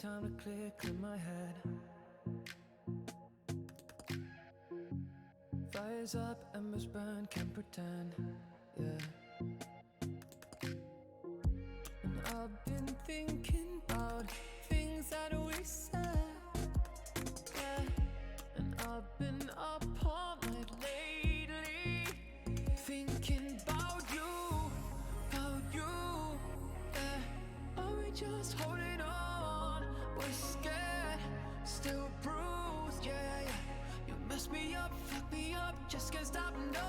Time to click in my head. Fires up, embers burn, can't pretend. Yeah. And I've been thinking about things that we said. Yeah. And I've been up all night lately, thinking about you, about you. Yeah. Are we just holding on? We're scared, still bruised, yeah, yeah. You mess me up, fuck me up, just can't stop, no.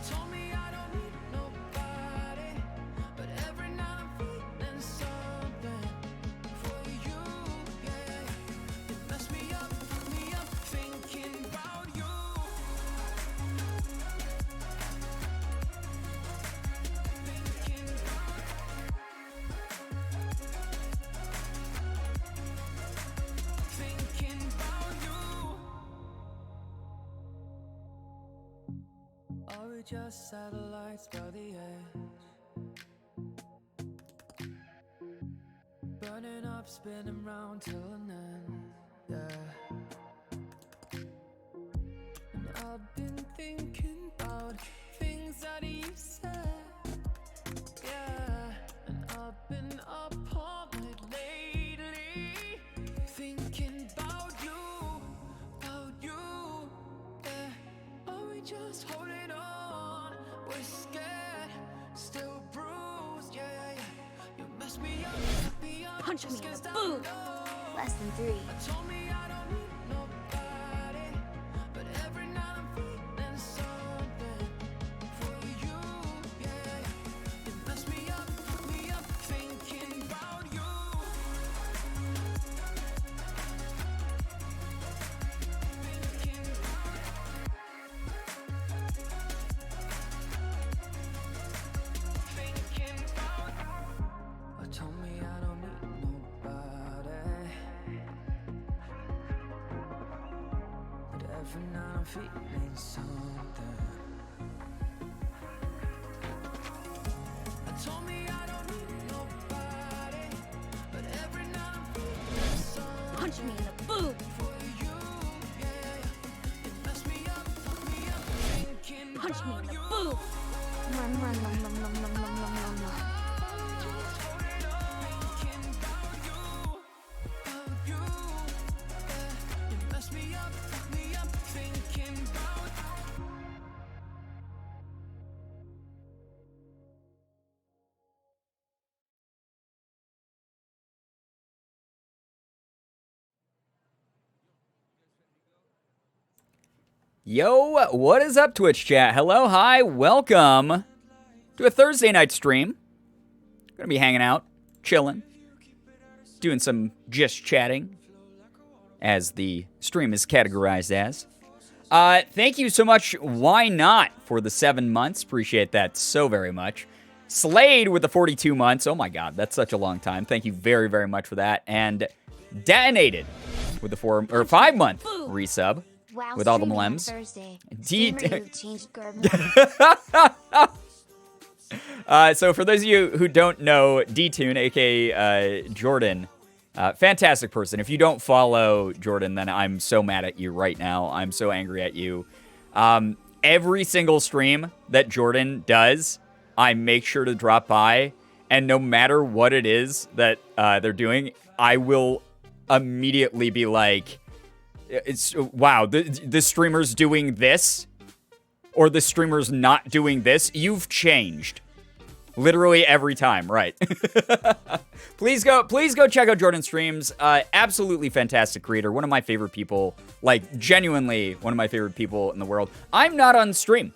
Told me I don't need nobody, but every night I'm feeling something for you, yeah. You mess me up, fuck me up, thinking about you. Thinking about you. Are we just satellites by the edge? Burning up, spinning round till an end, yeah. And I've been thinking about things that you said, yeah. And I've been up all night lately, thinking about you, yeah. Are we just holding on? We're scared, still bruised, yeah, yeah, yeah. You mess me up, fuck me up, Punch me just in can't the stop, boob. no. Less than 3. Told me I don't need nobody, but every night I'm feeling something for you, yeah. You mess me up, fuck me up, thinking about you. Thinking about you. Told me I don't need nobody, but every night I'm feeling something. Told me I don't need nobody, but every night I'm feeling something Punch me in the boob. for you, yeah. You mess me up, fuck me up, thinking Punch me about in the you. boob. Run, run, run, run, run, run, run, run, run, run. Thinking about you, yeah. You mess me up, fuck me up, thinking about you. Yo, what is up, Twitch chat? Hello, hi, welcome to a Thursday night stream. Gonna be hanging out, chilling, doing some just chatting, as the stream is categorized as. Thank you so much, Why Not, for the 7 months. Appreciate that so very much. Slade with the 42 months. Oh my god, that's such a long time. Thank you very, very much for that. And Detonated with the 5-month resub. Wow, With all the streaming on mlems. Thursday. Indeed. Streamer you've changed Girbeagly. So for those of you who don't know, D-Tune, aka Jordan, fantastic person. If you don't follow Jordan, then I'm so mad at you right now. I'm so angry at you. Every single stream that Jordan does, I make sure to drop by, and no matter what it is that they're doing, I will immediately be like, it's wow, the streamer's doing this, or the streamer's not doing this. You've changed. Literally every time, right? Please go check out Jordan's streams. Absolutely fantastic creator. One of my favorite people, like genuinely one of my favorite people in the world. I'm not on stream.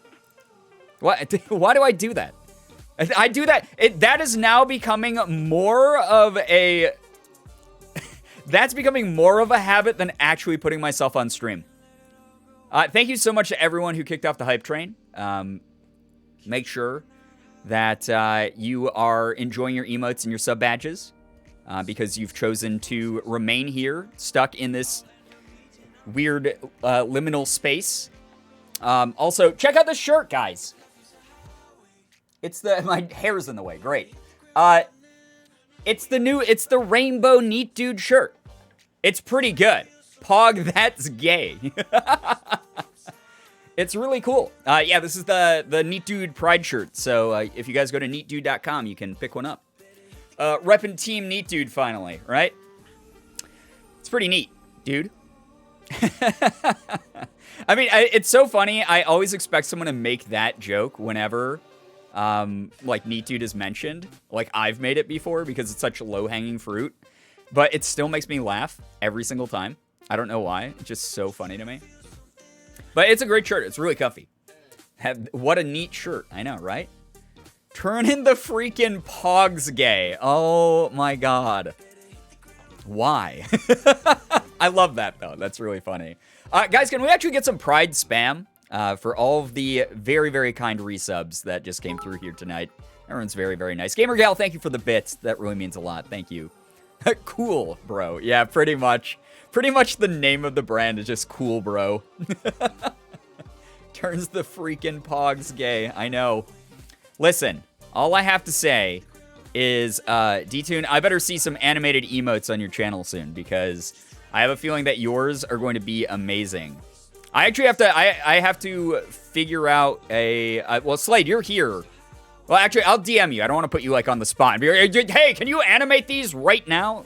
Why do I do that? I do that. That is now becoming more of a... That's becoming more of a habit than actually putting myself on stream. Thank you so much to everyone who kicked off the hype train. Make sure that you are enjoying your emotes and your sub badges because you've chosen to remain here, stuck in this weird liminal space. Also, check out the shirt, guys. My hair's in the way. Great. It's the rainbow Neat Dude shirt. It's pretty good. Pog, that's gay. It's really cool. Yeah, this is the Neat Dude Pride shirt. So if you guys go to neatdude.com, you can pick one up. Reppin' Team Neat Dude finally, right? It's pretty neat, dude. I mean, it's so funny. I always expect someone to make that joke whenever, like, Neat Dude is mentioned. Like, I've made it before because it's such low-hanging fruit. But it still makes me laugh every single time. I don't know why. It's just so funny to me. But it's a great shirt. It's really comfy. What a neat shirt. I know, right? Turning the freaking Pogs gay. Oh, my God. Why? I love that, though. That's really funny. Guys, can we actually get some Pride spam for all of the very, very kind resubs that just came through here tonight? Everyone's very, very nice. Gamer Gal, thank you for the bits. That really means a lot. Thank you. Cool, bro. Yeah, pretty much. Pretty much the name of the brand is just cool, bro. Turns the freaking Pogs gay. I know. Listen, all I have to say is, D-Tune, I better see some animated emotes on your channel soon, because I have a feeling that yours are going to be amazing. I actually have to, I have to figure out well, Slade, you're here. Well, actually, I'll DM you. I don't want to put you, like, on the spot and be like, hey, can you animate these right now?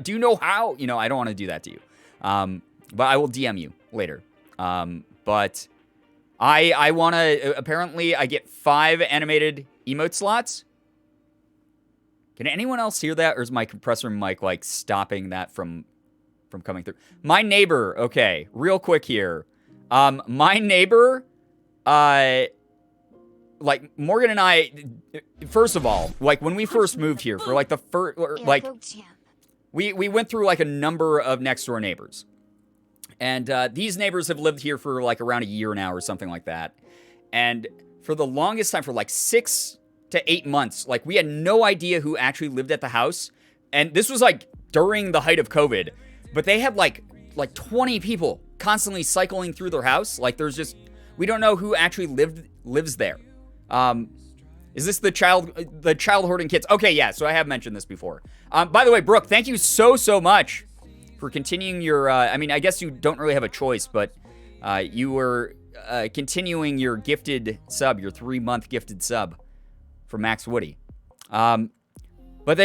Do you know how? You know, I don't want to do that to you. But I will DM you later. But I want to, apparently, I get 5 animated emote slots. Can anyone else hear that? Or is my compressor mic, like, stopping that from coming through? My neighbor, okay, real quick here. My neighbor, like, Morgan and I, first of all, like, when we first moved here, for, like, the first, like, we went through, like, a number of next-door neighbors. And these neighbors have lived here for, like, around a year now or something like that. And for the longest time, for, like, 6 to 8 months, like, we had no idea who actually lived at the house. And this was, like, during the height of COVID. But they had, like 20 people constantly cycling through their house. Like, there's just, we don't know who actually lives there. Is this the child hoarding kids? Okay, yeah, so I have mentioned this before. By the way, Brooke, thank you so much for continuing your, I mean, I guess you don't really have a choice, but you were continuing your gifted sub, your 3-month gifted sub for Max Woody. But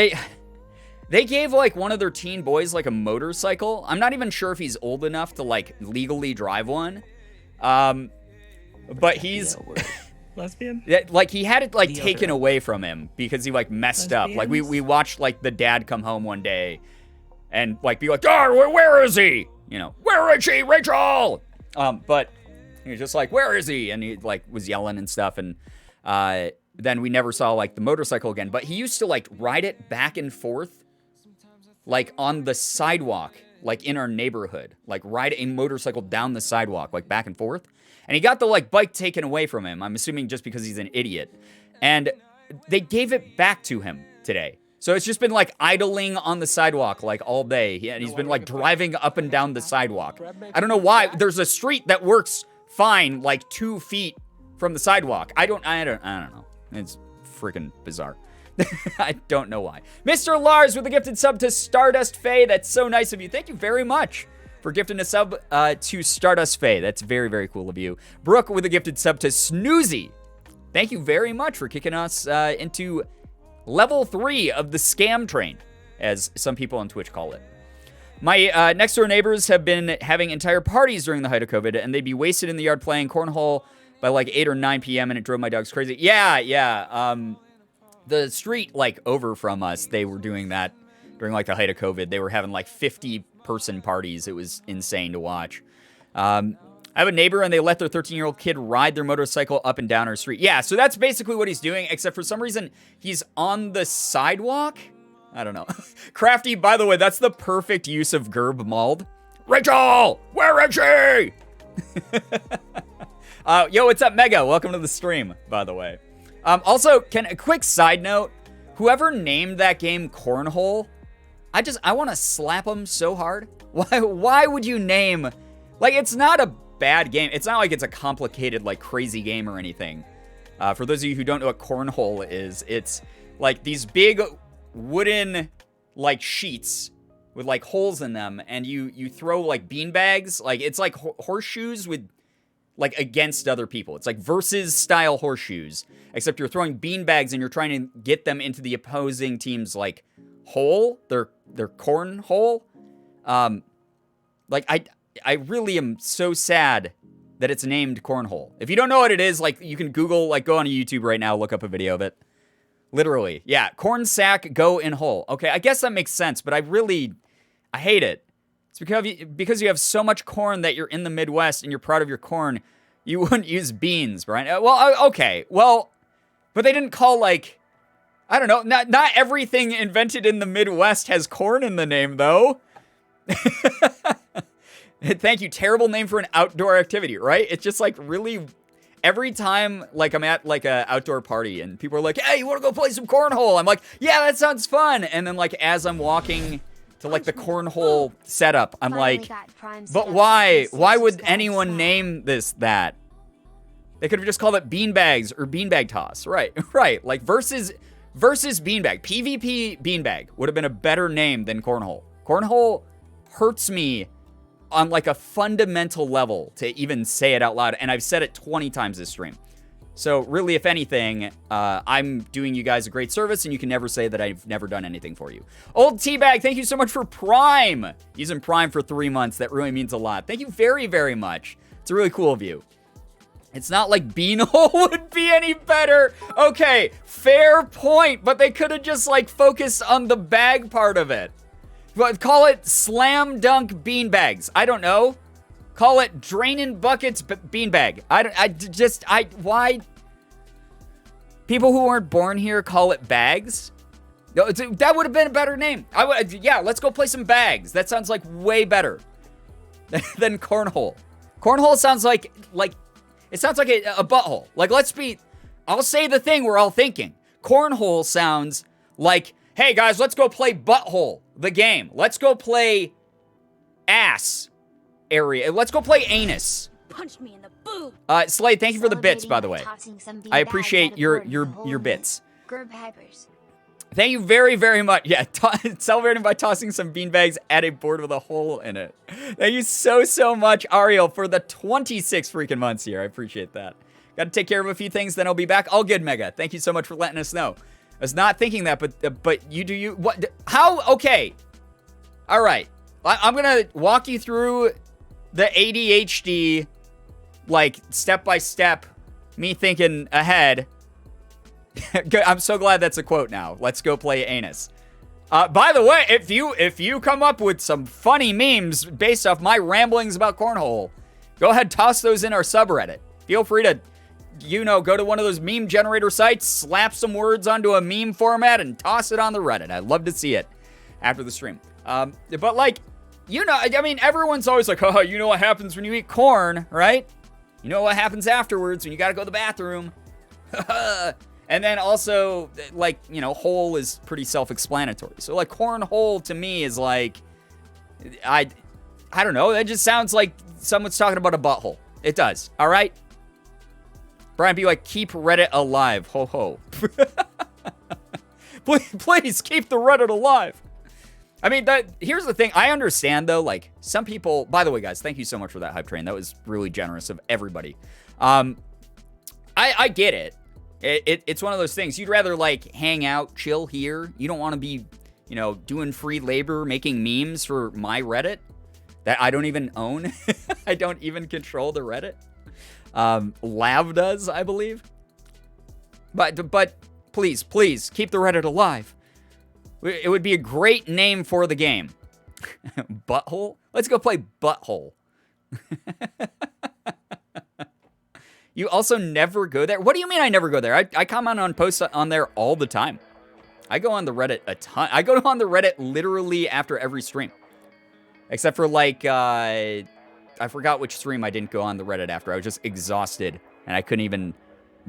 they gave, like, one of their teen boys, like, a motorcycle. I'm not even sure if he's old enough to, like, legally drive one. But he's... Lesbian? Yeah, like, he had it, like, taken away from him because he, like, messed up. Like, we watched, like, the dad come home one day and, like, be like, oh, where is he? You know, where is she, Rachel? But he was just like, where is he? And he, like, was yelling and stuff. And then we never saw, like, the motorcycle again. But he used to, like, ride it back and forth, like, on the sidewalk, like, in our neighborhood. Like, ride a motorcycle down the sidewalk, like, back and forth. And he got the, like, bike taken away from him. I'm assuming just because he's an idiot. And they gave it back to him today. So it's just been, like, idling on the sidewalk, like, all day. And he's been, like, driving up and down the sidewalk. I don't know why. There's a street that works fine, like, 2 feet from the sidewalk. I don't know. It's freaking bizarre. I don't know why. Mr. Lars with a gifted sub to Stardust Faye. That's so nice of you. Thank you very much for gifting a sub to Stardust Faye. That's very, very cool of you. Brooke with a gifted sub to Snoozy. Thank you very much for kicking us into level 3 of the scam train, as some people on Twitch call it. My next door neighbors have been having entire parties during the height of COVID, and they'd be wasted in the yard playing cornhole by like 8 or 9 p.m., and it drove my dogs crazy. Yeah. The street, like, over from us, they were doing that during, like, the height of COVID. They were having, like, 50-person parties. It was insane to watch. I have a neighbor, and they let their 13-year-old kid ride their motorcycle up and down our street. Yeah, so that's basically what he's doing, except for some reason, he's on the sidewalk? I don't know. Crafty, by the way, that's the perfect use of Gerb Mauled. Rachel! Where is she? Yo, what's up, Mega? Welcome to the stream, by the way. Also, a quick side note, whoever named that game Cornhole, I want to slap them so hard. Why would you name, like, it's not a bad game. It's not like it's a complicated, like, crazy game or anything. For those of you who don't know what Cornhole is, it's like these big, wooden, like, sheets with, like, holes in them, and you throw, like, bean bags. Like, it's like horseshoes with, like, against other people. It's like versus style horseshoes, except you're throwing bean bags and you're trying to get them into the opposing team's, like, hole, their corn hole. Like, I really am so sad that it's named cornhole. If you don't know what it is, like, you can Google, like, go on YouTube right now, look up a video of it. Literally. Yeah, corn sack, go in hole. Okay, I guess that makes sense, but I hate it. It's because you have so much corn that you're in the Midwest and you're proud of your corn, you wouldn't use beans, Brian. Well, okay. Well, but they didn't call, like, I don't know. Not everything invented in the Midwest has corn in the name, though. Thank you. Terrible name for an outdoor activity, right? It's just, like, really... Every time, like, I'm at, like, a outdoor party and people are like, hey, you want to go play some cornhole? I'm like, yeah, that sounds fun. And then, like, as I'm walking to, like, the cornhole setup, I'm like, but why? Why would anyone name this that? They could have just called it beanbags or beanbag toss. Right, right. Like, versus beanbag. PvP beanbag would have been a better name than cornhole. Cornhole hurts me on, like, a fundamental level to even say it out loud, and I've said it 20 times this stream. So really, if anything, I'm doing you guys a great service, and you can never say that I've never done anything for you. Old Teabag, thank you so much for Prime. Using Prime for 3 months, that really means a lot. Thank you very, very much. It's really cool of you. It's not like Beanhole would be any better. Okay, fair point, but they could have just, like, focused on the bag part of it. But call it Slam Dunk Beanbags. I don't know. Call it Drainin' Buckets Beanbag. Why? People who weren't born here call it bags? No, that would have been a better name. Yeah, let's go play some bags. That sounds like way better than cornhole. Cornhole sounds like it sounds like a butthole. Like, I'll say the thing we're all thinking. Cornhole sounds like, hey guys, let's go play butthole, the game. Let's go play ass area. Let's go play anus. Punch me in the boob. Slade, thank you for the bits, by the way. I appreciate your bits. Girbeagly. Thank you very, very much. Yeah, celebrating by tossing some beanbags at a board with a hole in it. Thank you so much, Ariel, for the 26 freaking months here. I appreciate that. Got to take care of a few things, then I'll be back. All good, Mega. Thank you so much for letting us know. I was not thinking that, but you do you. What? How? Okay. All right. I'm going to walk you through the ADHD, like, step-by-step, me thinking ahead. I'm so glad that's a quote now. Let's go play anus. By the way, if you come up with some funny memes based off my ramblings about cornhole, go ahead, toss those in our subreddit. Feel free to, go to one of those meme generator sites, slap some words onto a meme format, and toss it on the Reddit. I'd love to see it after the stream. But, like, I mean, everyone's always like, oh, you know what happens when you eat corn, right? You know what happens afterwards when you gotta go to the bathroom. And then also, like, hole is pretty self-explanatory. So, like, cornhole to me is like, I don't know. That just sounds like someone's talking about a butthole. It does. All right? Brian be like, keep Reddit alive. Ho ho. Please keep the Reddit alive. I mean, here's the thing. I understand, though, like, some people... By the way, guys, thank you so much for that hype train. That was really generous of everybody. I get it. It's one of those things. You'd rather, like, hang out, chill here. You don't want to be, doing free labor, making memes for my Reddit that I don't even own. I don't even control the Reddit. Lav does, I believe. But please keep the Reddit alive. It would be a great name for the game. Butthole? Let's go play Butthole. You also never go there? What do you mean I never go there? I comment on posts on there all the time. I go on the Reddit a ton. I go on the Reddit literally after every stream. Except for, like, I forgot which stream I didn't go on the Reddit after. I was just exhausted, and I couldn't even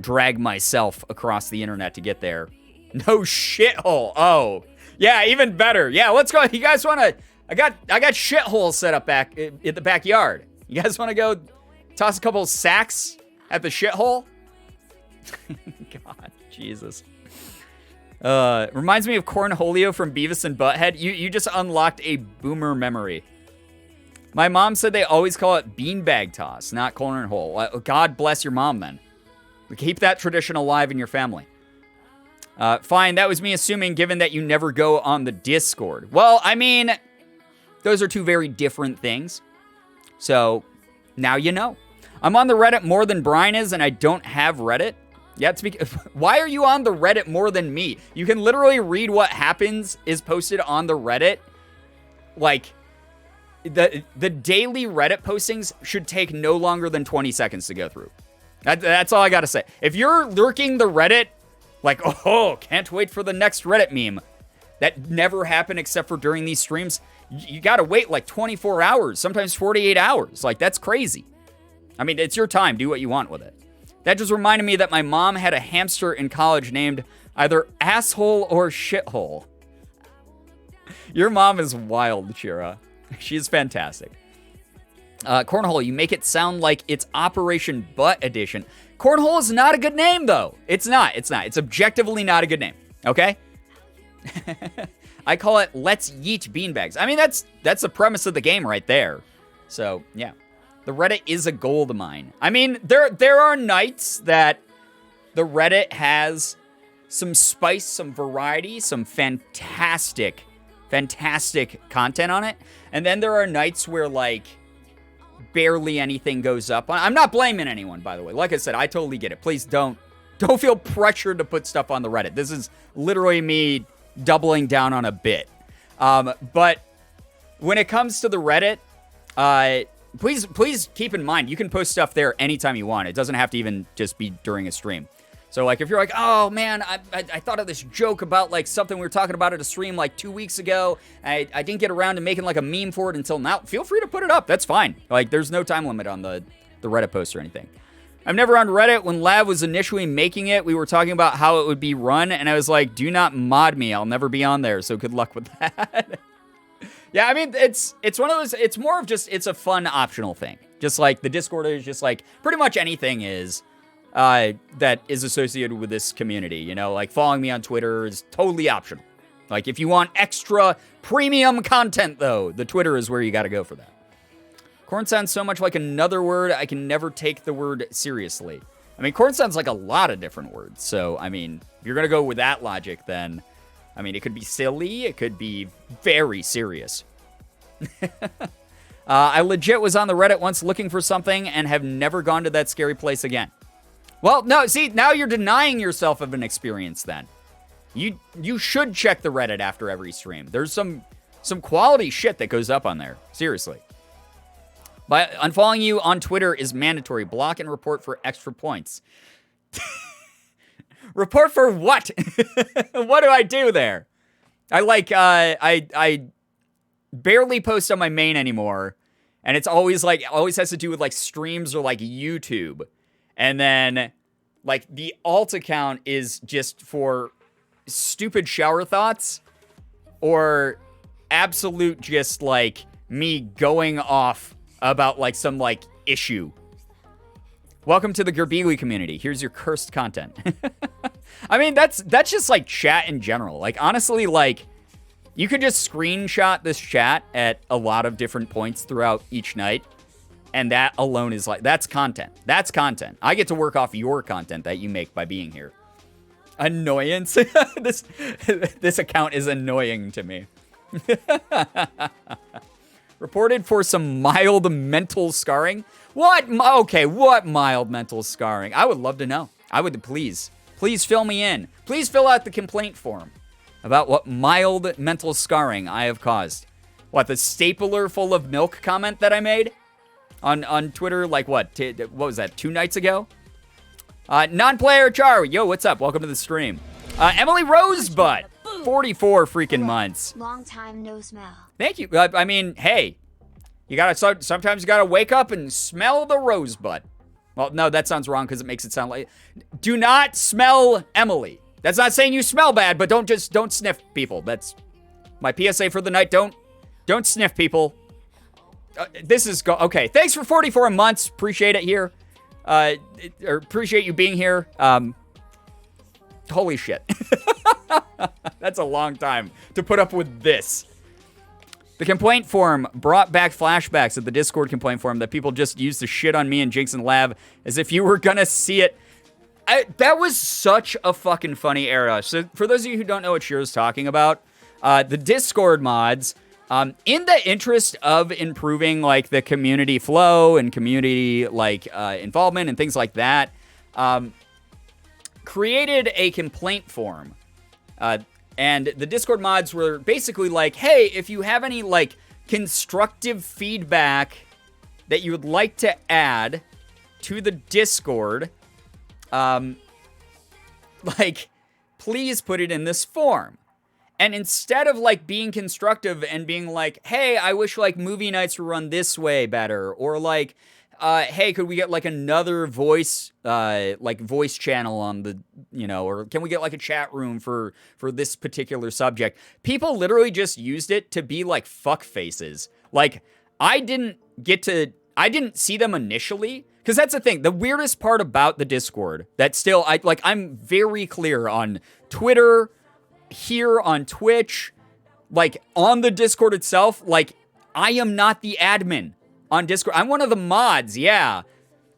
drag myself across the internet to get there. No shithole. Oh, yeah, even better. Yeah, let's go. You guys want to... I got shitholes set up back in the backyard. You guys want to go toss a couple of sacks at the shithole? God, Jesus. Reminds me of Cornholio from Beavis and Butthead. You just unlocked a boomer memory. My mom said they always call it beanbag toss, not cornhole. God bless your mom, then. Keep that tradition alive in your family. Fine, that was me assuming, given that you never go on the Discord. Well, I mean, those are two very different things. So, now you know. I'm on the Reddit more than Brian is, and I don't have Reddit. Yeah, why are you on the Reddit more than me? You can literally read what happens is posted on the Reddit. Like, the daily Reddit postings should take no longer than 20 seconds to go through. That's all I gotta say. If you're lurking the Reddit, like, oh, can't wait for the next Reddit meme, that never happened except for during these streams, you gotta wait like 24 hours, sometimes 48 hours. Like, that's crazy. I mean, it's your time. Do what you want with it. That just reminded me that my mom had a hamster in college named either asshole or shithole. Your mom is wild, Shira. She's fantastic. Cornhole, you make it sound like it's Operation Butt Edition. Cornhole is not a good name, though. It's not. It's objectively not a good name. Okay? I call it Let's Yeet Beanbags. I mean, that's the premise of the game right there. So, yeah. The Reddit is a gold mine. I mean, there are nights that the Reddit has some spice, some variety, some fantastic content on it. And then there are nights where, like, barely anything goes up. I'm not blaming anyone, by the way. Like I said, I totally get it. Please don't feel pressured to put stuff on the Reddit. This is literally me doubling down on a bit. But when it comes to the Reddit, please keep in mind, you can post stuff there anytime you want. It doesn't have to even just be during a stream. So, like, if you're like, oh, man, I thought of this joke about, like, something we were talking about at a stream, like, 2 weeks ago. I didn't get around to making, like, a meme for it until now. Feel free to put it up. That's fine. Like, there's no time limit on the Reddit post or anything. I'm never on Reddit. When Lav was initially making it, we were talking about how it would be run, and I was like, do not mod me. I'll never be on there, so good luck with that. Yeah, I mean, it's one of those, it's more of just, it's a fun optional thing. Just like the Discord is just like, pretty much anything is. That is associated with this community, you know, like following me on Twitter is totally optional. Like, if you want extra premium content, though, the Twitter is where you got to go for that. Corn sounds so much like another word, I can never take the word seriously. I mean, corn sounds like a lot of different words. So, I mean, if you're going to go with that logic, then, I mean, it could be silly, it could be very serious. I legit was on the Reddit once looking for something and have never gone to that scary place again. Well, no, see, now you're denying yourself of an experience then. You should check the Reddit after every stream. There's some quality shit that goes up on there. Seriously. But unfollowing you on Twitter is mandatory. Block and report for extra points. Report for what? What do I do there? I barely post on my main anymore. And it's always has to do with like streams or like YouTube. And then, like, the alt account is just for stupid shower thoughts or absolute just, like, me going off about, like, some, like, issue. Welcome to the Girbeagly community. Here's your cursed content. I mean, that's just, like, chat in general. Like, honestly, like, you could just screenshot this chat at a lot of different points throughout each night. And that alone is like, that's content. That's content. I get to work off your content that you make by being here. Annoyance. This account is annoying to me. Reported for some mild mental scarring. What? Okay, what mild mental scarring? I would love to know. I would, please fill me in. Please fill out the complaint form about what mild mental scarring I have caused. What, the stapler full of milk comment that I made? On Twitter, like what was that, 2 nights ago? Non-player Char, yo, what's up? Welcome to the stream. Emily Rosebud, 44 freaking months. Long time no smell. Thank you. I mean, hey, sometimes you gotta wake up and smell the rosebud. Well, no, that sounds wrong because it makes it sound like, do not smell Emily. That's not saying you smell bad, but don't sniff people. That's my PSA for the night. Don't sniff people. This is okay. Thanks for 44 months. Appreciate it here. Or appreciate you being here. Holy shit. That's a long time to put up with this. The complaint forum brought back flashbacks of the Discord complaint forum that people just used to shit on me and Jinx in lab as if you were gonna see it. That was such a fucking funny era. So for those of you who don't know what Shira's talking about, the Discord mods, in the interest of improving like the community flow and community like involvement and things like that, created a complaint forum. And the Discord mods were basically like, hey, if you have any like constructive feedback that you would like to add to the Discord, like, please put it in this form. And instead of like being constructive and being like, hey, I wish like movie nights were run this way better, or like, hey, could we get like another voice channel on the, or can we get like a chat room for this particular subject? People literally just used it to be like fuck faces. Like, I didn't see them initially. Because that's the thing. The weirdest part about the Discord that still, I'm very clear on Twitter, here on Twitch, like on the Discord itself, like I am not the admin on Discord. I'm one of the mods, yeah.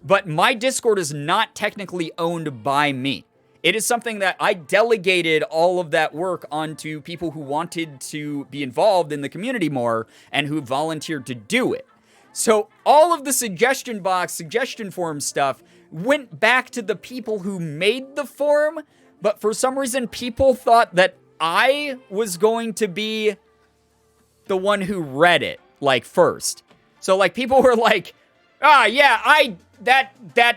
But my Discord is not technically owned by me. It is something that I delegated all of that work onto people who wanted to be involved in the community more and who volunteered to do it. So all of the suggestion forum stuff went back to the people who made the forum, but for some reason people thought that I was going to be the one who read it, like, first. So, like, people were like, that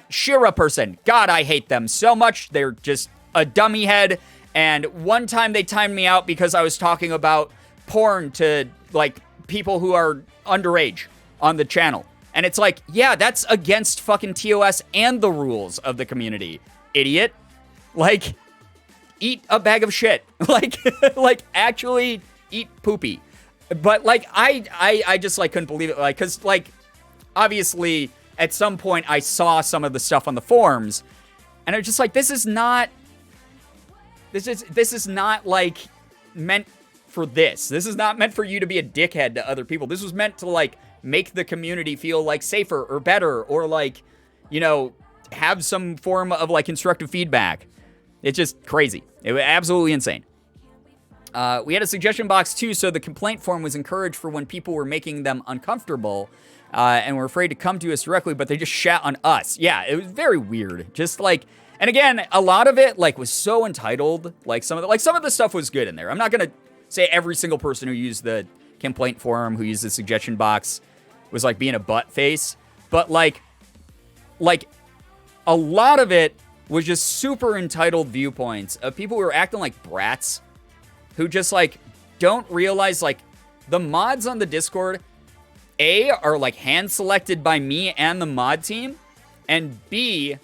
Shira person, God, I hate them so much. They're just a dummy head. And one time they timed me out because I was talking about porn to, like, people who are underage on the channel. And it's like, yeah, that's against fucking TOS and the rules of the community, idiot. Like, eat a bag of shit. Like, actually eat poopy. But, like, I just, like, couldn't believe it. Like, because, like, obviously, at some point, I saw some of the stuff on the forums, and I was just like, this is not, like, meant for this. This is not meant for you to be a dickhead to other people. This was meant to, like, make the community feel, like, safer or better or, like, have some form of, like, constructive feedback. It's just crazy. It was absolutely insane. We had a suggestion box, too, so the complaint form was encouraged for when people were making them uncomfortable and were afraid to come to us directly, but they just shat on us. Yeah, it was very weird. Just, like... And again, a lot of it, like, was so entitled. Like, some of the stuff was good in there. I'm not going to say every single person who used the complaint forum, who used the suggestion box, was, like, being a butt face. But, like, a lot of it was just super entitled viewpoints of people who were acting like brats, who just, like, don't realize, like, the mods on the Discord, A, are, like, hand-selected by me and the mod team, and B,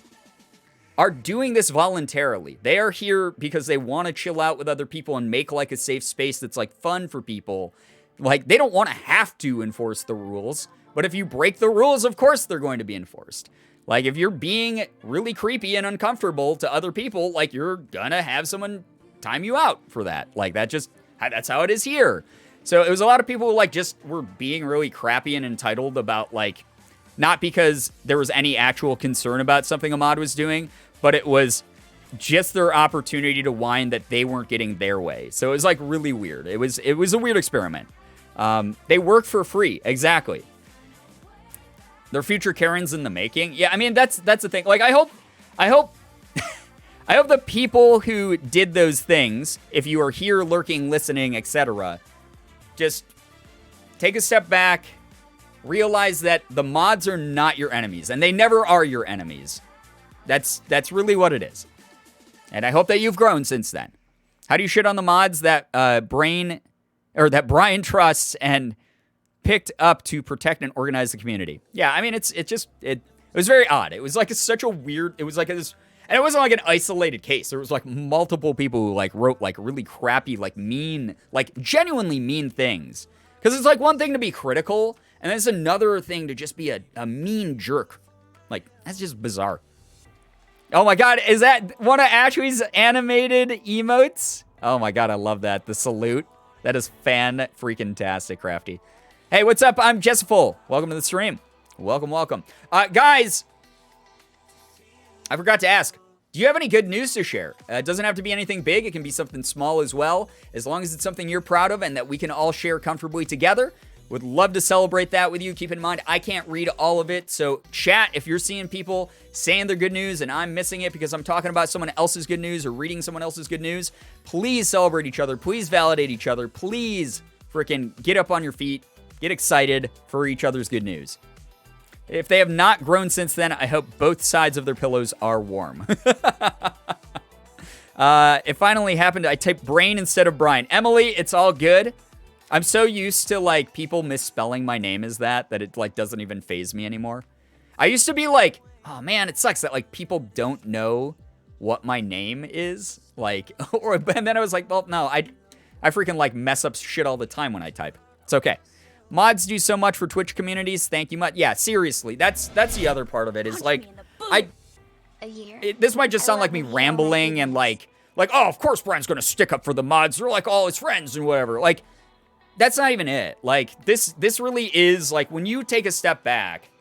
are doing this voluntarily. They are here because they want to chill out with other people and make, like, a safe space that's, like, fun for people. Like, they don't want to have to enforce the rules, but if you break the rules, of course they're going to be enforced. Like, if you're being really creepy and uncomfortable to other people, like, you're gonna have someone time you out for that. Like, that's how it is here. So it was a lot of people who, like, just were being really crappy and entitled about, like, not because there was any actual concern about something a mod was doing, but it was just their opportunity to whine that they weren't getting their way. So it was, like, really weird. It was a weird experiment. They work for free. Exactly. Their future Karens in the making. Yeah, I mean, that's the thing. Like, I hope I hope the people who did those things, if you are here lurking, listening, etc., just take a step back, realize that the mods are not your enemies, and they never are your enemies. That's really what it is. And I hope that you've grown since then. How do you shit on the mods that Brian trusts and picked up to protect and organize the community? Yeah, I mean, it was very odd. It was like such a weird, it was like this, and it wasn't like an isolated case. There was like multiple people who like wrote like really crappy, like mean, like genuinely mean things. Because it's like one thing to be critical, and then it's another thing to just be a mean jerk. Like, that's just bizarre. Oh my god, is that one of Ashwy's animated emotes? Oh my god, I love that. The salute. That is fan-freaking-tastic, Crafty. Hey, what's up? I'm Jessiful. Welcome to the stream. Welcome, welcome. Guys, I forgot to ask. Do you have any good news to share? It doesn't have to be anything big. It can be something small as well. As long as it's something you're proud of and that we can all share comfortably together. Would love to celebrate that with you. Keep in mind, I can't read all of it. So chat, if you're seeing people saying their good news and I'm missing it because I'm talking about someone else's good news or reading someone else's good news, please celebrate each other. Please validate each other. Please freaking get up on your feet. Get excited for each other's good news. If they have not grown since then, I hope both sides of their pillows are warm. It finally happened. I typed brain instead of Brian. Emily, it's all good. I'm so used to, like, people misspelling my name as that it, like, doesn't even faze me anymore. I used to be like, oh, man, it sucks that, like, people don't know what my name is. Like, and then I was like, well, no, I freaking, like, mess up shit all the time when I type. It's okay. Mods do so much for Twitch communities. Thank you much. Yeah, seriously. That's the other part of it is, like, this might just sound like me rambling and, like, oh, of course Brian's gonna stick up for the mods. They're, like, all his friends and whatever. Like, that's not even it. Like, this really is, like, when you take a step back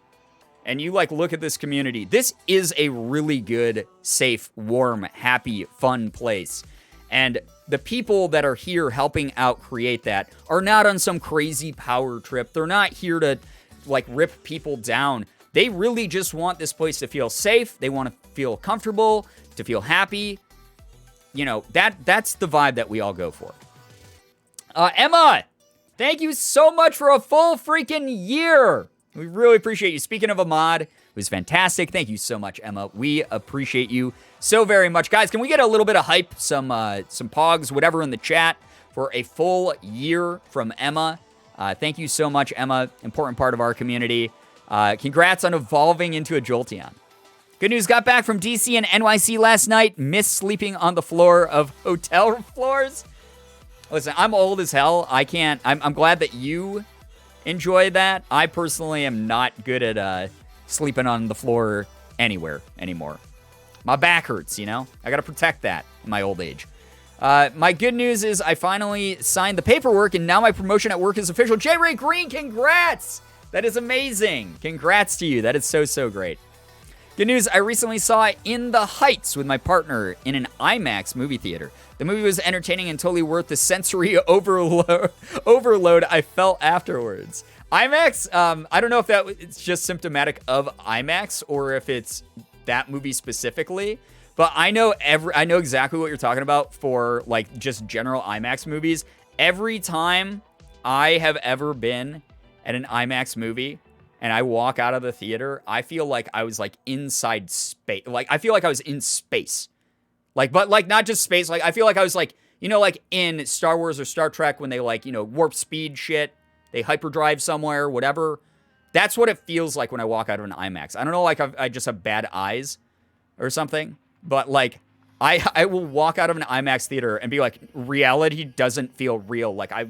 and you, like, look at this community, this is a really good, safe, warm, happy, fun place. And the people that are here helping out create that are not on some crazy power trip. They're not here to, like, rip people down. They really just want this place to feel safe. They want to feel comfortable, to feel happy. You know, that's the vibe that we all go for. Emma! Thank you so much for a full freaking year. We really appreciate you. Speaking of a mod, it was fantastic. Thank you so much, Emma. We appreciate you so very much. Guys, can we get a little bit of hype, some pogs, whatever in the chat for a full year from Emma? Thank you so much, Emma. Important part of our community. Congrats on evolving into a Jolteon. Good news, got back from DC and NYC last night. Missed sleeping on the floor of hotel floors. Listen, I'm old as hell. I can't. I'm glad that you enjoy that. I personally am not good at sleeping on the floor anywhere anymore. My back hurts, you know? I gotta protect that in my old age. My good news is I finally signed the paperwork and now my promotion at work is official. J. Ray Green, congrats! That is amazing. Congrats to you. That is so great. Good news, I recently saw In the Heights with my partner in an IMAX movie theater. The movie was entertaining and totally worth the sensory overload I felt afterwards. IMAX, I don't know if it's just symptomatic of IMAX or if it's that movie specifically, but I know exactly what you're talking about for, like, just general IMAX movies. Every time I have ever been at an IMAX movie and I walk out of the theater, I feel like I was, like, inside space. Like, I feel like I was in space. Like, but, like, not just space. Like, I feel like I was, like, you know, like in Star Wars or Star Trek when they, like, you know, warp speed shit. They hyperdrive somewhere, whatever. That's what it feels like when I walk out of an IMAX. I don't know, like, I just have bad eyes or something. But, like, I will walk out of an IMAX theater and be like, reality doesn't feel real. Like, I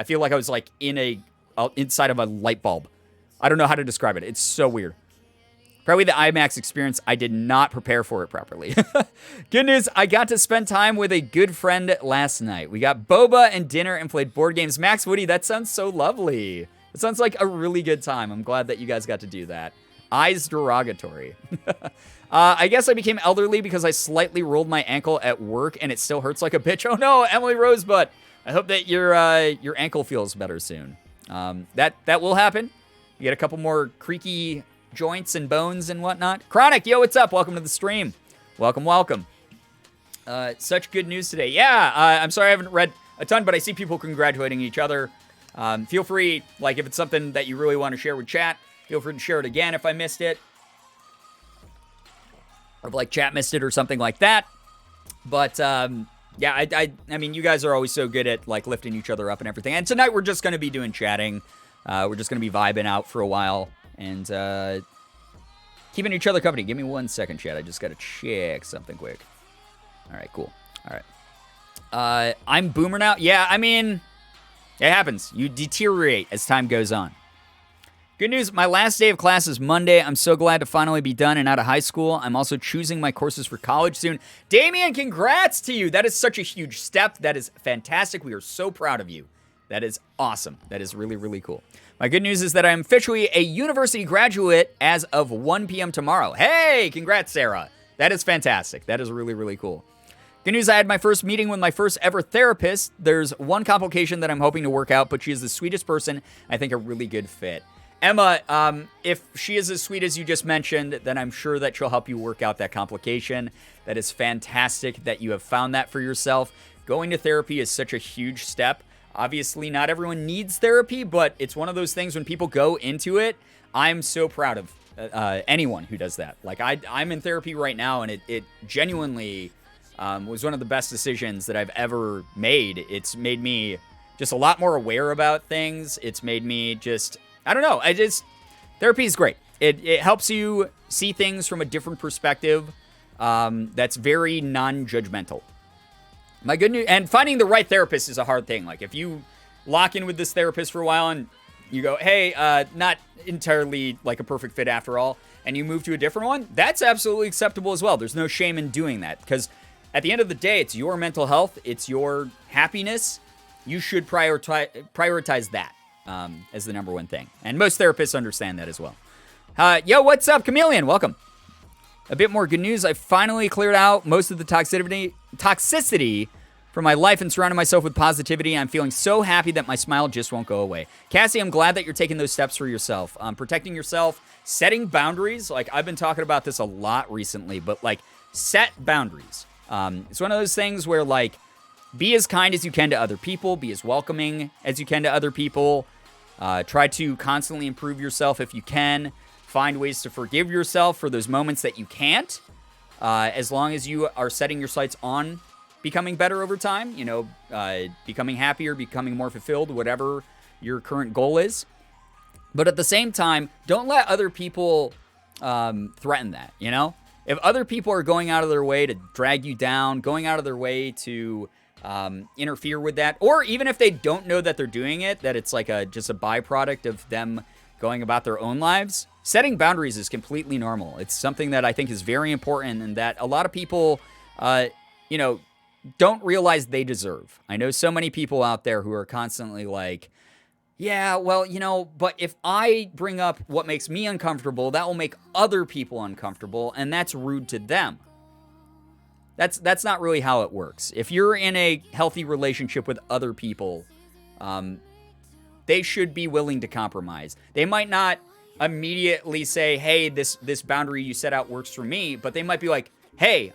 feel like I was, like, inside of a light bulb. I don't know how to describe it. It's so weird. Probably the IMAX experience, I did not prepare for it properly. Good news, I got to spend time with a good friend last night. We got boba and dinner and played board games. Max, Woody, that sounds so lovely. It sounds like a really good time. I'm glad that you guys got to do that. Eyes derogatory. I guess I became elderly because I slightly rolled my ankle at work and it still hurts like a bitch. Oh no, Emily Rosebud. I hope that your ankle feels better soon. That will happen. You get a couple more creaky joints and bones and whatnot. Chronic, yo, what's up? Welcome to the stream. Welcome. Such good news today. Yeah, I'm sorry I haven't read a ton, but I see people congratulating each other. Feel free, like, if it's something that you really want to share with chat, feel free to share it again if I missed it. Or if, like, chat missed it or something like that. But, yeah, I mean, you guys are always so good at, like, lifting each other up and everything. And tonight we're just going to be doing chatting. We're just going to be vibing out for a while. And keeping each other company. Give me 1 second, chat. I just got to check something quick. All right, cool. All right. I'm boomer now. Yeah, I mean, it happens. You deteriorate as time goes on. Good news, my last day of class is Monday. I'm so glad to finally be done and out of high school. I'm also choosing my courses for college soon. Damien, congrats to you. That is such a huge step. That is fantastic. We are so proud of you. That is awesome. That is really, really cool. My good news is that I am officially a university graduate as of 1 p.m. tomorrow. Hey, congrats, Sarah. That is fantastic. That is really, really cool. Good news, I had my first meeting with my first ever therapist. There's one complication that I'm hoping to work out, but she is the sweetest person. I think a really good fit. Emma, if she is as sweet as you just mentioned, then I'm sure that she'll help you work out that complication. That is fantastic that you have found that for yourself. Going to therapy is such a huge step. Obviously, not everyone needs therapy, but it's one of those things when people go into it, I'm so proud of anyone who does that. Like, I'm in therapy right now, and it genuinely was one of the best decisions that I've ever made. It's made me just a lot more aware about things. It's made me just... I don't know. Therapy is great. It helps you see things from a different perspective that's very non-judgmental. My good news, and finding the right therapist is a hard thing. Like, if you lock in with this therapist for a while and you go, hey, not entirely like a perfect fit after all, and you move to a different one, that's absolutely acceptable as well. There's no shame in doing that, because at the end of the day, it's your mental health. It's your happiness. You should prioritize that. As the number one thing. And most therapists understand that as well. Yo, what's up, Chameleon? Welcome. A bit more good news. I finally cleared out most of the toxicity from my life and surrounded myself with positivity. I'm feeling so happy that my smile just won't go away. Cassie, I'm glad that you're taking those steps for yourself. Protecting yourself, setting boundaries. Like, I've been talking about this a lot recently, but like, set boundaries. It's one of those things where, like, be as kind as you can to other people. Be as welcoming as you can to other people. Try to constantly improve yourself if you can. Find ways to forgive yourself for those moments that you can't. As long as you are setting your sights on becoming better over time, becoming happier, becoming more fulfilled, whatever your current goal is. But at the same time, don't let other people threaten that, If other people are going out of their way to drag you down, going out of their way to... interfere with that, or even if they don't know that they're doing it, that it's like just a byproduct of them going about their own lives, setting boundaries is completely normal. It's something that I think is very important and that a lot of people, don't realize they deserve. I know so many people out there who are constantly like, yeah, well, but if I bring up what makes me uncomfortable, that will make other people uncomfortable, and that's rude to them. That's not really how it works. If you're in a healthy relationship with other people, they should be willing to compromise. They might not immediately say, hey, this boundary you set out works for me, but they might be like, hey,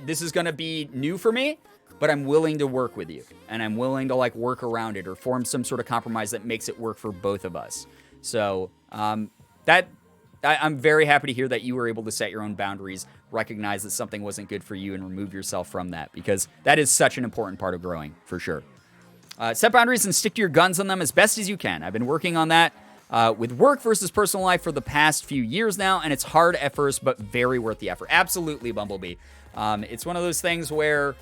this is going to be new for me, but I'm willing to work with you, and I'm willing to like work around it or form some sort of compromise that makes it work for both of us. So I'm very happy to hear that you were able to set your own boundaries, recognize that something wasn't good for you, and remove yourself from that, because that is such an important part of growing, for sure. Set boundaries and stick to your guns on them as best as you can. I've been working on that with work versus personal life for the past few years now, and it's hard at first, but very worth the effort. Absolutely, Bumblebee. It's one of those things where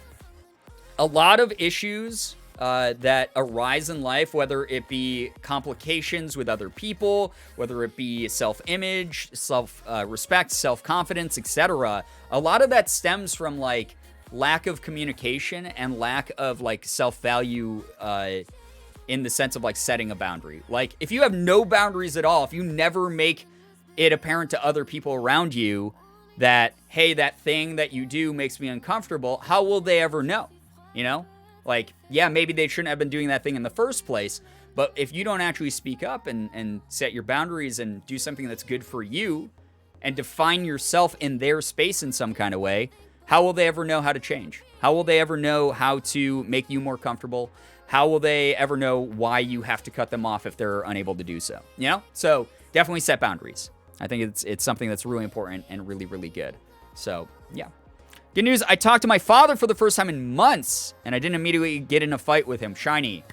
a lot of issues that arise in life, whether it be complications with other people, whether it be self-image, self-respect, self-confidence, etc., a lot of that stems from like lack of communication and lack of like self-value in the sense of like setting a boundary. Like, if you have no boundaries at all, if you never make it apparent to other people around you that, hey, that thing that you do makes me uncomfortable, how will they ever know? Like, yeah, maybe they shouldn't have been doing that thing in the first place, but if you don't actually speak up and set your boundaries and do something that's good for you and define yourself in their space in some kind of way, how will they ever know how to change? How will they ever know how to make you more comfortable? How will they ever know why you have to cut them off if they're unable to do so? So definitely set boundaries. I think it's something that's really important and really, really good. So, yeah. Good news, I talked to my father for the first time in months, and I didn't immediately get in a fight with him. Shiny.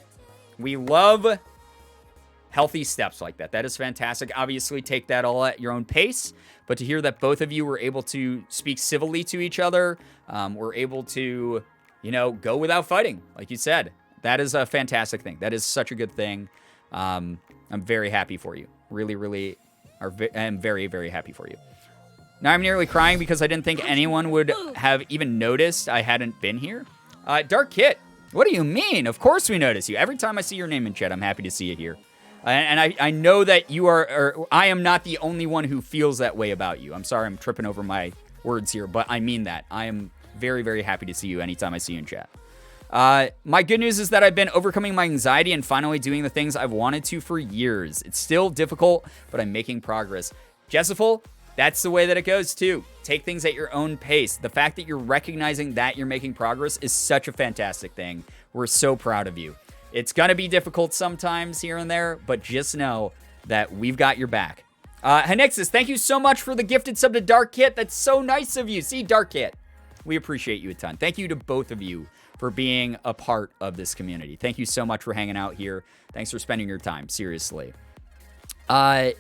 We love healthy steps like that. That is fantastic. Obviously, take that all at your own pace, but to hear that both of you were able to speak civilly to each other, were able to, go without fighting, like you said, that is a fantastic thing. That is such a good thing. I'm very happy for you. Really, I'm very, very happy for you. Now I'm nearly crying because I didn't think anyone would have even noticed I hadn't been here. Dark Kit, what do you mean? Of course we notice you. Every time I see your name in chat, I'm happy to see you here. And I know that you are, or I am not the only one who feels that way about you. I'm sorry I'm tripping over my words here, but I mean that. I am very, very happy to see you anytime I see you in chat. My good news is that I've been overcoming my anxiety and finally doing the things I've wanted to for years. It's still difficult, but I'm making progress. Jessiful, that's the way that it goes too. Take things at your own pace. The fact that you're recognizing that you're making progress is such a fantastic thing. We're so proud of you. It's gonna be difficult sometimes here and there, but just know that we've got your back. Hanexus, thank you so much for the gifted sub to Dark Kit. That's so nice of you. See, Dark Kit, we appreciate you a ton. Thank you to both of you for being a part of this community. Thank you so much for hanging out here. Thanks for spending your time, seriously. Wait,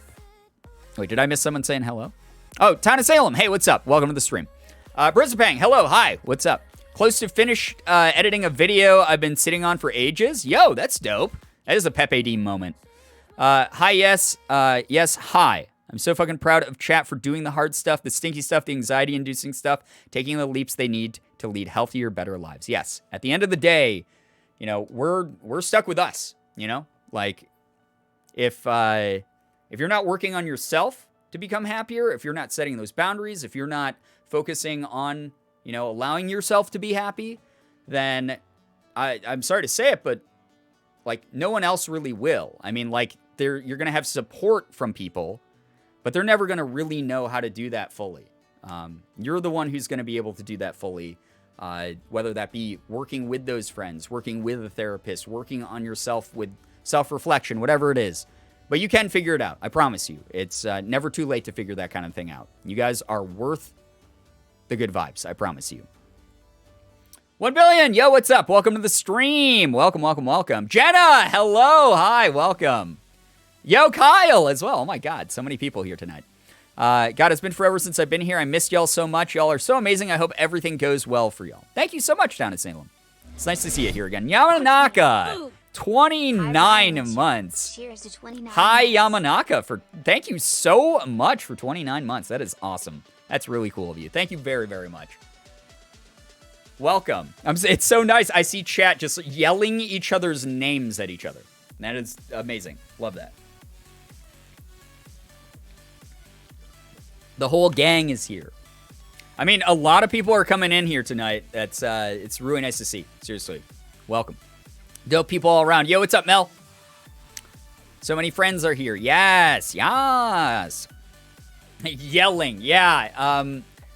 did I miss someone saying hello? Oh, Town of Salem. Hey, what's up? Welcome to the stream. Brisbane, hello, hi, what's up? Close to finished editing a video I've been sitting on for ages. Yo, that's dope. That is a Pepe D moment. Hi, yes, yes, hi. I'm so fucking proud of chat for doing the hard stuff, the stinky stuff, the anxiety-inducing stuff, taking the leaps they need to lead healthier, better lives. Yes, at the end of the day, you know, we're stuck with us, you know? Like, if you're not working on yourself to become happier, if you're not setting those boundaries, if you're not focusing on, you know, allowing yourself to be happy, then I'm sorry to say it, but like no one else really will. I mean, like you're going to have support from people, but they're never going to really know how to do that fully. You're the one who's going to be able to do that fully, whether that be working with those friends, working with a therapist, working on yourself with self-reflection, whatever it is. But you can figure it out. I promise you. It's never too late to figure that kind of thing out. You guys are worth the good vibes. I promise you. 1 billion. Yo, what's up? Welcome to the stream. Welcome, welcome, welcome. Jenna, hello. Hi, welcome. Yo, Kyle as well. Oh my God, so many people here tonight. God, it's been forever since I've been here. I missed y'all so much. Y'all are so amazing. I hope everything goes well for y'all. Thank you so much, Town of Salem. It's nice to see you here again. Yamanaka. 29 months. Cheers to 29. Hi, Yamanaka. Thank you so much for 29 months. That is awesome. That's really cool of you. Thank you very, very much. Welcome. It's so nice. I see chat just yelling each other's names at each other. That is amazing. Love that. The whole gang is here. I mean, a lot of people are coming in here tonight. It's really nice to see. Seriously. Welcome. Dope people all around. Yo, what's up, Mel? So many friends are here. Yes, yes. Yelling, yeah.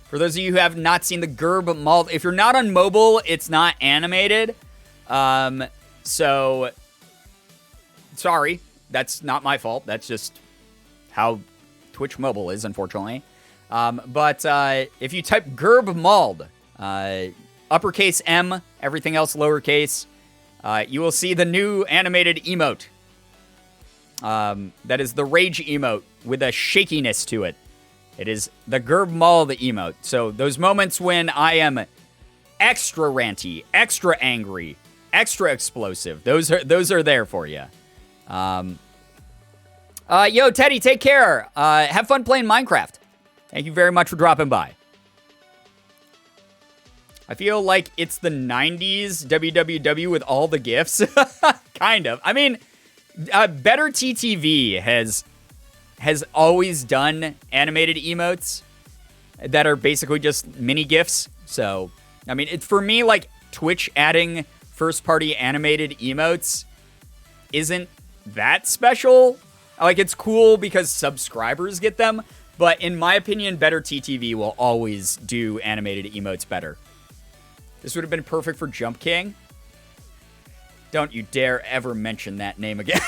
For those of you who have not seen the Gerb Mald, if you're not on mobile, it's not animated. So, sorry. That's not my fault. That's just how Twitch mobile is, unfortunately. But if you type Gerb Mald, uppercase M, everything else lowercase, you will see the new animated emote. That is the rage emote with a shakiness to it. It is the Gerb Mald emote. So those moments when I am extra ranty, extra angry, extra explosive, those are there for you. Yo, Teddy, take care. Have fun playing Minecraft. Thank you very much for dropping by. I feel like it's the 90s WWW with all the GIFs. Kind of. I mean, Better TTV has always done animated emotes that are basically just mini GIFs. So, I mean, for me, like, Twitch adding first-party animated emotes isn't that special. Like, it's cool because subscribers get them. But in my opinion, Better TTV will always do animated emotes better. This would have been perfect for Jump King. Don't you dare ever mention that name again.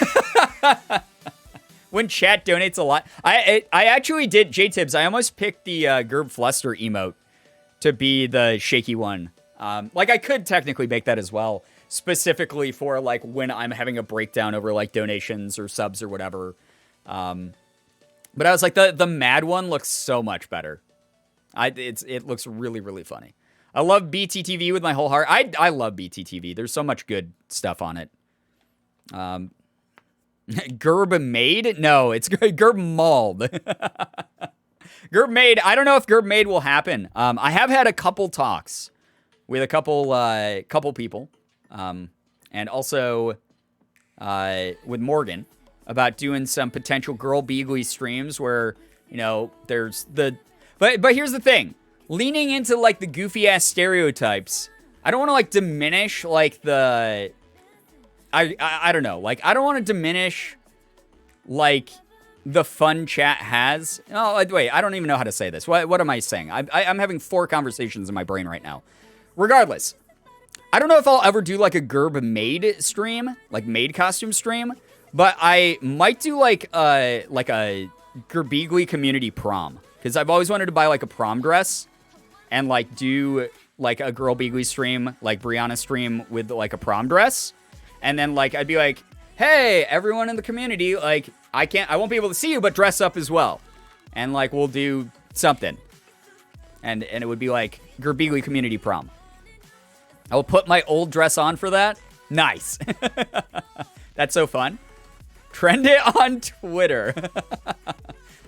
When chat donates a lot. I actually did, J-Tibbs, I almost picked the Gerb Fluster emote to be the shaky one. Like, I could technically make that as well. Specifically for, like, when I'm having a breakdown over, like, donations or subs or whatever. But I was like, the mad one looks so much better. It looks really, really funny. I love BTTV with my whole heart. I love BTTV. There's so much good stuff on it. Gerb made? No, it's Gerb mauled. Gerb made. I don't know if Gerb made will happen. I have had a couple talks with a couple people, and also with Morgan about doing some potential Girbeagly streams where, you know, there's the. But here's the thing: leaning into like the goofy ass stereotypes. I don't want to like diminish like the. I don't know. Like, I don't want to diminish, like, the fun chat has. Oh, wait, I don't even know how to say this. What am I saying? I'm having 4 conversations in my brain right now. Regardless, I don't know if I'll ever do, like, a Gerb maid stream, like, maid costume stream, but I might do, like a Girbeagly community prom, because I've always wanted to buy, like, a prom dress and, like, do, like, a Girbeagly stream, like, Brianna stream with, like, a prom dress. And then, like, I'd be like, hey, everyone in the community, like, I won't be able to see you, but dress up as well. And, like, we'll do something. And it would be, like, Girbeagly community prom. I will put my old dress on for that. Nice. That's so fun. Trend it on Twitter.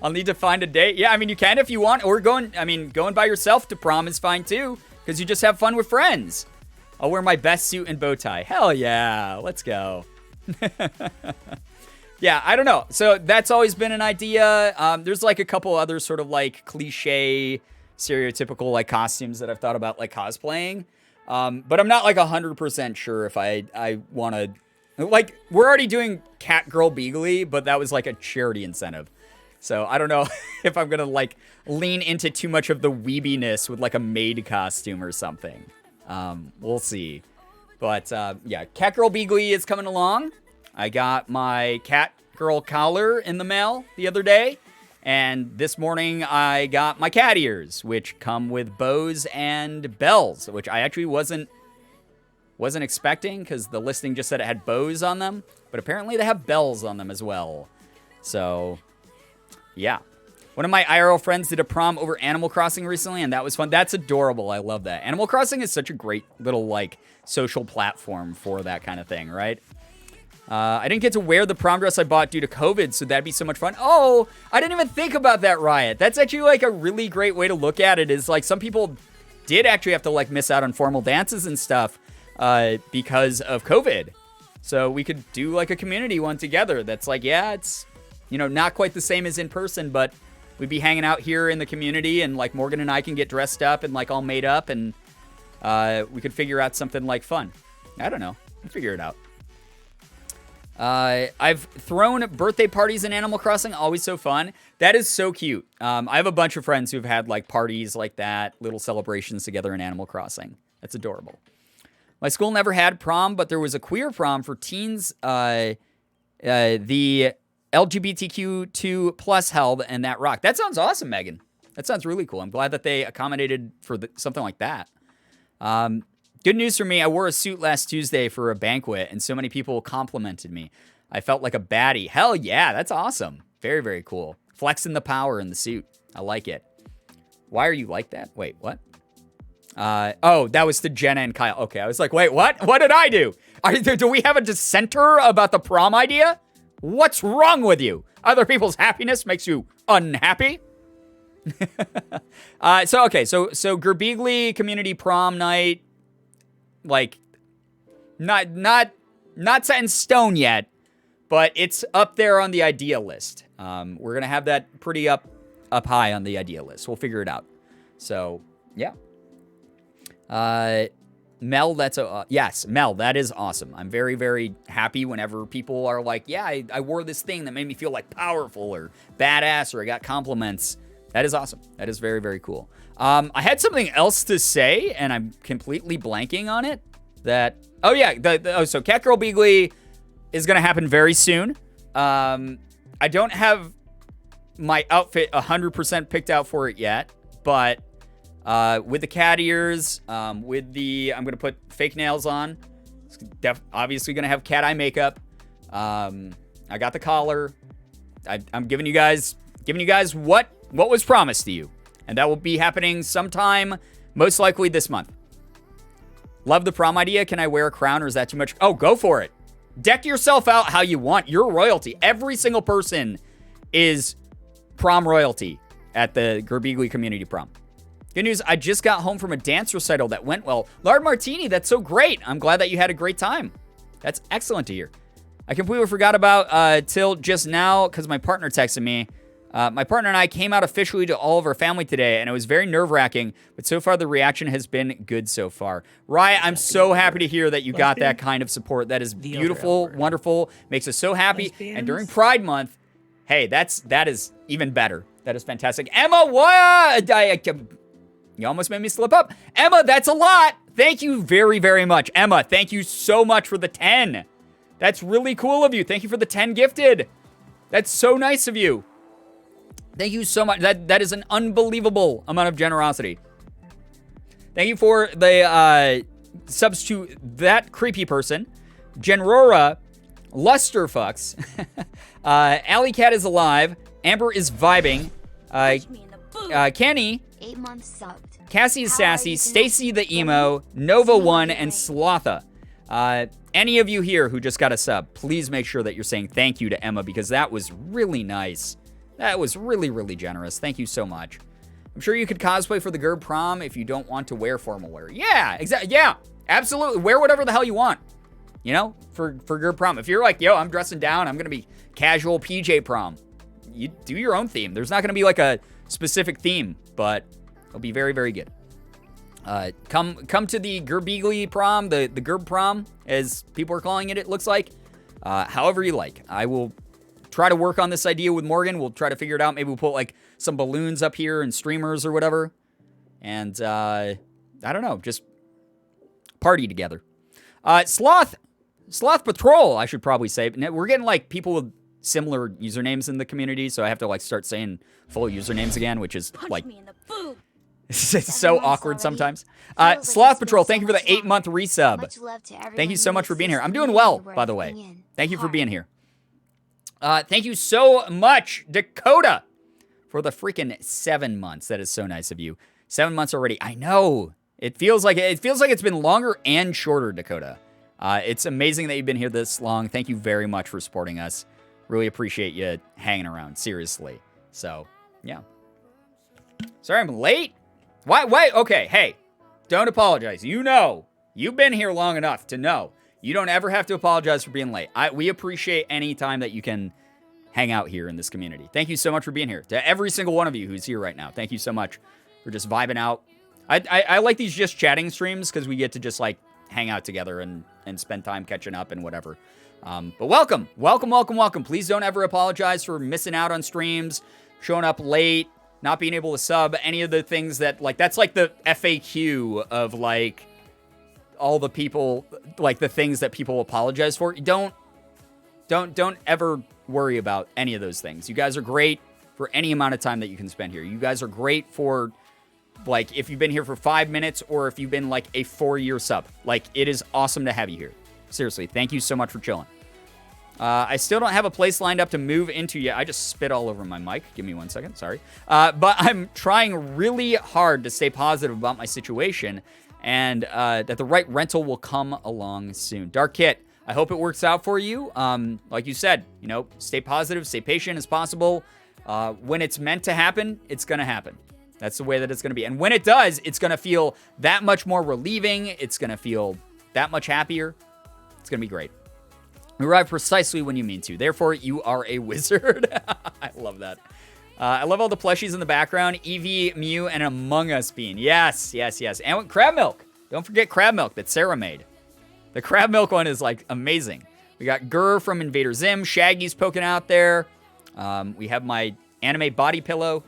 I'll need to find a date. Yeah, I mean, you can if you want. Or going by yourself to prom is fine, too. Because you just have fun with friends. I'll wear my best suit and bow tie. Hell yeah. Let's go. Yeah, I don't know. So that's always been an idea. There's like a couple other sort of like cliche, stereotypical like costumes that I've thought about like cosplaying. But I'm not like 100% sure if I want to. Like, we're already doing Cat Girbeagly, but that was like a charity incentive. So I don't know if I'm going to like lean into too much of the weebiness with like a maid costume or something. We'll see. But, yeah, Cat Girbeagly is coming along. I got my cat girl collar in the mail the other day. And this morning I got my cat ears, which come with bows and bells, which I actually wasn't expecting because the listing just said it had bows on them. But apparently they have bells on them as well. So, yeah. One of my IRL friends did a prom over Animal Crossing recently, and that was fun. That's adorable. I love that. Animal Crossing is such a great little, like, social platform for that kind of thing, right? I didn't get to wear the prom dress I bought due to COVID, so that'd be so much fun. Oh, I didn't even think about that, Riot. That's actually, like, a really great way to look at it, is, like, some people did actually have to, like, miss out on formal dances and stuff because of COVID. So we could do, like, a community one together that's like, yeah, it's, you know, not quite the same as in person, but we'd be hanging out here in the community, and, like, Morgan and I can get dressed up and, like, all made up, and we could figure out something, like, fun. I don't know. We'll figure it out. I've thrown birthday parties in Animal Crossing. Always so fun. That is so cute. I have a bunch of friends who've had, like, parties like that, little celebrations together in Animal Crossing. That's adorable. My school never had prom, but there was a queer prom for teens. The LGBTQ2 plus held, and that rocked. That sounds awesome, Megan. That sounds really cool. I'm glad that they accommodated for something like that. Good news for me. I wore a suit last Tuesday for a banquet, and so many people complimented me. I felt like a baddie. Hell yeah, that's awesome. Very, very cool. Flexing the power in the suit. I like it. Why are you like that? Wait, what? Oh, that was to Jenna and Kyle. Okay, I was like, wait, what? What did I do? Do we have a dissenter about the prom idea? What's wrong with you? Other people's happiness makes you unhappy? So Girbeagly community prom night, like, not set in stone yet, but it's up there on the idea list. We're gonna have that pretty up high on the idea list. We'll figure it out. So, yeah. Mel, yes, Mel, that is awesome. I'm very, very happy whenever people are like, yeah, I wore this thing that made me feel like powerful or badass, or I got compliments. That is awesome. That is very, very cool. I had something else to say, and I'm completely blanking on it. So Cat Girbeagly is going to happen very soon. I don't have my outfit 100% picked out for it yet, but with the cat ears, I'm going to put fake nails on. It's obviously going to have cat eye makeup. I got the collar. I'm giving you guys what was promised to you. And that will be happening sometime, most likely this month. Love the prom idea. Can I wear a crown, or is that too much? Oh, go for it. Deck yourself out how you want. You're royalty. Every single person is prom royalty at the Girbeagly community prom. Good news, I just got home from a dance recital that went well. Lard Martini, that's so great. I'm glad that you had a great time. That's excellent to hear. I completely forgot about till just now because my partner texted me. My partner and I came out officially to all of our family today, and it was very nerve-wracking, but so far the reaction has been good so far. Rye, I'm so happy to hear that you got that kind of support. That is beautiful, wonderful, makes us so happy. And during Pride Month, hey, that is even better. That is fantastic. Emma, what? You almost made me slip up. Emma, that's a lot. Thank you very, very much. Emma, thank you so much for the 10. That's really cool of you. Thank you for the 10 gifted. That's so nice of you. Thank you so much. That is an unbelievable amount of generosity. Thank you for the subs to that creepy person. Genrora, Lusterfucks, Alley Cat is alive. Amber is vibing. Kenny, 8 months subbed. Cassie is sassy. Stacy the emo, Nova 1, and Slotha. Any of you here who just got a sub, please make sure that you're saying thank you to Emma because that was really nice. That was really, really generous. Thank you so much. I'm sure you could cosplay for the Gerb prom if you don't want to wear formal wear. Yeah, exactly. Yeah, absolutely. Wear whatever the hell you want, you know, for Gerb prom. If you're like, yo, I'm dressing down, I'm going to be casual PJ prom. You do your own theme. There's not going to be like a specific theme, but it'll be very, very good. Come to the Girbeagly prom, the Gerb prom, as people are calling it, it looks like. However you like. I will try to work on this idea with Morgan. We'll try to figure it out. Maybe we'll put like some balloons up here and streamers or whatever. And I don't know, just party together. Sloth Patrol, I should probably say. We're getting like people with similar usernames in the community, so I have to like start saying full usernames again, which is like Me in the boob. it's so awkward already. sometimes. Feels Sloth like Patrol, it's been thank you for so the much 8-month resub. Much love to everyone Thank you so who much for makes being this here. I'm doing community well, worth by the way. being in. Thank you for Heart. being here. Thank you so much, Dakota, for the freaking 7 months. That is so nice of you. 7 months already. I know. It feels like it's been longer and shorter, Dakota. It's amazing that you've been here this long. Thank you very much for supporting us. Really appreciate you hanging around. Seriously. So, yeah. Sorry I'm late. Why? Okay, hey. Don't apologize. You know. You've been here long enough to know. You don't ever have to apologize for being late. We appreciate any time that you can hang out here in this community. Thank you so much for being here. To every single one of you who's here right now, thank you so much for just vibing out. I like these just chatting streams because we get to just like hang out together and spend time catching up and whatever. But welcome. Please don't ever apologize for missing out on streams, showing up late, not being able to sub, any of the things that like, that's like the FAQ of like, all the people, like the things that people apologize for. Don't ever worry about any of those things. You guys are great for any amount of time that you can spend here. You guys are great for like if you've been here for 5 minutes or if you've been like a 4-year sub. Like it is awesome to have you here. Seriously, thank you so much for chilling. I still don't have a place lined up to move into yet. I just spit all over my mic. Give me 1 second. Sorry. But I'm trying really hard to stay positive about my situation and that the right rental will come along soon. Dark Kit, I hope it works out for you. Like you said, you know, stay positive, stay patient as possible. When it's meant to happen, it's going to happen. That's the way that it's going to be. And when it does, it's going to feel that much more relieving. It's going to feel that much happier. It's going to be great. You arrive precisely when you mean to. Therefore, you are a wizard. I love that. I love all the plushies in the background. Eevee, Mew, and Among Us bean. Yes. And crab milk. Don't forget crab milk that Sarah made. The crab milk one is like amazing. We got Gurr from Invader Zim. Shaggy's poking out there. We have my anime body pillow.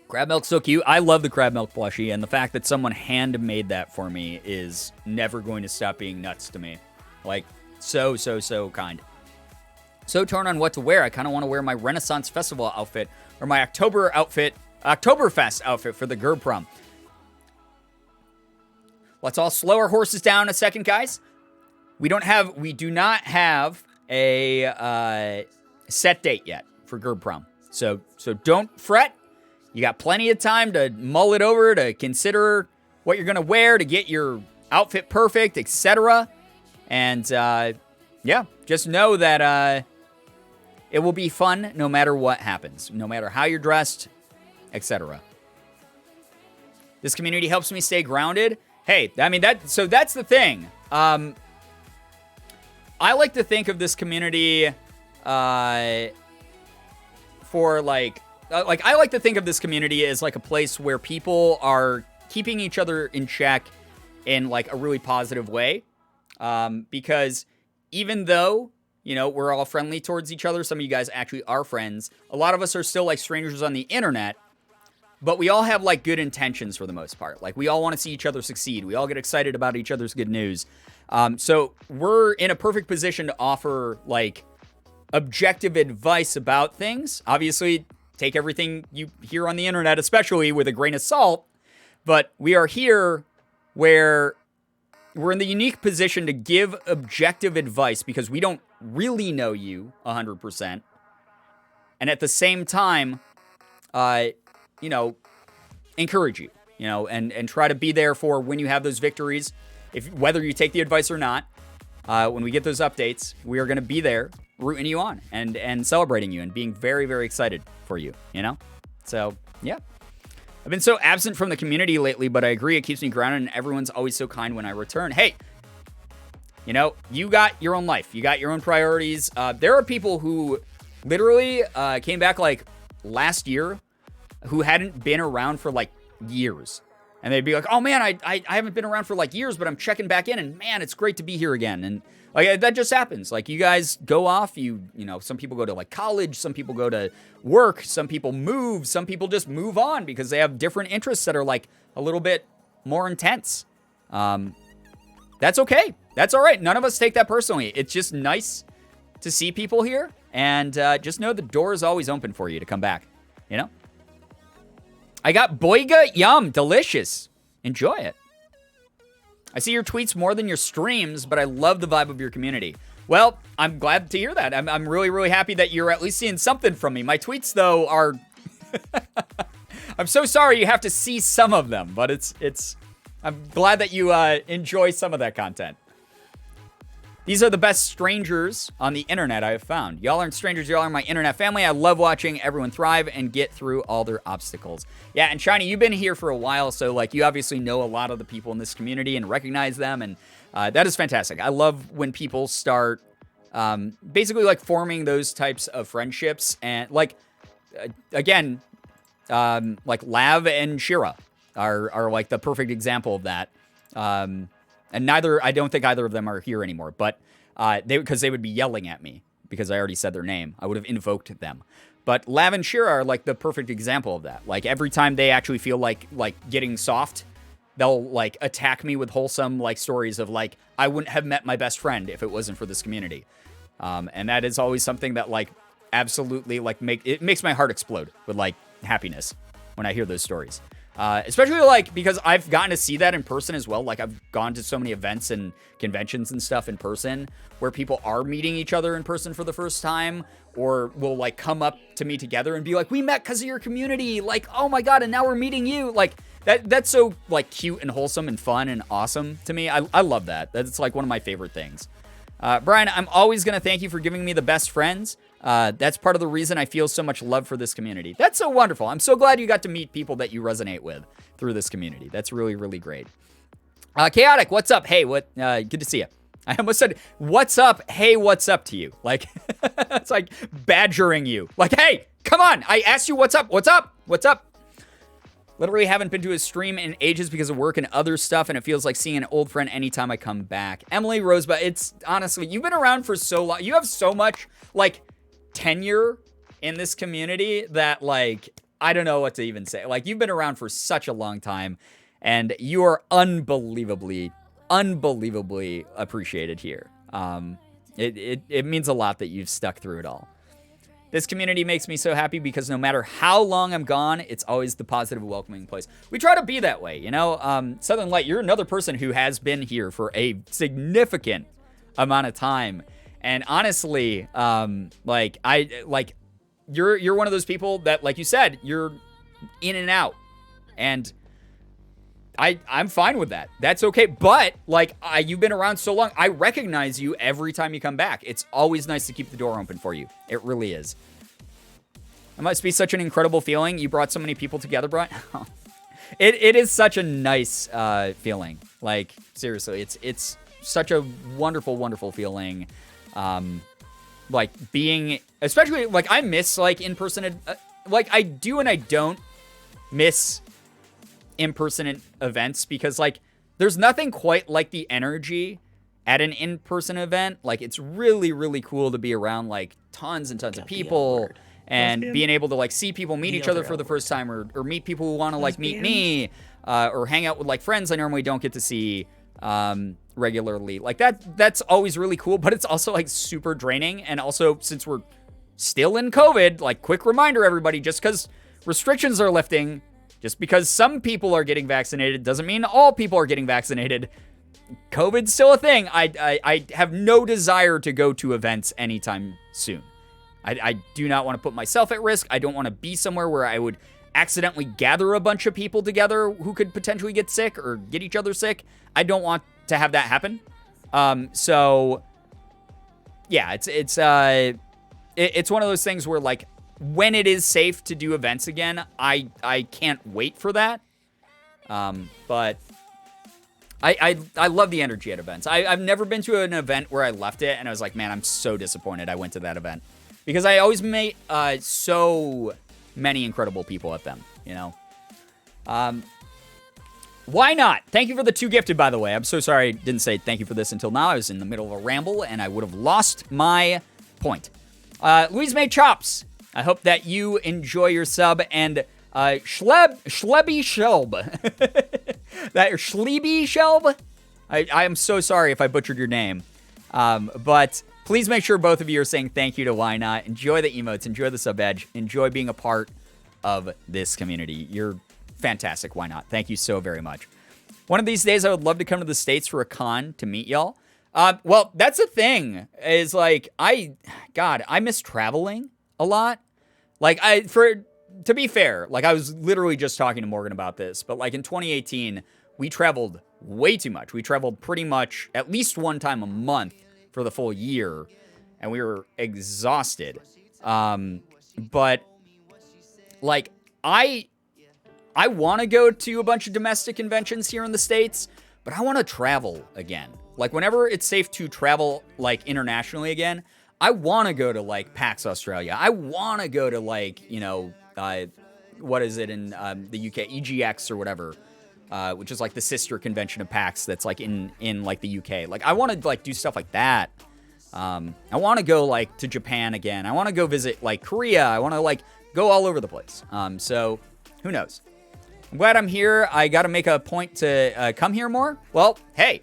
Crab milk's so cute. I love the crab milk plushie, and the fact that someone hand-made that for me is never going to stop being nuts to me. Like, so kind. So torn on what to wear. I kind of want to wear my Renaissance Festival outfit or my Oktoberfest outfit for the Gerb prom. Let's all slow our horses down a second, guys. We do not have a set date yet for Gerb prom. So don't fret. You got plenty of time to mull it over, to consider what you're going to wear to get your outfit perfect, etc. And yeah, just know that it will be fun no matter what happens, no matter how you're dressed, etc. This community helps me stay grounded. Hey, I mean, so that's the thing. I like to think of this community for like I like to think of this community as like a place where people are keeping each other in check in like a really positive way. Because even though, you know, we're all friendly towards each other, some of you guys actually are friends, a lot of us are still like strangers on the internet, but we all have like good intentions for the most part. Like we all want to see each other succeed. We all get excited about each other's good news. So we're in a perfect position to offer like objective advice about things. Obviously, take everything you hear on the internet, especially with a grain of salt, but we are here where we're in the unique position to give objective advice because we don't really know you 100%. And at the same time, you know, encourage you, you know, and try to be there for when you have those victories. Whether you take the advice or not, when we get those updates, we are going to be there rooting you on and celebrating you and being very, very excited for you, you know? So, yeah. I've been so absent from the community lately, but I agree it keeps me grounded and everyone's always so kind when I return. Hey, you know, you got your own life. You got your own priorities. There are people who literally came back like last year who hadn't been around for like years. And they'd be like, oh man, I haven't been around for like years, but I'm checking back in and man, it's great to be here again. And like that just happens. Like you guys go off, you know, some people go to like college, some people go to work, some people move, some people just move on because they have different interests that are like a little bit more intense. That's okay. That's all right. None of us take that personally. It's just nice to see people here and just know the door is always open for you to come back, you know? I got Boiga. Yum. Delicious. Enjoy it. I see your tweets more than your streams, but I love the vibe of your community. Well, I'm glad to hear that. I'm really, really happy that you're at least seeing something from me. My tweets, though, are... I'm so sorry you have to see some of them, but it's... I'm glad that you enjoy some of that content. These are the best strangers on the internet I have found. Y'all aren't strangers, y'all are my internet family. I love watching everyone thrive and get through all their obstacles. Yeah, and Shiny, you've been here for a while, so like you obviously know a lot of the people in this community and recognize them, and that is fantastic. I love when people start basically like forming those types of friendships, and like again, like Lav and Shira are like the perfect example of that. And I don't think either of them are here anymore, but because they would be yelling at me because I already said their name. I would have invoked them. But Lav and Shira are like the perfect example of that. Like every time they actually feel like getting soft, they'll like attack me with wholesome like stories of like, I wouldn't have met my best friend if it wasn't for this community. And that is always something that like absolutely like it makes my heart explode with like happiness when I hear those stories. Especially like because I've gotten to see that in person as well. Like I've gone to so many events and conventions and stuff in person where people are meeting each other in person for the first time, or will like come up to me together and be like, we met because of your community. Like, oh my God. And now we're meeting you. Like that's so like cute and wholesome and fun and awesome to me. I love that. That's like one of my favorite things. Brian, I'm always going to thank you for giving me the best friends. That's part of the reason I feel so much love for this community. That's so wonderful. I'm so glad you got to meet people that you resonate with through this community. That's really, really great. Chaotic, what's up? Hey, good to see you. I almost said, what's up? Hey, what's up to you? Like, it's like badgering you. Like, hey, come on. I asked you what's up. What's up? What's up? Literally haven't been to a stream in ages because of work and other stuff, and it feels like seeing an old friend anytime I come back. Emily Rosebud, it's honestly, you've been around for so long. You have so much, like, tenure in this community that, like, I don't know what to even say. Like, you've been around for such a long time, and you are unbelievably appreciated here. It means a lot that you've stuck through it all. This community makes me so happy because no matter how long I'm gone, it's always the positive, welcoming place. We try to be that way, you know? Southern Light, you're another person who has been here for a significant amount of time. And honestly, you're one of those people that, like you said, you're in and out. And I'm fine with that. That's okay. But like, you've been around so long. I recognize you every time you come back. It's always nice to keep the door open for you. It really is. It must be such an incredible feeling. You brought so many people together, Brian. It is such a nice feeling. Like, seriously, it's such a wonderful, wonderful feeling. Like being, especially like I miss like in-person, like I do and I don't miss in-person events, because like there's nothing quite like the energy at an in-person event. Like, it's really, really cool to be around like tons and tons of people and being able to like see people meet each other for the first time, or meet people who want to like meet me, or hang out with like friends I normally don't get to see regularly. Like that's always really cool, but it's also like super draining. And also, since we're still in COVID, like, quick reminder, everybody, just because restrictions are lifting, just because some people are getting vaccinated doesn't mean all people are getting vaccinated. COVID's still a thing. I have no desire to go to events anytime soon. I do not want to put myself at risk. I don't want to be somewhere where I would accidentally gather a bunch of people together who could potentially get sick or get each other sick. I don't want to have that happen. So yeah, it's one of those things where, like, when it is safe to do events again, I can't wait for that. But I love the energy at events. I've never been to an event where I left it and I was like, man, I'm so disappointed I went to that event. Because I always meet so many incredible people at them, you know? Why not? Thank you for the 2 gifted, by the way. I'm so sorry I didn't say thank you for this until now. I was in the middle of a ramble and I would have lost my point. Louise May Chops, I hope that you enjoy your sub. And Schlebby Shelb. That Schleeby Shelb? I am so sorry if I butchered your name. But please make sure both of you are saying thank you to Why Not. Enjoy the emotes. Enjoy the sub badge. Enjoy being a part of this community. You're fantastic. Why not? Thank you so very much. One of these days, I would love to come to the States for a con to meet y'all. Well, that's the thing, is like, I miss traveling a lot. Like, to be fair, like, I was literally just talking to Morgan about this, but like in 2018, we traveled way too much. We traveled pretty much at least one time a month for the full year, and we were exhausted. But like, I want to go to a bunch of domestic conventions here in the States, but I want to travel again. Like, whenever it's safe to travel, like, internationally again, I want to go to, like, PAX Australia. I want to go to, like, you know, what is it in the UK? EGX or whatever, which is, like, the sister convention of PAX that's, like, in like, the UK. Like, I want to, like, do stuff like that. I want to go, like, to Japan again. I want to go visit, like, Korea. I want to, like, go all over the place. So, who knows? I'm glad I'm here. I got to make a point to come here more. Well, hey.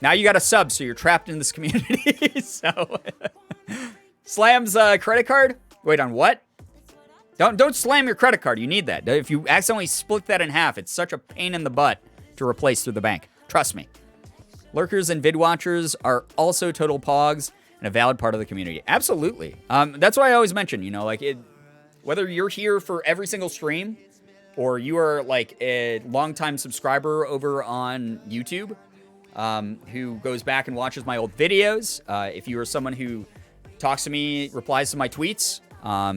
Now you got a sub, so you're trapped in this community. So, Slam's credit card? Wait, on what? Don't slam your credit card. You need that. If you accidentally split that in half, it's such a pain in the butt to replace through the bank. Trust me. Lurkers and vid watchers are also total pogs and a valid part of the community. Absolutely. That's why I always mention, you know, like, whether you're here for every single stream or you are like a longtime subscriber over on YouTube, who goes back and watches my old videos, if you are someone who talks to me, replies to my tweets,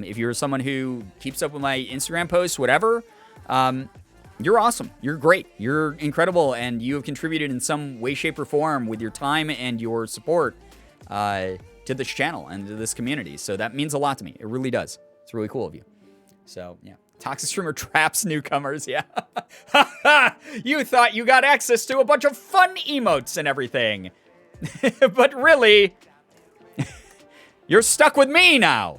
if you're someone who keeps up with my Instagram posts, whatever, you're awesome. You're great. You're incredible. And you have contributed in some way, shape, or form with your time and your support to this channel and to this community. So that means a lot to me. It really does. It's really cool of you. So, yeah. Toxic streamer traps newcomers, yeah. You thought you got access to a bunch of fun emotes and everything. But really, you're stuck with me now.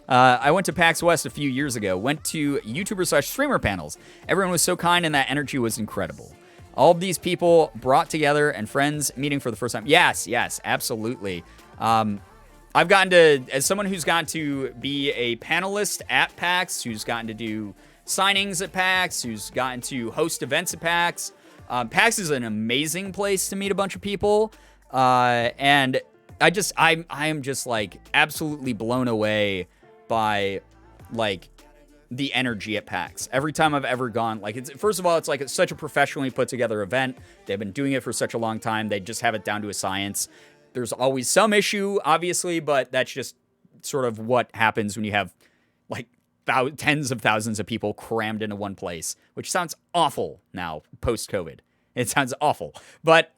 I went to PAX West a few years ago. Went to YouTuber/streamer panels. Everyone was so kind and that energy was incredible. All of these people brought together and friends meeting for the first time. Yes, absolutely. I've gotten to, as someone who's gotten to be a panelist at PAX, who's gotten to do signings at PAX, who's gotten to host events at PAX. PAX is an amazing place to meet a bunch of people. And I am just like absolutely blown away by like the energy at PAX. Every time I've ever gone, like, it's, first of all, it's like it's such a professionally put together event. They've been doing it for such a long time. They just have it down to a science. There's always some issue, obviously, but that's just sort of what happens when you have like tens of thousands of people crammed into one place, which sounds awful now post-COVID. It sounds awful. But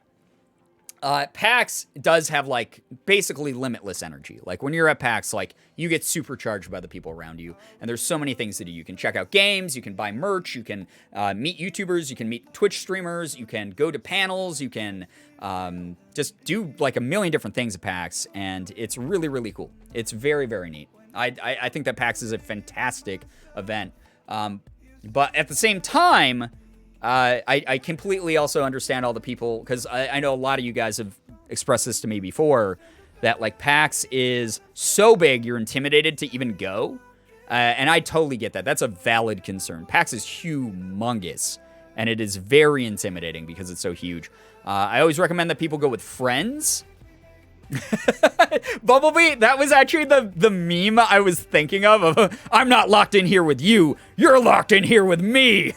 PAX does have like basically limitless energy. Like when you're at PAX, like you get supercharged by the people around you, and there's so many things to do. You can check out games, you can buy merch, you can meet YouTubers, you can meet Twitch streamers, you can go to panels, you can just do like a million different things at PAX, and it's really, really cool. It's very, very neat. I think that PAX is a fantastic event, but at the same time, I completely also understand all the people, because I know a lot of you guys have expressed this to me before, that like PAX is so big you're intimidated to even go, and I totally get that. That's a valid concern. PAX is humongous, and it is very intimidating because it's so huge. I always recommend that people go with friends. Bumblebee, that was actually the meme I was thinking of I'm not locked in here with you, you're locked in here with me.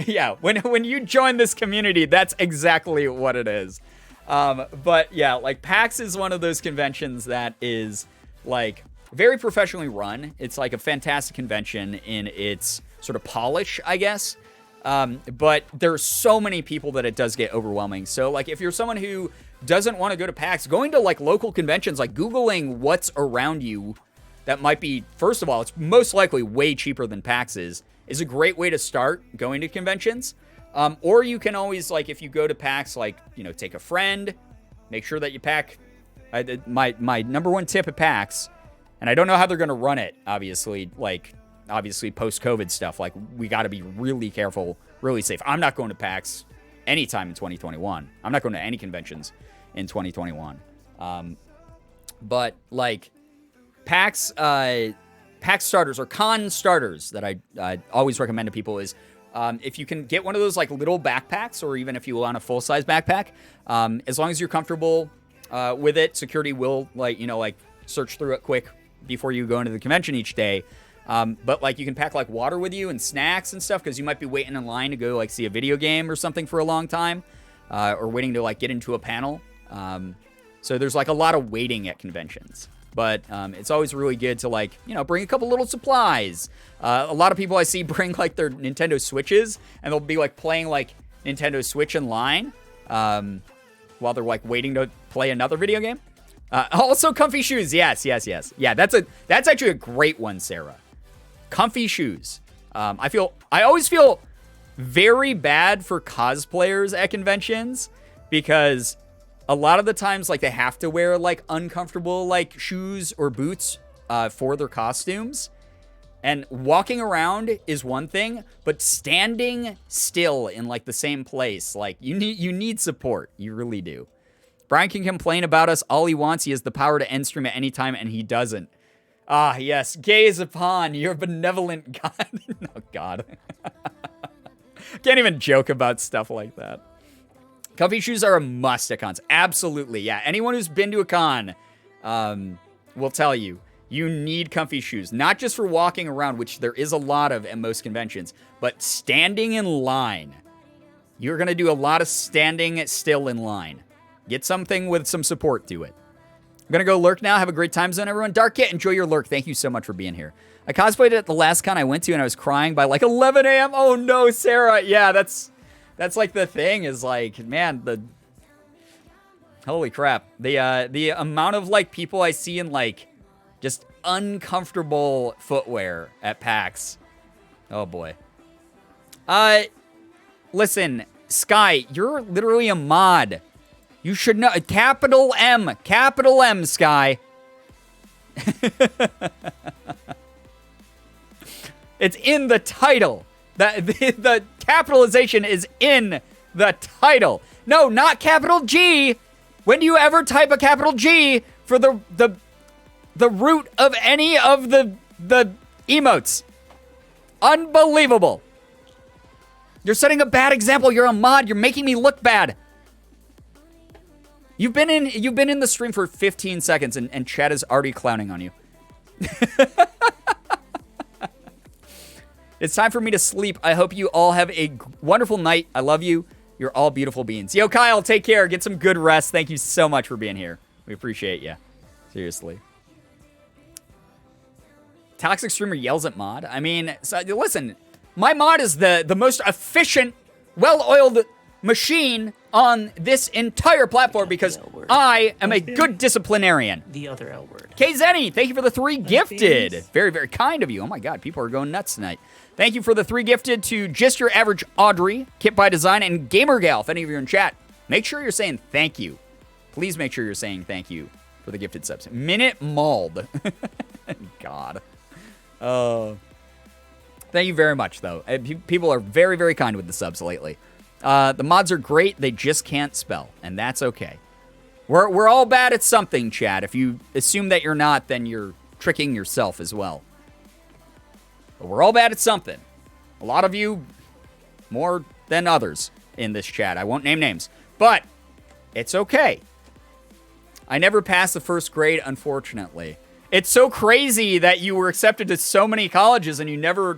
Yeah, when you join this community, that's exactly what it is. But yeah, like PAX is one of those conventions that is like very professionally run. It's like a fantastic convention in its sort of polish, I guess. But there's so many people that it does get overwhelming. So like if you're someone who doesn't want to go to PAX, going to like local conventions, like Googling what's around you that might be, first of all, it's most likely way cheaper than PAX is a great way to start going to conventions. Or you can always, like, if you go to PAX, like, you know, take a friend, make sure that you pack. My number one tip at PAX, and I don't know how they're going to run it, obviously post-COVID stuff, like, we got to be really careful, really safe. I'm not going to PAX anytime in 2021. I'm not going to any conventions in 2021. But, like, PAX starters or con starters that I always recommend to people is if you can get one of those like little backpacks, or even if you want a full-size backpack, as long as you're comfortable with it, security will like search through it quick before you go into the convention each day. But like you can pack like water with you and snacks and stuff, because you might be waiting in line to go like see a video game or something for a long time, or waiting to like get into a panel. So there's like a lot of waiting at conventions. But it's always really good to, like, you know, bring a couple little supplies. A lot of people I see bring, like, their Nintendo Switches, and they'll be, like, playing, like, Nintendo Switch in line while they're, like, waiting to play another video game. Also, comfy shoes. Yes. Yeah, that's actually a great one, Sarah. Comfy shoes. I always feel very bad for cosplayers at conventions, because a lot of the times, like, they have to wear, like, uncomfortable, like, shoes or boots for their costumes. And walking around is one thing, but standing still in, like, the same place, like, you need support. You really do. Brian can complain about us all he wants. He has the power to end stream at any time, and he doesn't. Ah, yes. Gaze upon your benevolent God. Oh, God. Can't even joke about stuff like that. Comfy shoes are a must at cons. Absolutely, yeah. Anyone who's been to a con will tell you, you need comfy shoes. Not just for walking around, which there is a lot of at most conventions, but standing in line. You're going to do a lot of standing still in line. Get something with some support to it. I'm going to go lurk now. Have a great time zone, everyone. Dark Kit, enjoy your lurk. Thank you so much for being here. I cosplayed at the last con I went to, and I was crying by like 11 a.m. Oh, no, Sarah. Yeah, that's like the thing is like, man, holy crap. The amount of like people I see in like just uncomfortable footwear at PAX. Oh boy. Listen, Sky, you're literally a mod. You should know. Capital M, Sky. It's in the title. The capitalization is in the title. No, not capital G. When do you ever type a capital G for the root of any of the emotes? Unbelievable. You're setting a bad example. You're a mod. You're making me look bad. You've been in the stream for 15 seconds, and chat is already clowning on you. It's time for me to sleep. I hope you all have a wonderful night. I love you. You're all beautiful beings. Yo, Kyle, take care. Get some good rest. Thank you so much for being here. We appreciate you. Seriously. Toxic Streamer yells at mod. I mean, so, listen, my mod is the most efficient, well-oiled machine on this entire platform because I am a good disciplinarian. The other L word. Kzenny, thank you for the 3 gifted. Very, very kind of you. Oh my God, people are going nuts tonight. Thank you for the 3 gifted to Just Your Average Audrey, Kit by Design, and GamerGal. If any of you are in chat, make sure you're saying thank you. Please make sure you're saying thank you for the gifted subs. Minute Mauled. God. Thank you very much, though. People are very, very kind with the subs lately. The mods are great. They just can't spell, and that's okay. We're all bad at something, chat. If you assume that you're not, then you're tricking yourself as well. But we're all bad at something. A lot of you more than others in this chat. I won't name names, but it's okay. I never passed the first grade, unfortunately. It's so crazy that you were accepted to so many colleges and you never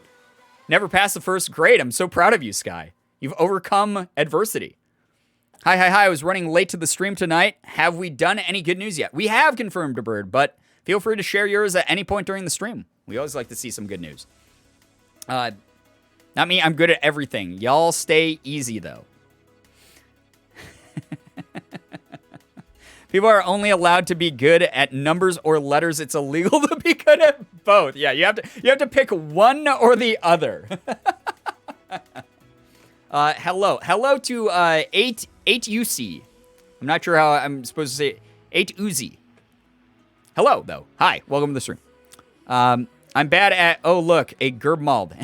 passed the first grade. I'm so proud of you, Sky. You've overcome adversity. Hi. I was running late to the stream tonight. Have we done any good news yet? We have confirmed a bird, but feel free to share yours at any point during the stream. We always like to see some good news. Not me. I'm good at everything. Y'all stay easy, though. People are only allowed to be good at numbers or letters. It's illegal to be good at both. Yeah, you have to pick one or the other. Hello to 8UC. I'm not sure how I'm supposed to say it. 8Uzi. Hello, though. Hi, welcome to the stream. I'm bad at, oh, look, a Gerbmald.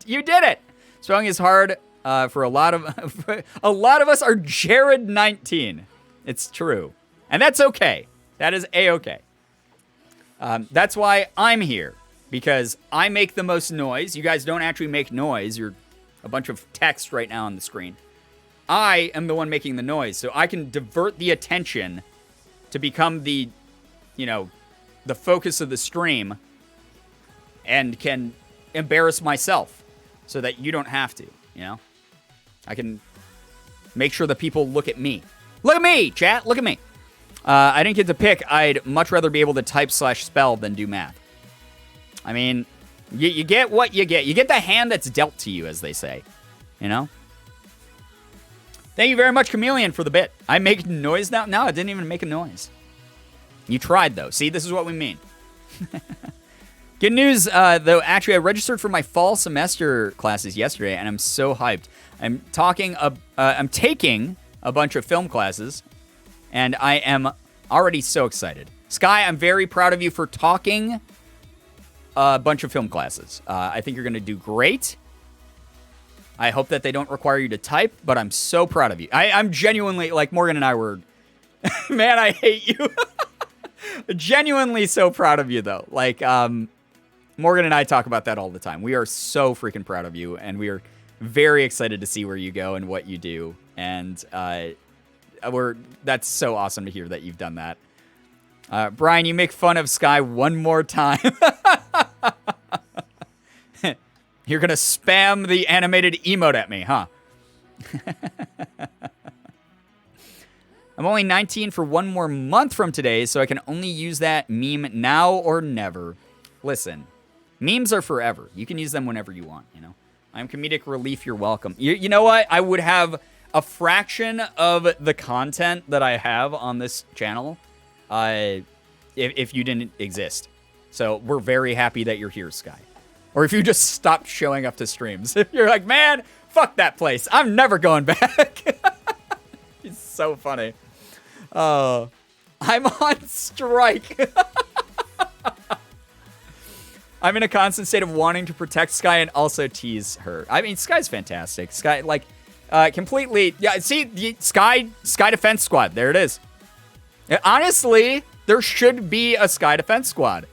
You did it. Spelling is hard for a lot of us are Jared 19. It's true. And that's okay. That is A-okay. That's why I'm here. Because I make the most noise. You guys don't actually make noise. You're a bunch of text right now on the screen. I am the one making the noise. So I can divert the attention to become the focus of the stream. And can embarrass myself. So that you don't have to, I can make sure that people look at me. Look at me, chat. Look at me. I didn't get to pick. I'd much rather be able to type/spell than do math. I mean, you get what you get. You get the hand that's dealt to you, as they say. Thank you very much, Chameleon, for the bit. I make noise now? No, I didn't even make a noise. You tried, though. See, this is what we mean. Good news, though. Actually, I registered for my fall semester classes yesterday, and I'm so hyped. I'm taking a bunch of film classes, and I am already so excited. Sky, I'm very proud of you for talking a bunch of film classes. I think you're going to do great. I hope that they don't require you to type, but I'm so proud of you. I'm genuinely, like Morgan and I were, man, I hate you. Genuinely so proud of you, though. Like, Morgan and I talk about that all the time. We are so freaking proud of you, and we are very excited to see where you go and what you do. And that's so awesome to hear that you've done that. Brian, you make fun of Sky one more time. You're going to spam the animated emote at me, huh? I'm only 19 for one more month from today, so I can only use that meme now or never. Listen, memes are forever. You can use them whenever you want, I'm comedic relief. You're welcome. You know what? I would have a fraction of the content that I have on this channel if you didn't exist. So we're very happy that you're here, Sky. Or if you just stopped showing up to streams. If you're like, man, fuck that place. I'm never going back. It's so funny. I'm on strike. I'm in a constant state of wanting to protect Sky and also tease her. I mean, Sky's fantastic. Sky, completely... Yeah, see, the Sky Defense Squad. There it is. Honestly, there should be a Sky Defense Squad.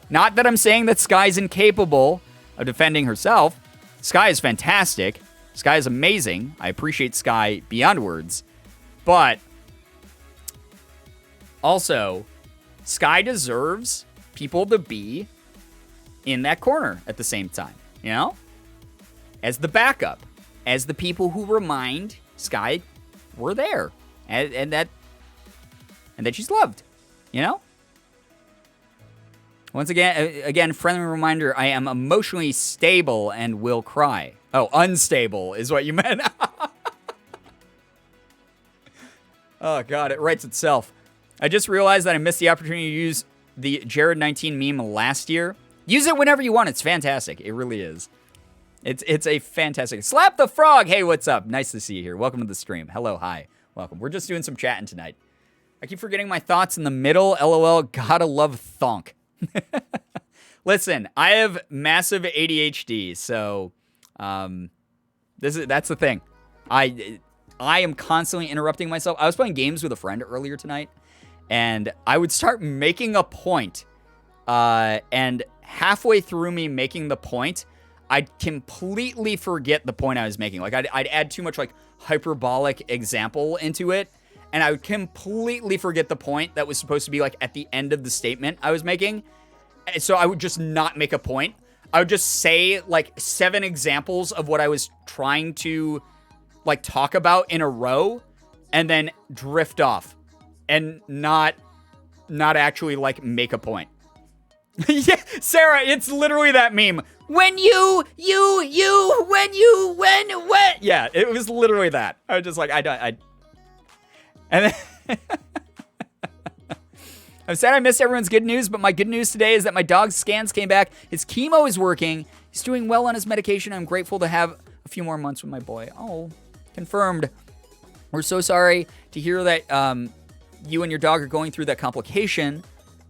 Not that I'm saying that Sky's incapable of defending herself. Sky is fantastic. Sky is amazing. I appreciate Sky beyond words. But also, Sky deserves people to be in that corner at the same time. you know? As the backup, as the people who remind Sky we're there, and that she's loved, you know? Once again, friendly reminder, I am emotionally stable and will cry. Oh, unstable is what you meant. Oh, God, it writes itself. I just realized that I missed the opportunity to use the Jared 19 meme last year. Use it whenever you want. It's fantastic. It really is. It's a fantastic... Slap the frog! Hey, what's up? Nice to see you here. Welcome to the stream. Hello, hi. Welcome. We're just doing some chatting tonight. I keep forgetting my thoughts in the middle. LOL, gotta love thonk. Listen, I have massive ADHD, so that's the thing. I am constantly interrupting myself. I was playing games with a friend earlier tonight, and I would start making a point, and halfway through me making the point, I'd completely forget the point I was making. Like, I'd add too much, like, hyperbolic example into it, and I would completely forget the point that was supposed to be, like, at the end of the statement I was making. So I would just not make a point. I would just say, like, 7 examples of what I was trying to, like, talk about in a row, and then drift off, and not actually, like, make a point. Yeah, Sarah, it's literally that meme. When. Yeah, it was literally that. I was just like, and then I'm sad I missed everyone's good news, but my good news today is that my dog's scans came back. His chemo is working. He's doing well on his medication. I'm grateful to have a few more months with my boy. Oh, confirmed. We're so sorry to hear that you and your dog are going through that complication,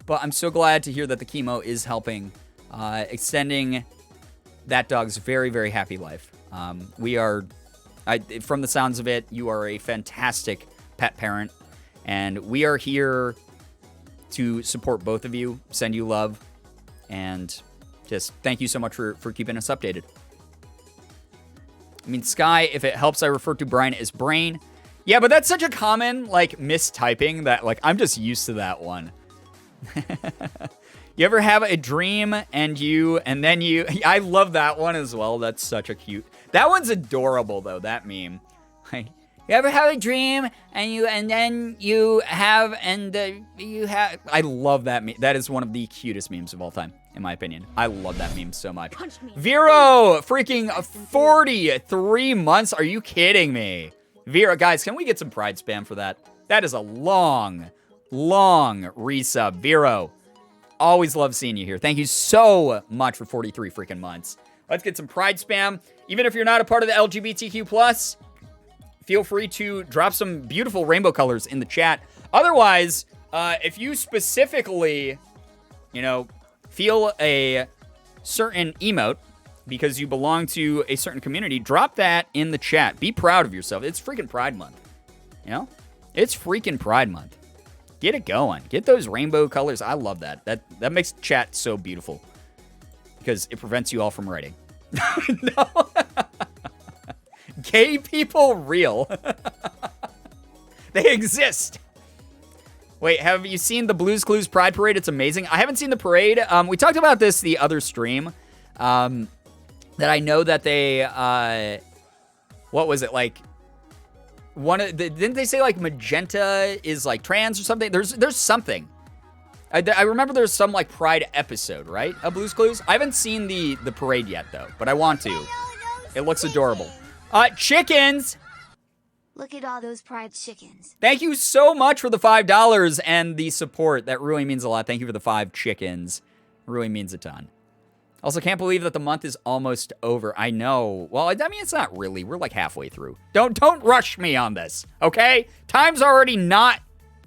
but I'm so glad to hear that the chemo is helping, extending that dog's very, very happy life. From the sounds of it, you are a fantastic pet parent, and we are here to support both of you, send you love, and just thank you so much for keeping us updated. I mean, Sky, if it helps, I refer to Brian as Brain. Yeah, but that's such a common, like, mistyping that, like, I'm just used to that one. You ever have a dream and then you... I love that one as well. That's such a cute... That one's adorable, though, that meme. Like, you ever have a dream and then you have... I love that meme. That is one of the cutest memes of all time, in my opinion. I love that meme so much. Vero! Freaking 43 months? Are you kidding me? Vero, guys, can we get some pride spam for that? That is a long resub. Vero, always love seeing you here. Thank you so much for 43 freaking months. Let's get some pride spam. Even if you're not a part of the LGBTQ+, feel free to drop some beautiful rainbow colors in the chat. Otherwise, if you specifically, feel a certain emote because you belong to a certain community, drop that in the chat. Be proud of yourself. It's freaking Pride Month. It's freaking Pride Month. Get it going. Get those rainbow colors. I love that. That makes chat so beautiful because it prevents you all from writing. No. Gay people real. They exist. Wait, have you seen the Blues Clues Pride Parade? It's amazing. I haven't seen the parade. We talked about this the other stream. That I know that they, what was it, like, didn't they say, like, magenta is, like, trans or something? There's something. I remember there's some, like, Pride episode, right, of Blue's Clues? I haven't seen the parade yet, though, but I want to. It looks adorable. Chickens! Look at all those Pride chickens. Thank you so much for the $5 and the support. That really means a lot. Thank you for the 5 chickens. It really means a ton. Also, can't believe that the month is almost over. I know. Well, I mean, it's not really. We're like halfway through. Don't rush me on this, okay? Time's already not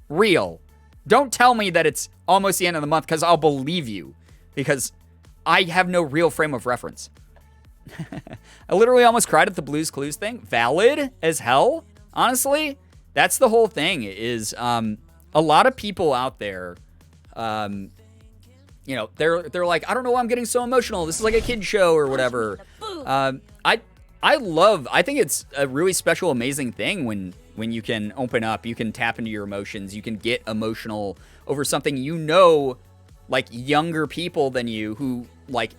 real. Don't tell me that it's almost the end of the month, because I'll believe you. Because I have no real frame of reference. I literally almost cried at the Blue's Clues thing. Valid as hell. Honestly, that's the whole thing, is a lot of people out there... they're like, I don't know why I'm getting so emotional. This is like a kid show or whatever. I think it's a really special, amazing thing when you can open up, you can tap into your emotions, you can get emotional over something, like younger people than you who, like,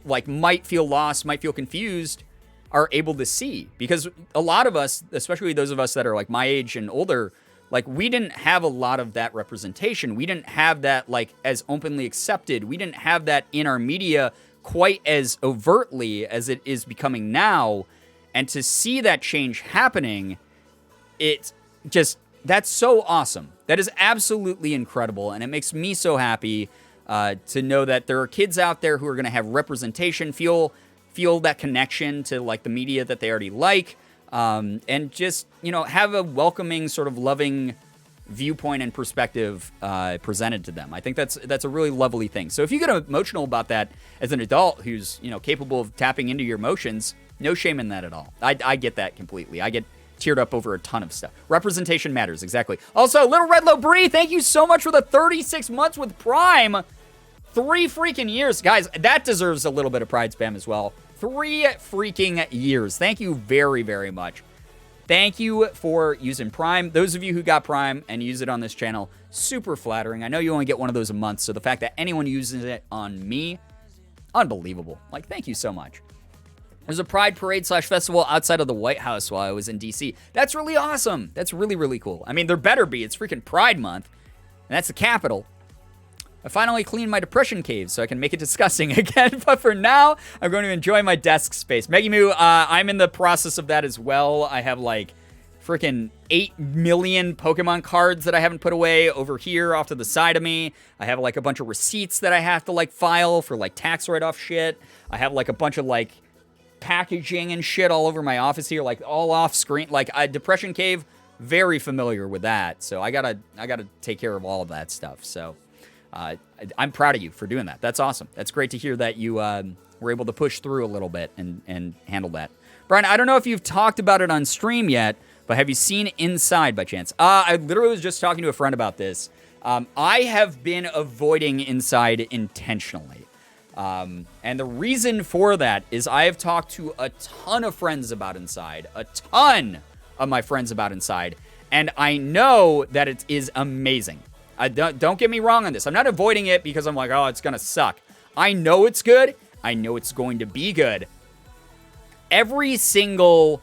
like might feel lost, might feel confused, are able to see. Because a lot of us, especially those of us that are like my age and older, like we didn't have a lot of that representation. We didn't have that like as openly accepted. We didn't have that in our media quite as overtly as it is becoming now. And to see that change happening, it's just, that's so awesome. That is absolutely incredible. And it makes me so happy to know that there are kids out there who are going to have representation, feel that connection to like the media that they already like, and just, you know, have a welcoming sort of loving viewpoint and perspective presented to them. I think that's a really lovely thing. So if you get emotional about that as an adult who's, you know, capable of tapping into your emotions, no shame in that at all. I get that completely. I get teared up over a ton of stuff. Representation matters, exactly. Also, Little Red Low Bree, thank you so much for the 36 months with Prime. 3 freaking years. Guys, that deserves a little bit of Pride spam as well. 3 freaking years. Thank you very, very much. Thank you for using Prime. Those of you who got Prime and use it on this channel, super flattering. I know you only get one of those a month, so the fact that anyone uses it on me, unbelievable. Like, thank you so much. There's a Pride Parade / festival outside of the White House while I was in D.C. That's really awesome. That's really, really cool. I mean, there better be. It's freaking Pride Month, and that's the capital. I finally cleaned my depression cave so I can make it disgusting again, but for now, I'm going to enjoy my desk space. Meggy Moo, I'm in the process of that as well. I have like freaking 8 million Pokemon cards that I haven't put away over here off to the side of me. I have like a bunch of receipts that I have to like file for like tax write-off shit. I have like a bunch of like packaging and shit all over my office here, like all off screen. Like depression cave, very familiar with that. So I gotta take care of all of that stuff. So I'm proud of you for doing that. That's awesome. That's great to hear that you were able to push through a little bit and handle that. Brian, I don't know if you've talked about it on stream yet, but have you seen Inside by chance? I literally was just talking to a friend about this. I have been avoiding Inside intentionally. And the reason for that is I have talked to a ton of friends about Inside, a ton of my friends about Inside, and I know that it is amazing. Don't get me wrong on this. I'm not avoiding it because I'm like, oh, it's going to suck. I know it's good. I know it's going to be good. Every single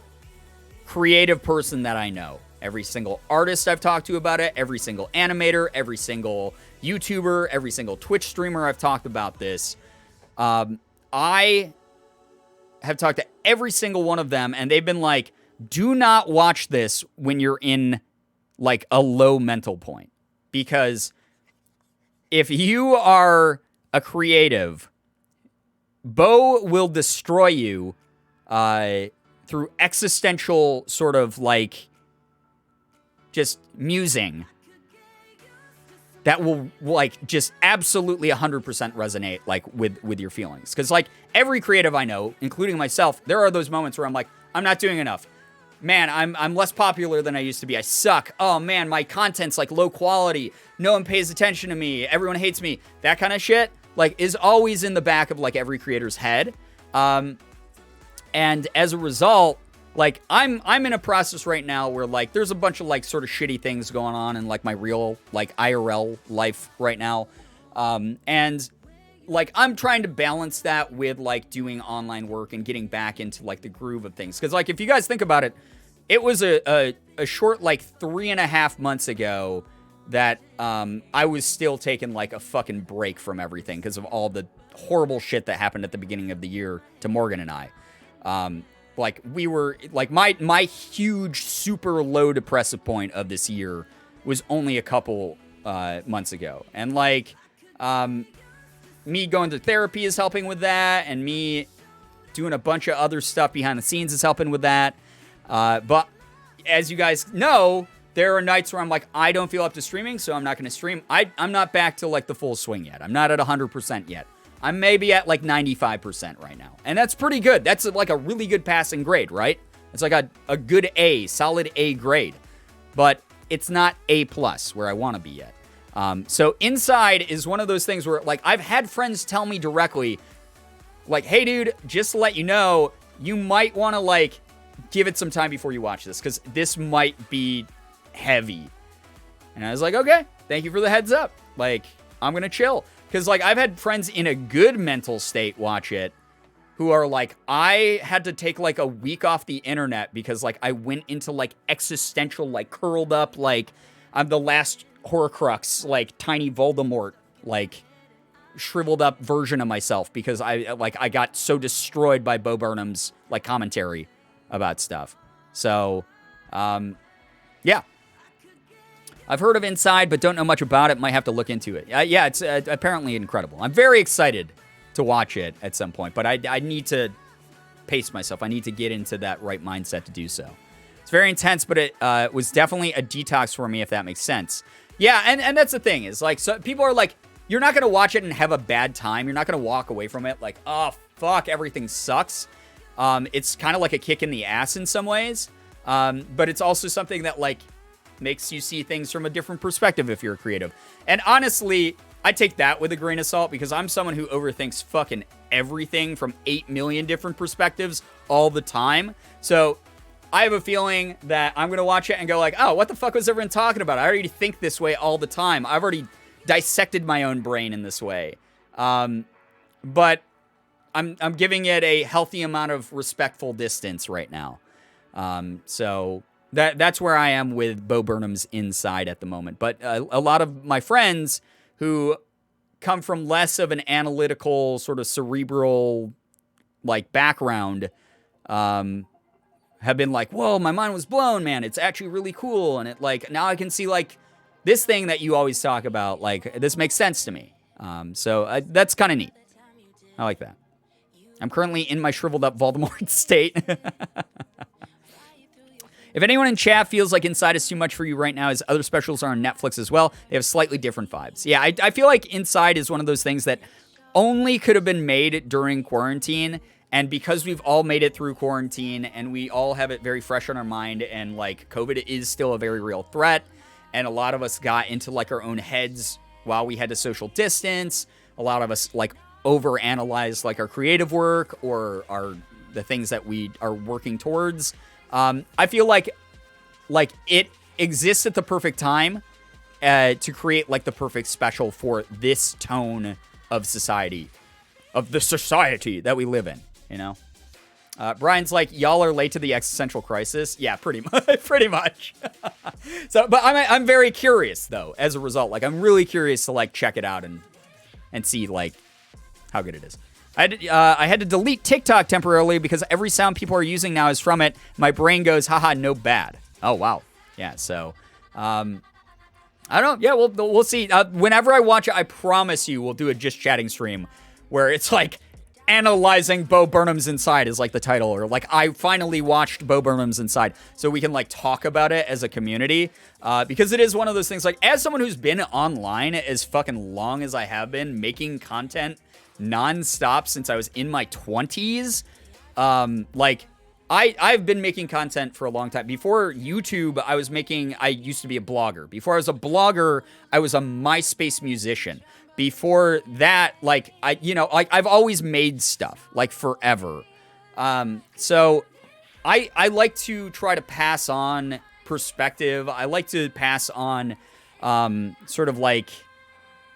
creative person that I know, every single artist I've talked to about it, every single animator, every single YouTuber, every single Twitch streamer I've talked about this, I have talked to every single one of them, and they've been like, do not watch this when you're in like a low mental point. Because if you are a creative, Bo will destroy you through existential sort of like just musing that will like just absolutely 100% resonate like with your feelings. Because like every creative I know, including myself, there are those moments where I'm like, I'm not doing enough. Man, I'm less popular than I used to be. I suck. Oh man, my content's like low quality. No one pays attention to me. Everyone hates me. That kind of shit like is always in the back of like every creator's head. And as a result, like I'm in a process right now where like there's a bunch of like sort of shitty things going on in like my real like IRL life right now. And like I'm trying to balance that with like doing online work and getting back into like the groove of things. Cause like if you guys think about it, it was a short like 3.5 months ago that I was still taking like a fucking break from everything because of all the horrible shit that happened at the beginning of the year to Morgan and I. Like we were like my huge super low depressive point of this year was only a couple months ago. And like me going to therapy is helping with that, and me doing a bunch of other stuff behind the scenes is helping with that. But as you guys know, there are nights where I'm like, I don't feel up to streaming, so I'm not going to stream. I'm not back to like the full swing yet. I'm not at 100% yet. I'm maybe at like 95% right now. And that's pretty good. That's like a really good passing grade, right? It's like a good A, solid A grade. But it's not A+ where I want to be yet. So Inside is one of those things where like I've had friends tell me directly, like, hey dude, just to let you know, you might want to like give it some time before you watch this, because this might be heavy. And I was like, okay, thank you for the heads up. Like, I'm going to chill. Because like I've had friends in a good mental state watch it, who are like, I had to take like a week off the internet because like I went into like existential, like curled up, like I'm the last Horcrux, like tiny Voldemort, like shriveled up version of myself because I got so destroyed by Bo Burnham's like commentary about stuff. So, yeah. I've heard of Inside, but don't know much about it. Might have to look into it. Yeah, it's apparently incredible. I'm very excited to watch it at some point, but I need to pace myself. I need to get into that right mindset to do so. It's very intense, but it was definitely a detox for me, if that makes sense. Yeah, and that's the thing, is like, so people are like, you're not going to watch it and have a bad time. You're not going to walk away from it like, oh, fuck, everything sucks. It's kind of like a kick in the ass in some ways, but it's also something that like makes you see things from a different perspective if you're a creative. And honestly, I take that with a grain of salt because I'm someone who overthinks fucking everything from 8 million different perspectives all the time. So I have a feeling that I'm going to watch it and go like, oh, what the fuck was everyone talking about? I already think this way all the time. I've already dissected my own brain in this way. But I'm giving it a healthy amount of respectful distance right now. So that's where I am with Bo Burnham's Inside at the moment. But a lot of my friends who come from less of an analytical, sort of cerebral, like, background, have been like, whoa, my mind was blown, man. It's actually really cool. And it, like, now I can see, like, this thing that you always talk about, like, this makes sense to me. So that's kind of neat. I like that. I'm currently in my shriveled up Voldemort state. If anyone in chat feels like Inside is too much for you right now, his other specials are on Netflix as well. They have slightly different vibes. Yeah, I feel like Inside is one of those things that only could have been made during quarantine. And because we've all made it through quarantine and we all have it very fresh on our mind, and like COVID is still a very real threat, and a lot of us got into like our own heads while we had to social distance. A lot of us like overanalyzed like our creative work or the things that we are working towards. I feel like it exists at the perfect time to create like the perfect special for this tone of society, of the society that we live in, you know? Brian's like, y'all are late to the existential crisis. Yeah, pretty much, pretty much. So, but I'm very curious though, as a result. Like, I'm really curious to like check it out and see like how good it is. I had to delete TikTok temporarily because every sound people are using now is from it. My brain goes, haha, no bad. Oh, wow. Yeah, so, I don't know. Yeah, we'll see. Whenever I watch it, I promise you we'll do a just chatting stream where it's like analyzing Bo Burnham's Inside is like the title, or like I finally watched Bo Burnham's Inside, so we can like talk about it as a community, because it is one of those things, like, as someone who's been online as fucking long as I have been, making content non-stop since I was in my 20s. Like, I've been making content for a long time. Before YouTube, I used to be a blogger. Before I was a blogger, I was a MySpace musician. Before that, like, I've always made stuff, like, forever. So I like to try to pass on perspective. I like to pass on, sort of like,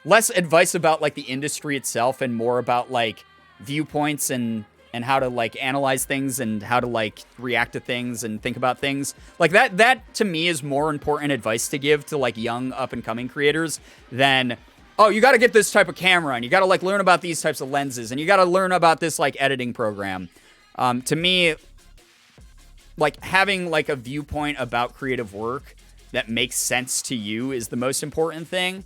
less advice about like the industry itself and more about like viewpoints and how to like analyze things and how to like react to things and think about things. Like that to me is more important advice to give to like young up and coming creators than, oh, you got to get this type of camera and you got to like learn about these types of lenses and you got to learn about this like editing program. To me, like having like a viewpoint about creative work that makes sense to you is the most important thing.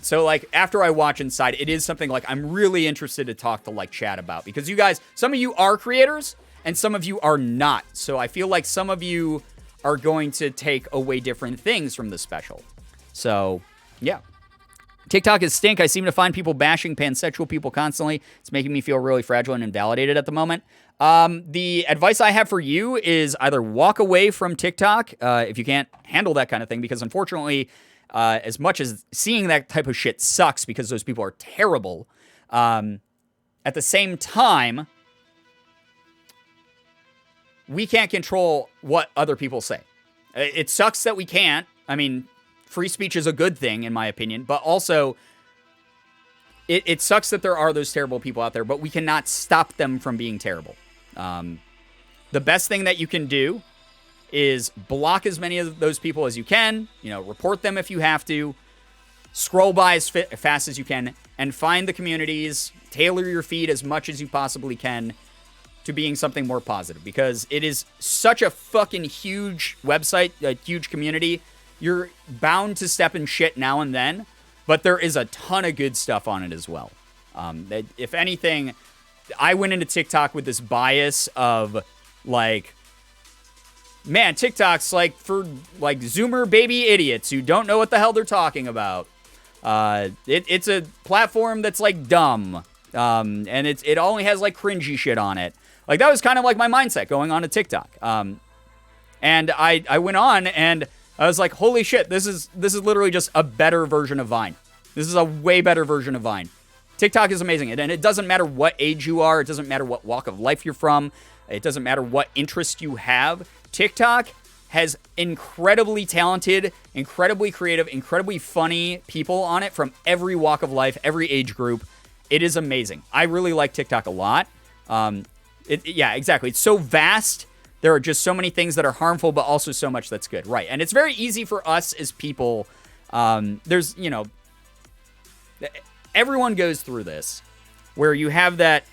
So like after I watch Inside, it is something like I'm really interested to talk to like chat about, because you guys, some of you are creators and some of you are not. So I feel like some of you are going to take away different things from the special. So yeah. TikTok is stink. I seem to find people bashing pansexual people constantly. It's making me feel really fragile and invalidated at the moment. The advice I have for you is either walk away from TikTok if you can't handle that kind of thing, because unfortunately, as much as seeing that type of shit sucks because those people are terrible, at the same time, we can't control what other people say. It sucks that we can't. I mean, free speech is a good thing, in my opinion, but also it sucks that there are those terrible people out there, but we cannot stop them from being terrible. The best thing that you can do is block as many of those people as you can, report them if you have to, scroll by as fast as you can, and find the communities, tailor your feed as much as you possibly can to being something more positive, because it is such a fucking huge website, a huge community. You're bound to step in shit now and then, but there is a ton of good stuff on it as well. If anything, I went into TikTok with this bias of like, man, TikTok's like for like Zoomer baby idiots who don't know what the hell they're talking about. It's a platform that's like dumb, and it only has like cringy shit on it. Like that was kind of like my mindset going on to TikTok. And I went on and I was like, holy shit, this is literally just a better version of Vine. This is a way better version of Vine. TikTok is amazing. And it doesn't matter what age you are. It doesn't matter what walk of life you're from. It doesn't matter what interest you have. TikTok has incredibly talented, incredibly creative, incredibly funny people on it from every walk of life, every age group. It is amazing. I really like TikTok a lot. Yeah, exactly. It's so vast. There are just so many things that are harmful, but also so much that's good. Right. And it's very easy for us as people. There's, everyone goes through this where you have that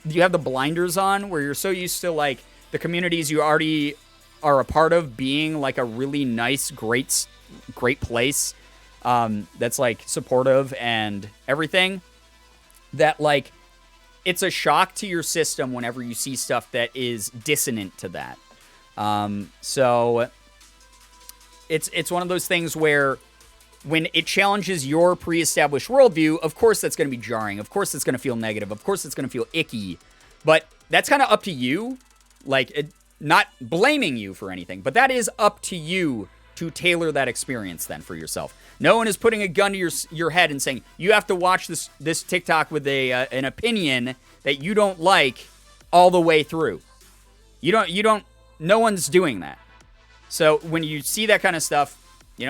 you have the blinders on where you're so used to like the communities you already are a part of being like a really nice, great place that's like supportive and everything, that like it's a shock to your system whenever you see stuff that is dissonant to that. So it's one of those things where when it challenges your pre-established worldview, of course that's going to be jarring. Of course it's going to feel negative. Of course it's going to feel icky. But that's kind of up to you. Like, not blaming you for anything, but that is up to you to tailor that experience then for yourself. No one is putting a gun to your head and saying, you have to watch this TikTok with an opinion that you don't like all the way through. No one's doing that. So when you see that kind of stuff,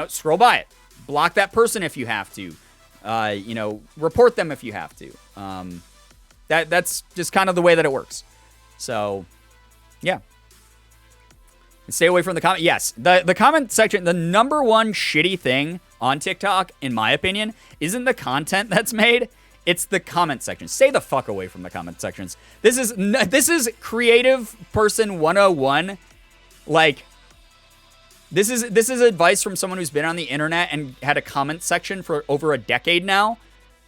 scroll by it. Block that person if you have to. Report them if you have to. That's just kind of the way that it works. So, yeah. And stay away from the comment. Yes, the comment section, the number one shitty thing on TikTok, in my opinion, isn't the content that's made. It's the comment section. Stay the fuck away from the comment sections. This is creative person 101. Like, this is advice from someone who's been on the internet and had a comment section for over a decade now.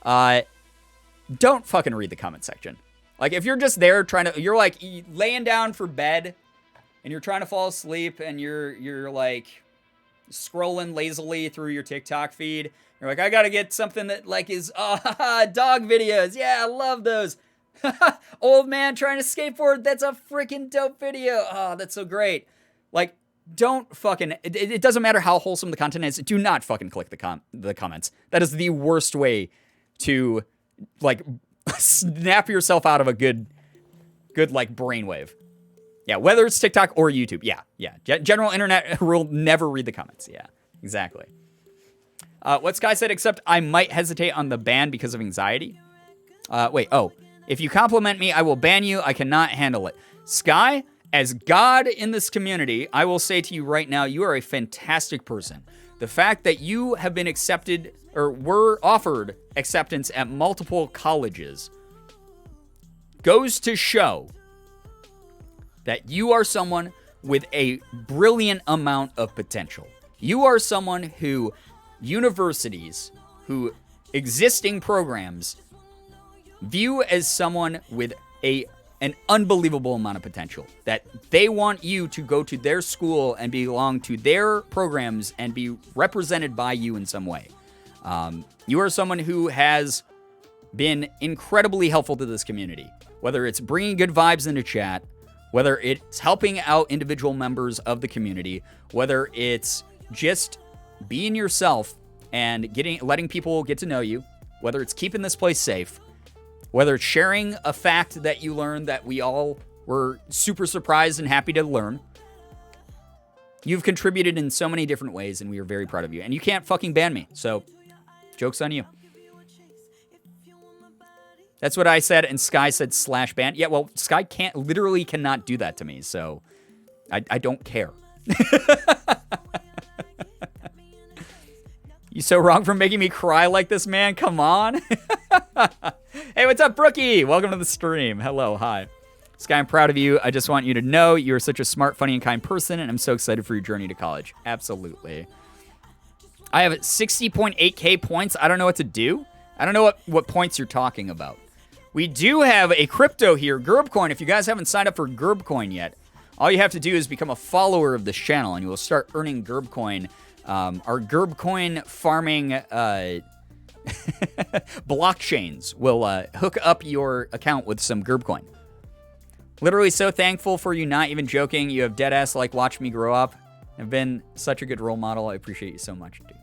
Don't fucking read the comment section. Like, if you're just there you're like laying down for bed and you're trying to fall asleep and you're like scrolling lazily through your TikTok feed. You're like, I gotta get something that like is dog videos. Yeah, I love those. Old man trying to skateboard. That's a freaking dope video. Oh, that's so great. Like, don't fucking... It doesn't matter how wholesome the content is. Do not fucking click the comments. That is the worst way to, like, snap yourself out of a good like, brainwave. Yeah, whether it's TikTok or YouTube. Yeah. General internet rule, never read the comments. Yeah, exactly. What Sky said, except I might hesitate on the ban because of anxiety. If you compliment me, I will ban you. I cannot handle it. Sky... As God in this community, I will say to you right now, you are a fantastic person. The fact that you have been accepted or were offered acceptance at multiple colleges goes to show that you are someone with a brilliant amount of potential. You are someone who universities, who existing programs view as someone with an unbelievable amount of potential, that they want you to go to their school and belong to their programs and be represented by you in some way. You are someone who has been incredibly helpful to this community, whether it's bringing good vibes into chat, whether it's helping out individual members of the community, whether it's just being yourself and letting people get to know you, whether it's keeping this place safe, whether it's sharing a fact that you learned that we all were super surprised and happy to learn. You've contributed in so many different ways, and we are very proud of you. And you can't fucking ban me, so joke's on you. That's what I said, and Sky said /ban. Yeah, well, Sky literally cannot do that to me, so I don't care. You so wrong for making me cry like this, man. Come on. Hey, what's up, Brookie? Welcome to the stream. Hello, hi. Sky, I'm proud of you. I just want you to know you're such a smart, funny, and kind person, and I'm so excited for your journey to college. Absolutely. I have 60.8k points. I don't know what to do. I don't know what points you're talking about. We do have a crypto here, Girbecoin. If you guys haven't signed up for Girbecoin yet, all you have to do is become a follower of this channel, and you will start earning Girbecoin. Our Girbecoin farming blockchains will hook up your account with some Girbecoin. Literally so thankful for you, not even joking. You have deadass like watched me grow up. I've been such a good role model. I appreciate you so much, dude.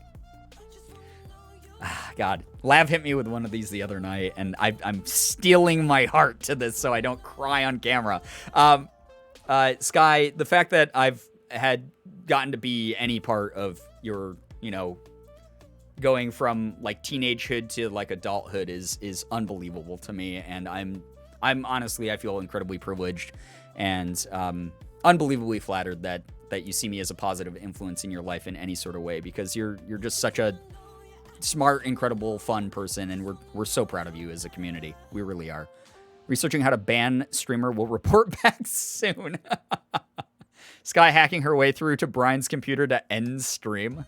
God, Lav hit me with one of these the other night, and I'm stealing my heart to this so I don't cry on camera. Sky, the fact that I've had gotten to be any part of your, going from like teenagehood to like adulthood is unbelievable to me, and I'm honestly, I feel incredibly privileged and unbelievably flattered that you see me as a positive influence in your life in any sort of way, because you're just such a smart, incredible, fun person, and we're so proud of you as a community. We really are. Researching how to ban streamer. Will report back soon. Sky hacking her way through to Brian's computer to end stream.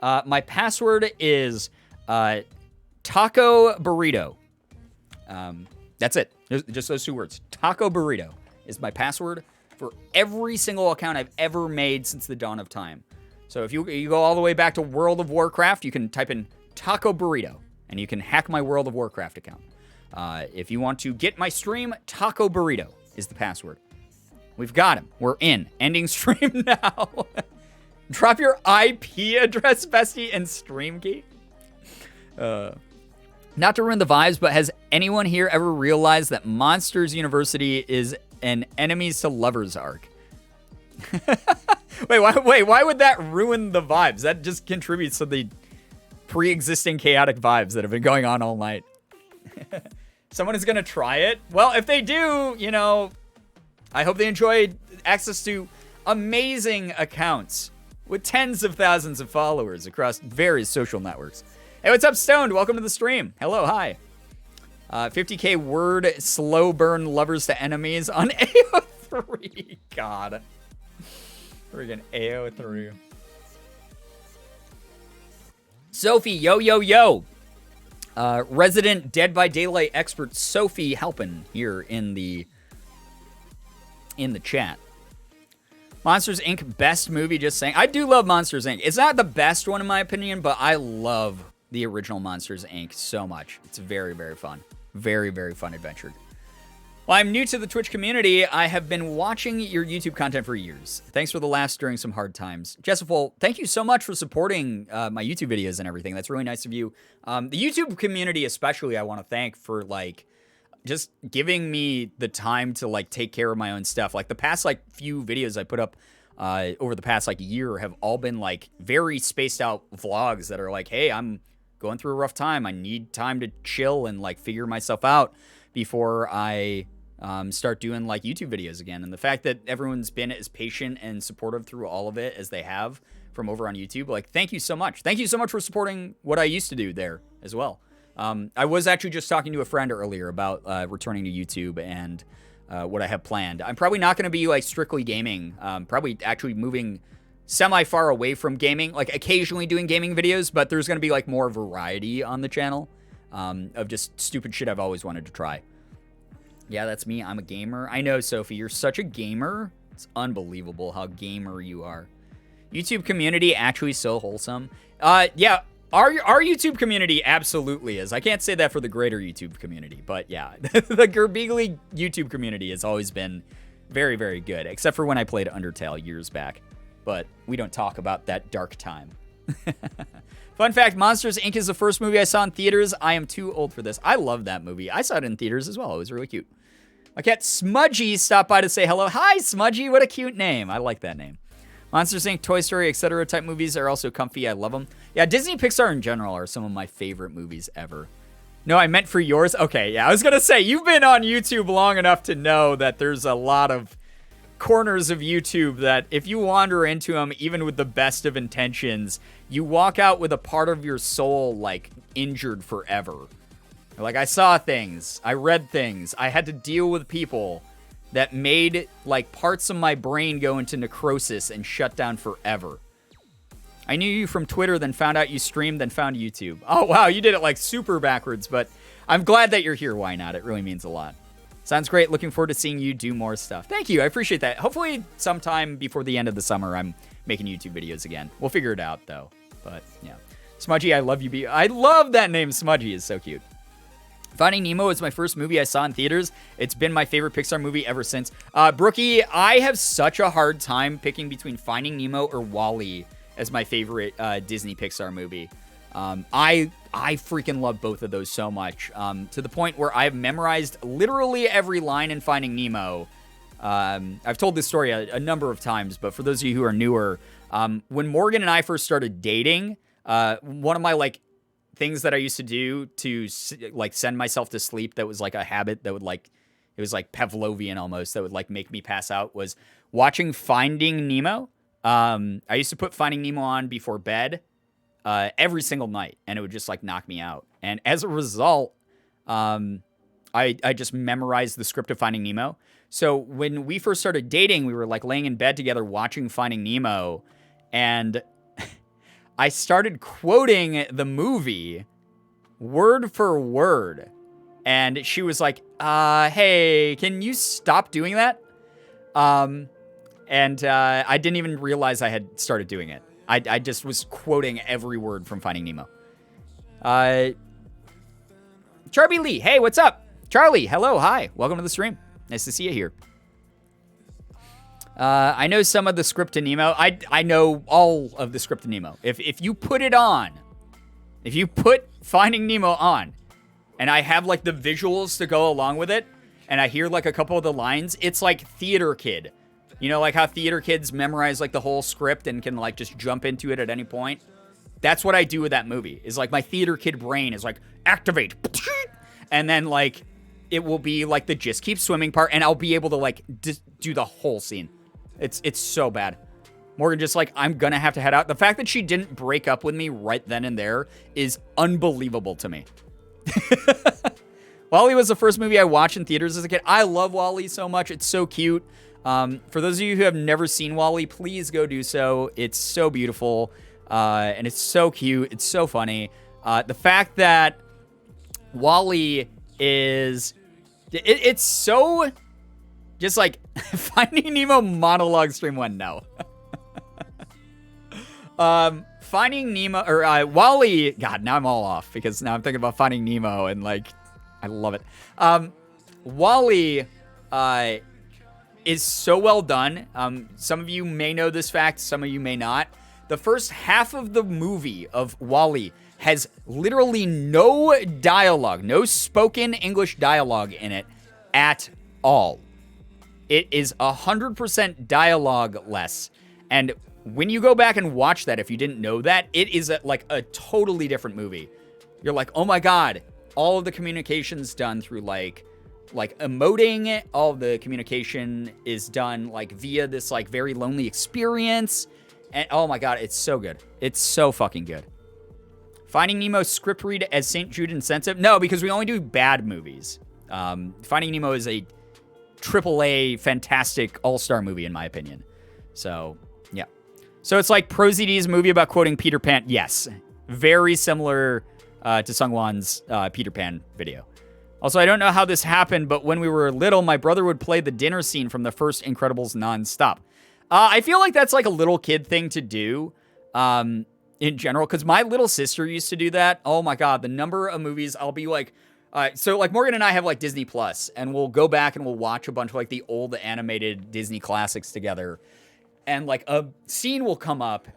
My password is taco burrito. That's it. Just those two words. Taco burrito is my password for every single account I've ever made since the dawn of time. So if you go all the way back to World of Warcraft, you can type in taco burrito, and you can hack my World of Warcraft account. If you want to get my stream, taco burrito is the password. We've got him. We're in. Ending stream now. Drop your IP address, bestie, and stream key. Not to ruin the vibes, but has anyone here ever realized that Monsters University is an enemies to lovers arc? Wait, why would that ruin the vibes? That just contributes to the pre-existing chaotic vibes that have been going on all night. Someone is going to try it. Well, if they do, I hope they enjoyed access to amazing accounts with tens of thousands of followers across various social networks. Hey, what's up, Stoned? Welcome to the stream. Hello, hi. 50k word slow burn lovers to enemies on AO3. God. Friggin' AO3. Sophie, yo. Resident Dead by Daylight expert Sophie helping here in the chat. Monsters Inc. best movie, just saying. I do love Monsters Inc. It's not the best one in my opinion, but I love the original Monsters Inc. so much. It's very, very fun. Very, very fun adventure. Well, I'm new to the Twitch community. I have been watching your YouTube content for years. Thanks for the laughs during some hard times. Jessiful, thank you so much for supporting my YouTube videos and everything. That's really nice of you. The YouTube community especially, I want to thank for, just giving me the time to, take care of my own stuff. The past, few videos I put up over the past, year have all been, very spaced out vlogs that are hey, I'm going through a rough time. I need time to chill and, figure myself out before I start doing YouTube videos again. And the fact that everyone's been as patient and supportive through all of it as they have from over on YouTube, thank you so much. Thank you so much for supporting what I used to do there as well. I was actually just talking to a friend earlier about returning to YouTube and what I have planned. I'm probably not going to be strictly gaming. Probably actually moving semi-far away from gaming, occasionally doing gaming videos, but there's going to be more variety on the channel of just stupid shit I've always wanted to try. Yeah, that's me. I'm a gamer. I know, Sophie, you're such a gamer. It's unbelievable how gamer you are. YouTube community actually so wholesome. Yeah, our YouTube community absolutely is. I can't say that for the greater YouTube community, but yeah, the Girbeagly YouTube community has always been very, very good, except for when I played Undertale years back. But we don't talk about that dark time. Fun fact, Monsters Inc. is the first movie I saw in theaters. I am too old for this. I love that movie. I saw it in theaters as well. It was really cute. My cat Smudgy stopped by to say hello. Hi, Smudgy. What a cute name. I like that name. Monsters Inc., Toy Story, etc. type movies are also comfy. I love them. Yeah, Disney Pixar in general are some of my favorite movies ever. No, I meant for yours. Okay, yeah. I was going to say, you've been on YouTube long enough to know that there's a lot of corners of YouTube that if you wander into them, even with the best of intentions, you walk out with a part of your soul, like, injured forever. Like, I saw things. I read things. I had to deal with people that made, like, parts of my brain go into necrosis and shut down forever. I knew you from Twitter, then found out you streamed, then found YouTube. Oh, wow, you did it, like, super backwards, but I'm glad that you're here. Why not? It really means a lot. Sounds great. Looking forward to seeing you do more stuff. Thank you. I appreciate that. Hopefully sometime before the end of the summer, I'm making YouTube videos again. We'll figure it out, though. But, yeah. Smudgy, I love you. I love that name. Smudgy is so cute. Finding Nemo was my first movie I saw in theaters. It's been my favorite Pixar movie ever since. Brookie, I have such a hard time picking between Finding Nemo or WALL-E as my favorite Disney Pixar movie. I freaking love both of those so much, to the point where I've memorized literally every line in Finding Nemo. I've told this story a number of times, but for those of you who are newer, when Morgan and I first started dating, one of my like things that I used to do to like send myself to sleep that was like a habit that would like, it was like Pavlovian almost, that would like make me pass out, was watching Finding Nemo. I used to put Finding Nemo on before bed every single night, and it would just like knock me out. And as a result, I just memorized the script of Finding Nemo. So when we first started dating, we were like laying in bed together watching Finding Nemo, and I started quoting the movie word for word. And she was like, hey, can you stop doing that? And I didn't even realize I had started doing it. I just was quoting every word from Finding Nemo. Charlie Lee, hey, what's up? Charlie, hello, hi. Welcome to the stream. Nice to see you here. I know some of the script to Nemo. I know all of the script to Nemo. If you put it on, if you put Finding Nemo on, and I have like the visuals to go along with it, and I hear like a couple of the lines, it's like Theater Kid. You know, like how theater kids memorize like the whole script and can like just jump into it at any point. That's what I do with that movie. Is like my theater kid brain is like activate, and then like it will be like the just keep swimming part, and I'll be able to like do the whole scene. It's so bad. Morgan just like, I'm gonna have to head out. The fact that she didn't break up with me right then and there is unbelievable to me. WALL-E was the first movie I watched in theaters as a kid. I love WALL-E so much. It's so cute. For those of you who have never seen WALL-E, please go do so. It's so beautiful, and it's so cute. It's so funny. The fact that WALL-E is... It's so... Just like, Finding Nemo monologue stream 1, no. Finding Nemo, or WALL-E... God, now I'm all off, because now I'm thinking about Finding Nemo, and like, I love it. WALL-E... is so well done. Some of you may know this fact, some of you may not. The first half of the movie of WALL-E has literally no dialogue, no spoken English dialogue in it at all. It is 100% dialogue-less. And when you go back and watch that, if you didn't know that, it is like a totally different movie. You're like, oh my God, all of the communication's done through like emoting. All of the communication is done like via this like very lonely experience. And oh my God, it's so good. It's so fucking good. Finding Nemo script read as St. Jude insensitive? No, because we only do bad movies. Finding Nemo is a AAA fantastic all-star movie in my opinion. So yeah. So it's like ProZD's movie about quoting Peter Pan. Yes. Very similar to Sungwon's Peter Pan video. Also, I don't know how this happened, but when we were little, my brother would play the dinner scene from the first Incredibles nonstop. I feel like that's like a little kid thing to do in general, because my little sister used to do that. Oh my God, the number of movies I'll be like... so like Morgan and I have like Disney Plus, and we'll go back and we'll watch a bunch of like the old animated Disney classics together. And like a scene will come up,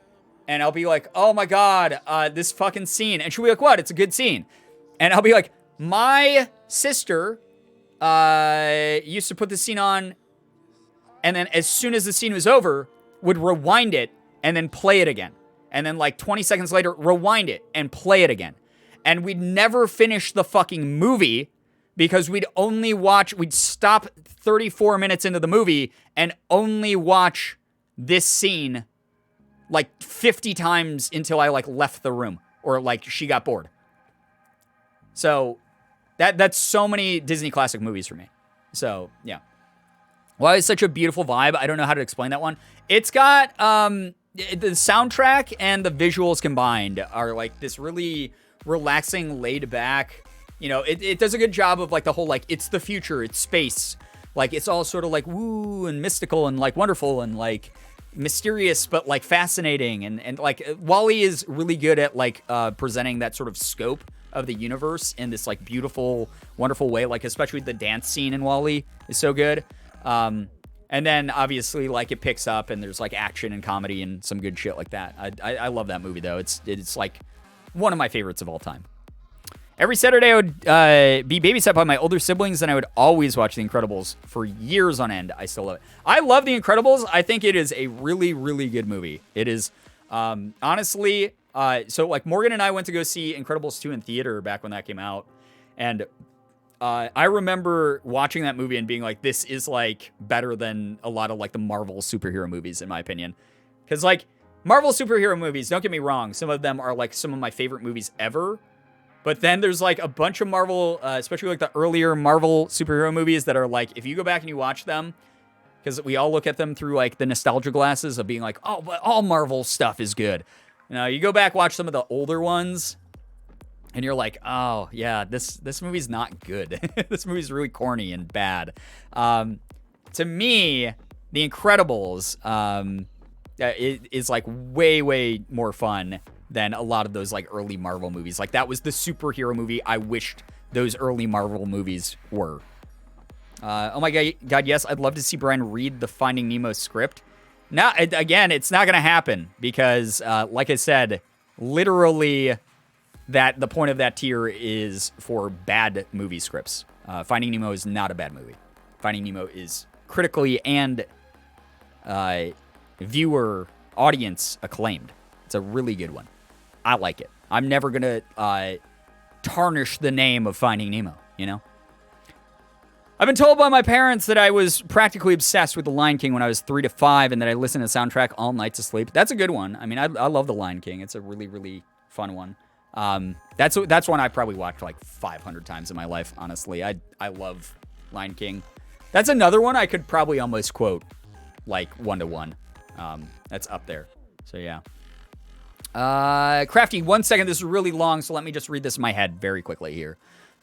and I'll be like, oh my God, this fucking scene. And she'll be like, what? It's a good scene. And I'll be like, my sister used to put this scene on, and then as soon as the scene was over, would rewind it and then play it again. And then like 20 seconds later, rewind it and play it again. and we'd never finish the fucking movie because we'd stop 34 minutes into the movie and only watch this scene like 50 times until I like left the room or like she got bored. So that's so many Disney classic movies for me. So yeah. Well, it's such a beautiful vibe. I don't know how to explain that one. It's got the soundtrack and the visuals combined are like this really relaxing, laid back. You know, it does a good job of like the whole like it's the future, it's space. Like it's all sort of like woo and mystical and like wonderful and like mysterious but like fascinating and like WALL-E is really good at like presenting that sort of scope of the universe in this like beautiful, wonderful way. Like especially the dance scene in WALL-E is so good. And then obviously like it picks up and there's like action and comedy and some good shit like that. I love that movie though. It's like one of my favorites of all time. Every Saturday I would be babysat by my older siblings and I would always watch The Incredibles for years on end. I still love it. I love The Incredibles. I think it is a really, really good movie. It is honestly, so like Morgan and I went to go see Incredibles 2 in theater back when that came out. And I remember watching that movie and being like, this is like better than a lot of like the Marvel superhero movies in my opinion. Because like Marvel superhero movies, don't get me wrong, some of them are like some of my favorite movies ever. But then there's like a bunch of Marvel, especially like the earlier Marvel superhero movies that are like, if you go back and you watch them, because we all look at them through like the nostalgia glasses of being like, oh, but all Marvel stuff is good. You know, you go back, watch some of the older ones, and you're like, oh yeah, this movie's not good. This movie's really corny and bad. To me, The Incredibles is like way more fun than a lot of those like early Marvel movies. Like that was the superhero movie I wished those early Marvel movies were. Oh my God, yes, I'd love to see Brian read the Finding Nemo script. Now, again, it's not going to happen because, like I said, literally the point of that tier is for bad movie scripts. Finding Nemo is not a bad movie. Finding Nemo is critically and viewer audience acclaimed. It's a really good one. I like it. I'm never going to tarnish the name of Finding Nemo, you know? I've been told by my parents that I was practically obsessed with The Lion King when I was 3 to 5 and that I listened to the soundtrack all night to sleep. That's a good one. I mean, I love The Lion King. It's a really, really fun one. That's one I probably watched like 500 times in my life, honestly. I love Lion King. That's another one I could probably almost quote like 1-to-1. That's up there. So, yeah. Crafty, 1 second. This is really long, so let me just read this in my head very quickly here.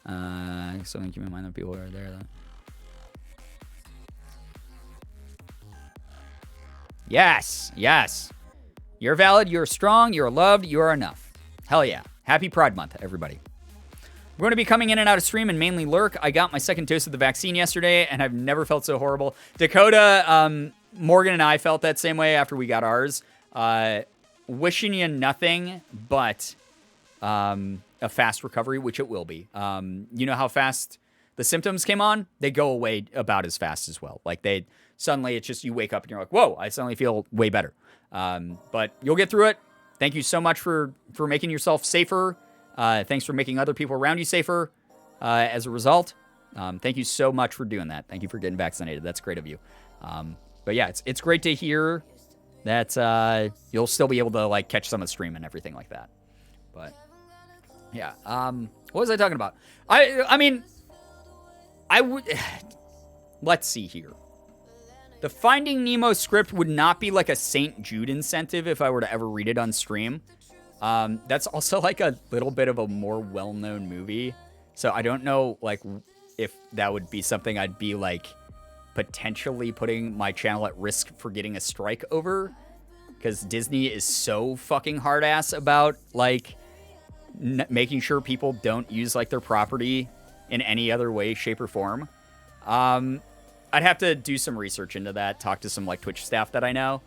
So keep in mind that people are there. Though. Yes. You're valid, you're strong, you're loved, you are enough. Hell yeah. Happy Pride Month, everybody. We're going to be coming in and out of stream and mainly lurk. I got my second dose of the vaccine yesterday, and I've never felt so horrible. Dakota, Morgan and I felt that same way after we got ours. Wishing you nothing but a fast recovery, which it will be. You know how fast the symptoms came on? They go away about as fast as well. Like suddenly it's just you wake up and you're like, whoa, I suddenly feel way better. But you'll get through it. Thank you so much for making yourself safer. Thanks for making other people around you safer as a result. Thank you so much for doing that. Thank you for getting vaccinated. That's great of you. But yeah, it's great to hear that you'll still be able to like catch some of the stream and everything like that. But yeah, what was I talking about? I mean, I would let's see here. The Finding Nemo script would not be like a St. Jude incentive if I were to ever read it on stream. That's also like a little bit of a more well-known movie. So I don't know like if that would be something I'd be like potentially putting my channel at risk for getting a strike over. Because Disney is so fucking hard ass about like making sure people don't use like their property in any other way, shape, or form. I'd have to do some research into that, talk to some like Twitch staff that I know.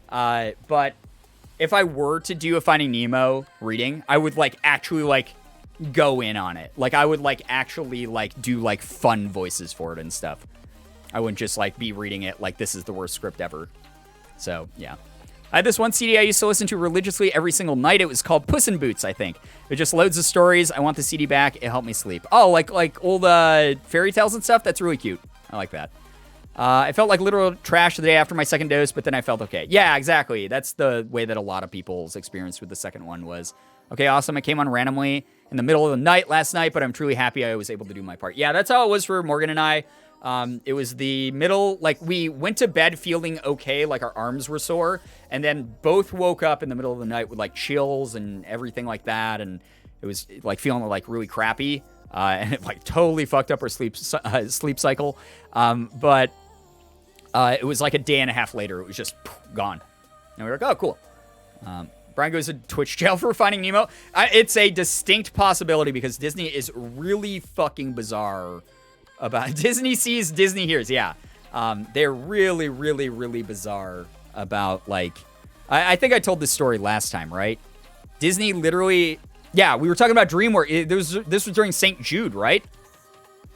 But if I were to do a Finding Nemo reading, I would like actually like go in on it. Like I would like actually like do like fun voices for it and stuff. I wouldn't just like be reading it like this is the worst script ever. So yeah, I had this one CD I used to listen to religiously every single night. It was called Puss in Boots, I think. It just loads of stories. I want the CD back. It helped me sleep. Oh, like old fairy tales and stuff? That's really cute. I like that. I felt like literal trash the day after my second dose, but then I felt okay. Yeah, exactly. That's the way that a lot of people's experience with the second one was. Okay, awesome. I came on randomly in the middle of the night last night, but I'm truly happy I was able to do my part. Yeah, that's how it was for Morgan and I. It was the middle, like we went to bed feeling okay, like our arms were sore, and then both woke up in the middle of the night with like chills and everything like that, and it was like feeling like really crappy, and it like totally fucked up our sleep cycle. But it was like a day and a half later, it was just gone, and we were like, oh, cool. Brian goes to Twitch jail for finding Nemo. It's a distinct possibility because Disney is really fucking bizarre about Disney sees, Disney hears. Yeah. They're really, really, really bizarre about like, I think I told this story last time, right? Disney literally, yeah, we were talking about DreamWorks. This was during St. Jude, right?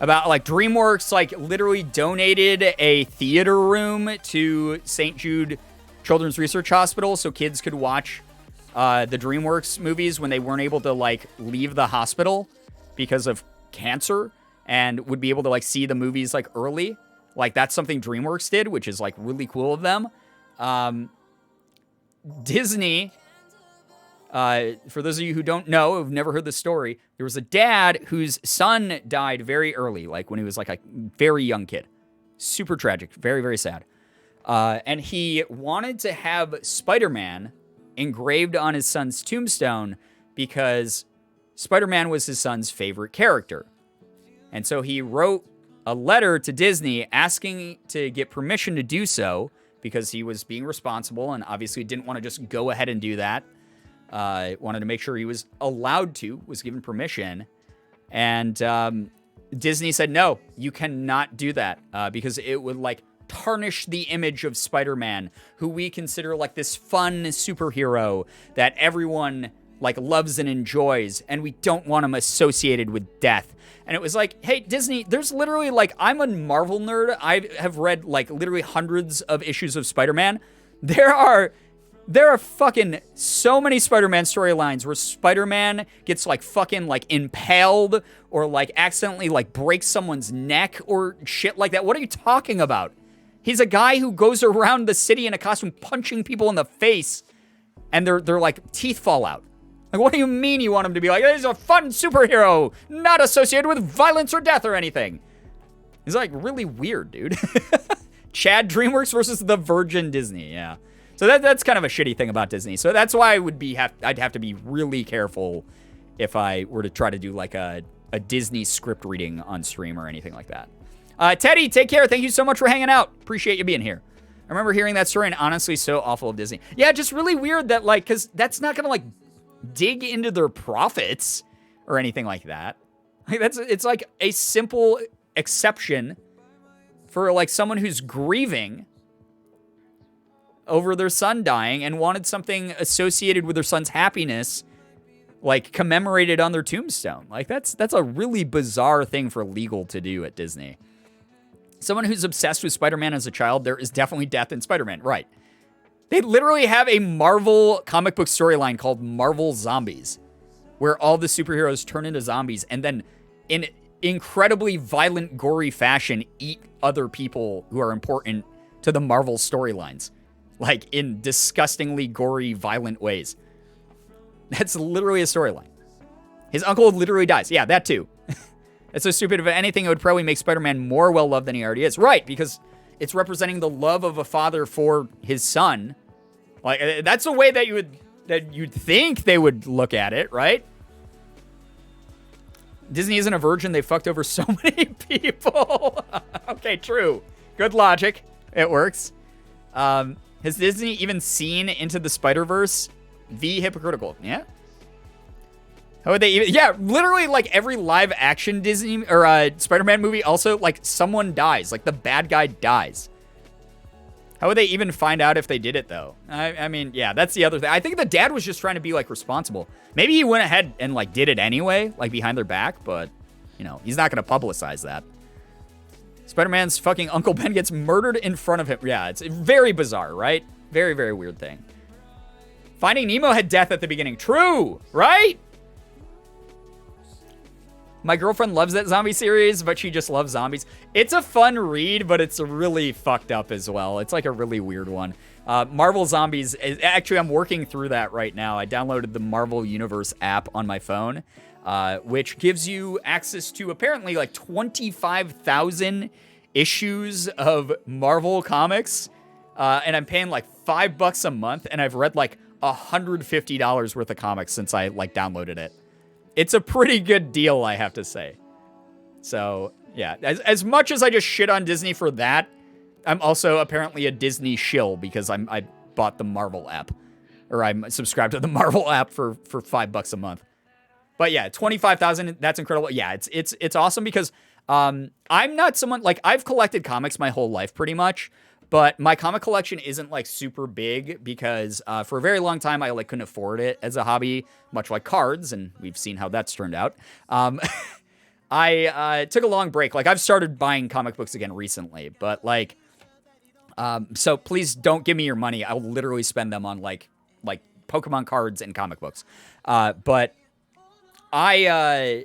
About like DreamWorks, like literally donated a theater room to St. Jude Children's Research Hospital so kids could watch the DreamWorks movies when they weren't able to like leave the hospital because of cancer, and would be able to like see the movies like early. Like that's something DreamWorks did, which is like really cool of them. Disney, for those of you who don't know, who've never heard the story, there was a dad whose son died very early, like when he was like a very young kid. Super tragic, very, very sad. And he wanted to have Spider-Man engraved on his son's tombstone because Spider-Man was his son's favorite character. And so he wrote a letter to Disney asking to get permission to do so because he was being responsible and obviously didn't want to just go ahead and do that. Wanted to make sure he was allowed to, was given permission. And Disney said, no, you cannot do that because it would like tarnish the image of Spider-Man, who we consider like this fun superhero that everyone like loves and enjoys, and we don't want him associated with death. And it was like, hey, Disney, there's literally like, I'm a Marvel nerd. I have read like literally hundreds of issues of Spider-Man. There are fucking so many Spider-Man storylines where Spider-Man gets like fucking like impaled or like accidentally like breaks someone's neck or shit like that. What are you talking about? He's a guy who goes around the city in a costume punching people in the face and they're like teeth fall out. Like, what do you mean you want him to be like, he's a fun superhero, not associated with violence or death or anything? He's like really weird, dude. Chad DreamWorks versus the Virgin Disney, yeah. So that's kind of a shitty thing about Disney. So that's why I'd have to be really careful if I were to try to do like a Disney script reading on stream or anything like that. Teddy, take care. Thank you so much for hanging out. Appreciate you being here. I remember hearing that story and honestly so awful of Disney. Yeah, just really weird that like, because that's not going to like dig into their profits or anything like that. Like it's like a simple exception for like someone who's grieving over their son dying and wanted something associated with their son's happiness like commemorated on their tombstone. Like that's a really bizarre thing for legal to do at Disney. Someone who's obsessed with Spider-Man as a child, there is definitely death in Spider-Man. Right. They literally have a Marvel comic book storyline called Marvel Zombies, where all the superheroes turn into zombies and then in incredibly violent, gory fashion eat other people who are important to the Marvel storylines. Like in disgustingly gory, violent ways. That's literally a storyline. His uncle literally dies. Yeah, that too. It's so stupid. If anything, it would probably make Spider-Man more well-loved than he already is. Right, because it's representing the love of a father for his son. Like, that's a way that you'd think they would look at it, right? Disney isn't a virgin. They fucked over so many people. Okay, true. Good logic. It works. Has Disney even seen Into the Spider-Verse? The hypocritical. Yeah. How would they even... Yeah, literally, like, every live-action Disney or Spider-Man movie also, like, someone dies. Like, the bad guy dies. How would they even find out if they did it, though? I mean, yeah, that's the other thing. I think the dad was just trying to be, like, responsible. Maybe he went ahead and, like, did it anyway, like, behind their back, but, you know, he's not going to publicize that. Spider-Man's fucking Uncle Ben gets murdered in front of him. Yeah, it's very bizarre, right? Very, very weird thing. Finding Nemo had death at the beginning. True, right? My girlfriend loves that zombie series, but she just loves zombies. It's a fun read, but it's really fucked up as well. It's like a really weird one. Marvel Zombies, actually, I'm working through that right now. I downloaded the Marvel Universe app on my phone, which gives you access to apparently like 25,000 issues of Marvel comics. And I'm paying like $5 a month, and I've read like $150 worth of comics since I like downloaded it. It's a pretty good deal, I have to say. So, yeah, as much as I just shit on Disney for that, I'm also apparently a Disney shill because I bought the Marvel app. Or I'm subscribed to the Marvel app for $5 a month. But yeah, 25,000, that's incredible. Yeah, it's awesome because I'm not someone, like, I've collected comics my whole life pretty much. But my comic collection isn't like super big because for a very long time I like couldn't afford it as a hobby, much like cards, and we've seen how that's turned out. I took a long break. Like I've started buying comic books again recently, but like, so please don't give me your money. I'll literally spend them on like Pokemon cards and comic books. But I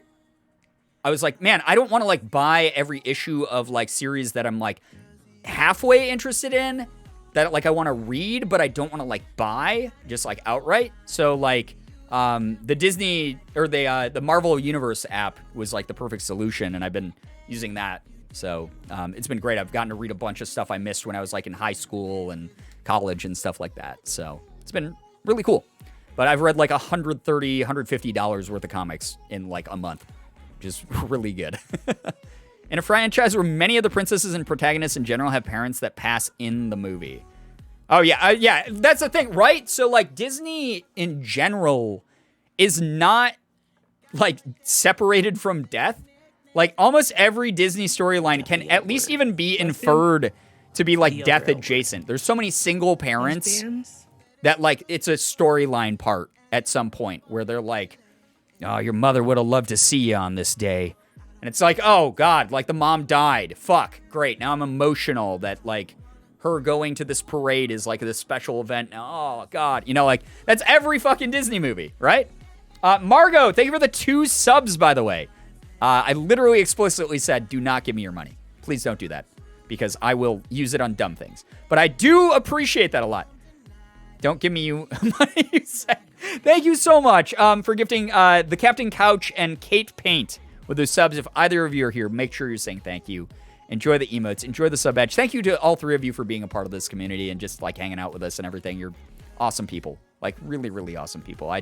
was like, man, I don't want to like buy every issue of like series that I'm like halfway interested in, that like I want to read, but I don't want to like buy just like outright. So like the Disney or the Marvel Universe app was like the perfect solution, and I've been using that. So it's been great. I've gotten to read a bunch of stuff I missed when I was like in high school and college and stuff like that. So it's been really cool. But I've read like $130, $150 worth of comics in like a month, which is really good. In a franchise where many of the princesses and protagonists in general have parents that pass in the movie. Oh, yeah. Yeah, that's the thing, right? So, like, Disney in general is not, like, separated from death. Like, almost every Disney storyline can at least even be inferred to be, like, death adjacent. There's so many single parents that, like, it's a storyline part at some point where they're like, oh, your mother would have loved to see you on this day. And it's like, oh, God, like the mom died. Fuck, great. Now I'm emotional that, like, her going to this parade is, like, this special event. Oh, God. You know, like, that's every fucking Disney movie, right? Margot, thank you for the 2 subs, by the way. I literally explicitly said, do not give me your money. Please don't do that, because I will use it on dumb things. But I do appreciate that a lot. Don't give me you money, you said. Thank you so much for gifting the Captain Couch and Kate Paint with those subs. If either of you are here, make sure you're saying thank you. Enjoy the emotes. Enjoy the sub badge. Thank you to all 3 of you for being a part of this community and just, like, hanging out with us and everything. You're awesome people. Like, really, really awesome people. I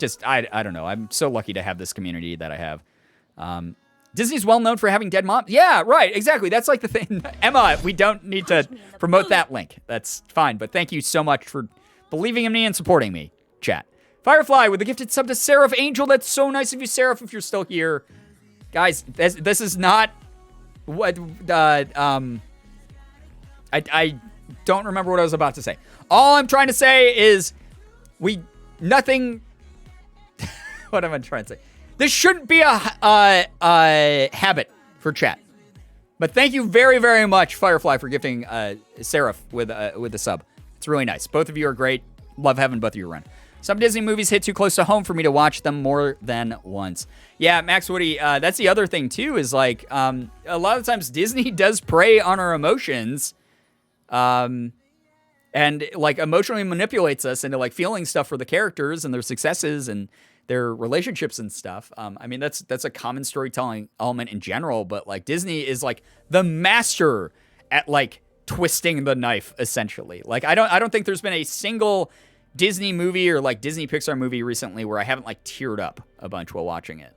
don't know. I'm so lucky to have this community that I have. Disney's well known for having dead moms. Yeah, right. Exactly. That's, like, the thing. Emma, we don't need to promote that link. That's fine. But thank you so much for believing in me and supporting me, chat. Firefly with a gifted sub to Seraph Angel. That's so nice of you, Seraph, if you're still here. Guys, this is not what, I don't remember what I was about to say. All I'm trying to say is nothing, what am I trying to say? This shouldn't be a habit for chat. But thank you very, very much, Firefly, for gifting Seraph with the sub. It's really nice. Both of you are great. Love having both of you around. Some Disney movies hit too close to home for me to watch them more than once. Yeah, Max Woody, that's the other thing, too, is, like, a lot of times Disney does prey on our emotions, and, like, emotionally manipulates us into, like, feeling stuff for the characters and their successes and their relationships and stuff. I mean, that's a common storytelling element in general, but, like, Disney is, like, the master at, like, twisting the knife, essentially. Like, I don't think there's been a single Disney movie or like Disney Pixar movie recently where I haven't like teared up a bunch while watching it.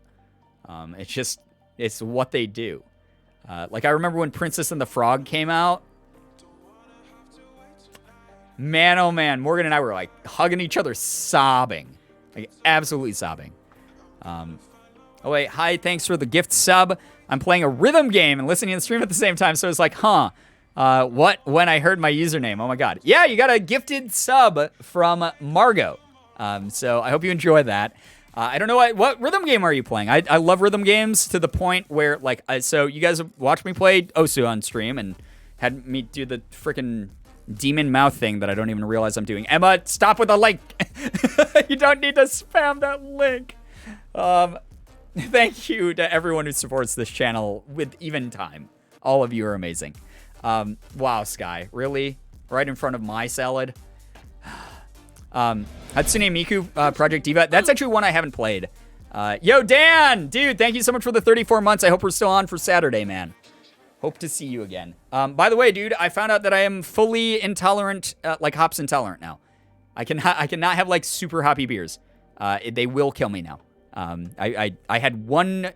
It's what they do. Like I remember when Princess and the Frog came out. Man, oh man, Morgan and I were like hugging each other, sobbing, like absolutely sobbing. Oh wait, hi, thanks for the gift sub. I'm playing a rhythm game and listening to the stream at the same time, so it's like, what when I heard my username? Oh my god. Yeah, you got a gifted sub from Margot. So I hope you enjoy that. I don't know what rhythm game are you playing? I love rhythm games to the point where like so you guys watched me play Osu on stream and had me do the freaking demon mouth thing that I don't even realize I'm doing. Emma, stop with the link. You don't need to spam that link. Thank you to everyone who supports this channel with even time. All of you are amazing. Wow, Sky, really? Right in front of my salad? Hatsune Miku, Project Diva. That's actually one I haven't played. Yo, Dan! Dude, thank you so much for the 34 months. I hope we're still on for Saturday, man. Hope to see you again. By the way, dude, I found out that I am fully intolerant, like hops intolerant now. I cannot have like super hoppy beers. They will kill me now. I had one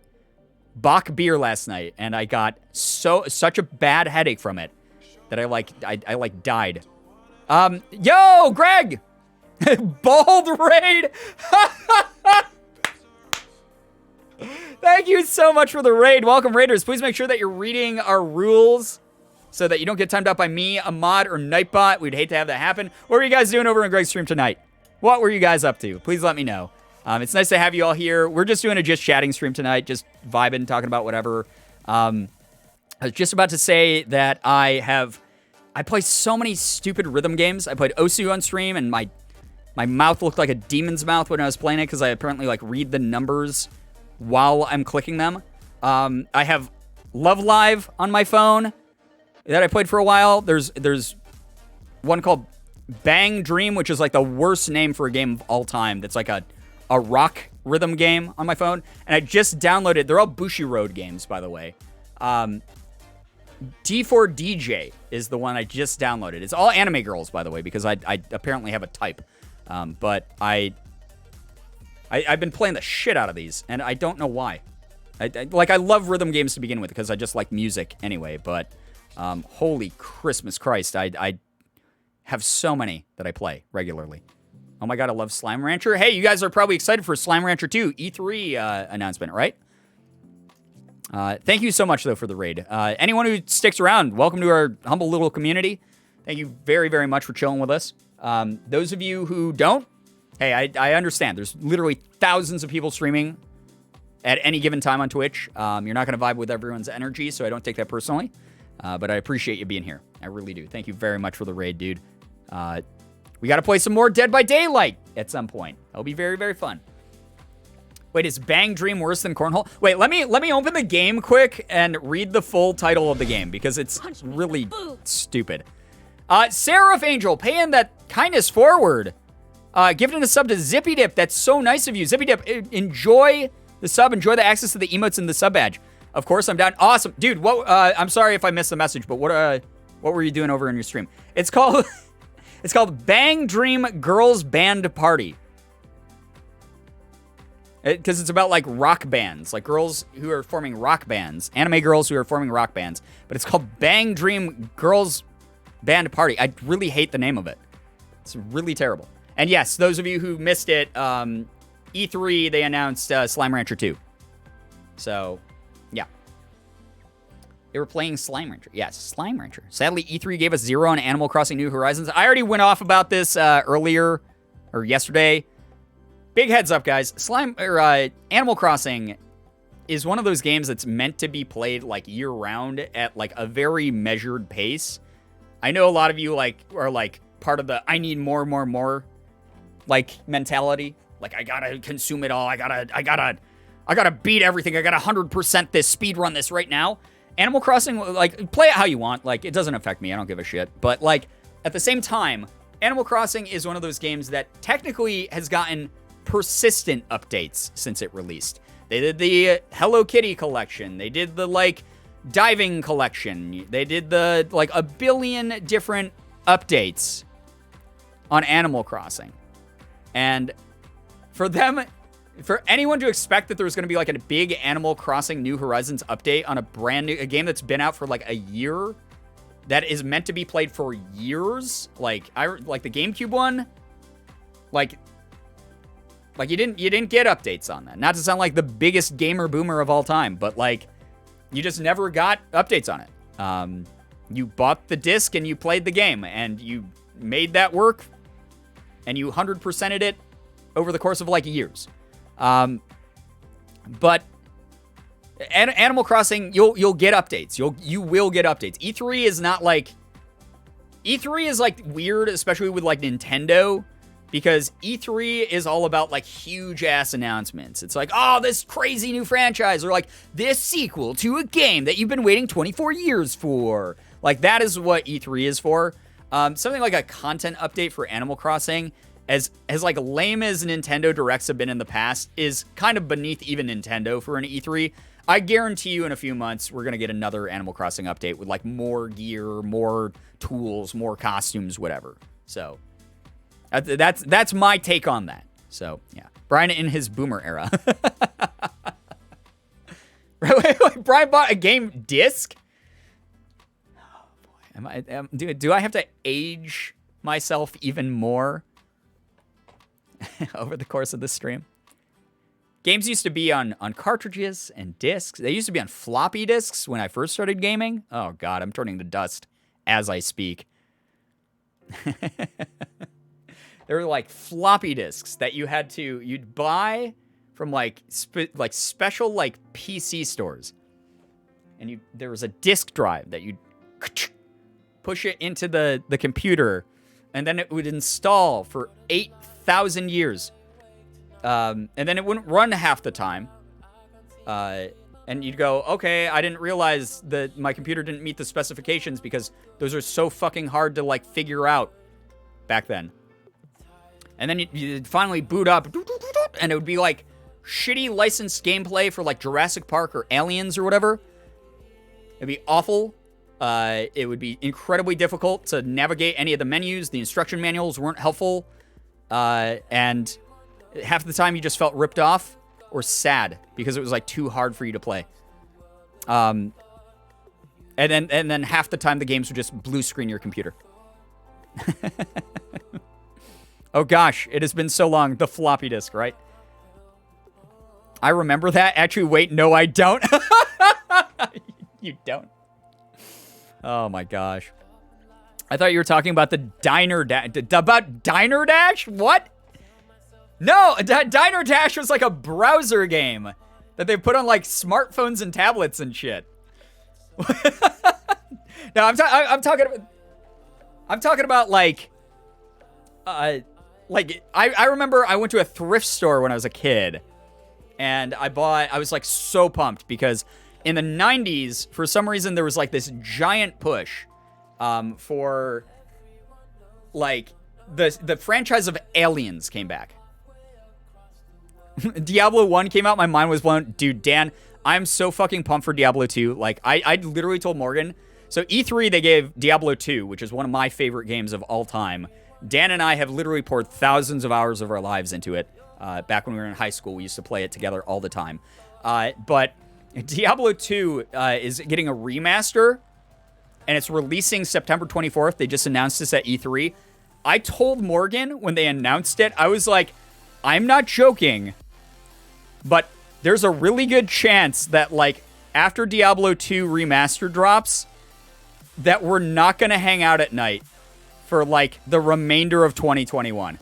Bach beer last night, and I got such a bad headache from it that I died. Yo, Greg! Bold raid! Thank you so much for the raid. Welcome, raiders. Please make sure that you're reading our rules so that you don't get timed out by me, a mod, or Nightbot. We'd hate to have that happen. What were you guys doing over in Greg's stream tonight? What were you guys up to? Please let me know. It's nice to have you all here. We're just doing a just chatting stream tonight, just vibing, talking about whatever. I was just about to say that I play so many stupid rhythm games. I played Osu on stream, and my mouth looked like a demon's mouth when I was playing it because I apparently like read the numbers while I'm clicking them. I have Love Live on my phone that I played for a while. There's one called Bang Dream, which is like the worst name for a game of all time. That's like a rock rhythm game on my phone. And I just downloaded, they're all Bushiroad games, by the way. D4DJ is the one I just downloaded. It's all anime girls, by the way, because I apparently have a type. But I've been playing the shit out of these, and I don't know why. I love rhythm games to begin with because I just like music anyway, but holy Christmas Christ, I have so many that I play regularly. Oh my god, I love Slime Rancher. Hey, you guys are probably excited for Slime Rancher 2 E3 announcement, right? Thank you so much, though, for the raid. Anyone who sticks around, welcome to our humble little community. Thank you very, very much for chilling with us. Those of you who don't, hey, I understand. There's literally thousands of people streaming at any given time on Twitch. You're not going to vibe with everyone's energy, so I don't take that personally. But I appreciate you being here. I really do. Thank you very much for the raid, dude. We got to play some more Dead by Daylight at some point. That'll be very, very fun. Wait, is Bang Dream worse than Cornhole? Wait, let me open the game quick and read the full title of the game because it's really stupid. Seraph Angel, paying that kindness forward. Giving a sub to Zippy Dip. That's so nice of you. Zippy Dip, enjoy the sub. Enjoy the access to the emotes and the sub badge. Of course, I'm down. Awesome. Dude, what? I'm sorry if I missed the message, but what were you doing over in your stream? It's called it's called Bang Dream Girls Band Party. Because it's about like rock bands, like girls who are forming rock bands, anime girls who are forming rock bands. But it's called Bang Dream Girls Band Party. I really hate the name of it. It's really terrible. And yes, those of you who missed it, E3, they announced Slime Rancher 2. So, yeah. They were playing Slime Rancher. Yes, Slime Rancher. Sadly, E3 gave us 0 on Animal Crossing New Horizons. I already went off about this earlier, or yesterday. Big heads up, guys. Animal Crossing is one of those games that's meant to be played like year-round at like a very measured pace. I know a lot of you like are like part of the I need more like mentality. Like I gotta consume it all. I gotta beat everything. I gotta 100% this, speed run this right now. Animal Crossing, like play it how you want. Like it doesn't affect me. I don't give a shit. But like at the same time, Animal Crossing is one of those games that technically has gotten persistent updates since it released. They did the Hello Kitty collection. They did the like diving collection. They did the like a billion different updates on Animal Crossing. And for anyone to expect that there was going to be like a big Animal Crossing New Horizons update on a game that's been out for like a year, that is meant to be played for years, like the GameCube one, like you didn't get updates on that. Not to sound like the biggest gamer boomer of all time, but like you just never got updates on it. You bought the disc and you played the game and you made that work and you 100%ed it over the course of like years. But Animal Crossing, you'll get updates. You will get updates. E3 is not like E3 is like weird, especially with like Nintendo, because E3 is all about like huge ass announcements. It's like, oh, this crazy new franchise, or like this sequel to a game that you've been waiting 24 years for. Like that is what E3 is for. Something like a content update for Animal Crossing, as like lame as Nintendo Directs have been in the past, is kind of beneath even Nintendo for an E3. I guarantee you in a few months, we're going to get another Animal Crossing update with like more gear, more tools, more costumes, whatever. So that's my take on that. So yeah, Brian in his boomer era. Wait, Brian bought a game disc? Oh boy, do I have to age myself even more over the course of this stream? Games used to be on cartridges and discs. They used to be on floppy disks when I first started gaming. Oh, God, I'm turning to dust as I speak. There were, like, floppy disks that you'd buy from, like, special, like, PC stores. And there was a disk drive that you'd push it into the computer, and then it would install for 8,000 years. And then it wouldn't run half the time. And you'd go, okay, I didn't realize that my computer didn't meet the specifications because those are so fucking hard to, like, figure out back then. And then you'd finally boot up, and it would be, like, shitty licensed gameplay for, like, Jurassic Park or Aliens or whatever. It'd be awful. It would be incredibly difficult to navigate any of the menus. The instruction manuals weren't helpful. And half the time you just felt ripped off or sad because it was like too hard for you to play. And then half the time the games would just blue screen your computer. Oh gosh, it has been so long. The floppy disk, right? I remember that. Actually, wait, no, I don't. You don't. Oh my gosh. I thought you were talking about the Diner Dash. About Diner Dash? What? No, Diner Dash was like a browser game that they put on like smartphones and tablets and shit. No, I'm talking about like I remember I went to a thrift store when I was a kid, and I was like so pumped because in the 90s, for some reason, there was like this giant push for like the franchise of Aliens came back. Diablo 1 came out, my mind was blown. Dude, Dan, I'm so fucking pumped for Diablo 2. Like, I literally told Morgan. So E3, they gave Diablo 2, which is one of my favorite games of all time. Dan and I have literally poured thousands of hours of our lives into it. Back when we were in high school, we used to play it together all the time. But Diablo 2 is getting a remaster, and it's releasing September 24th. They just announced this at E3. I told Morgan when they announced it, I was like, I'm not joking, but there's a really good chance that, like, after Diablo 2 remaster drops, that we're not going to hang out at night for, like, the remainder of 2021.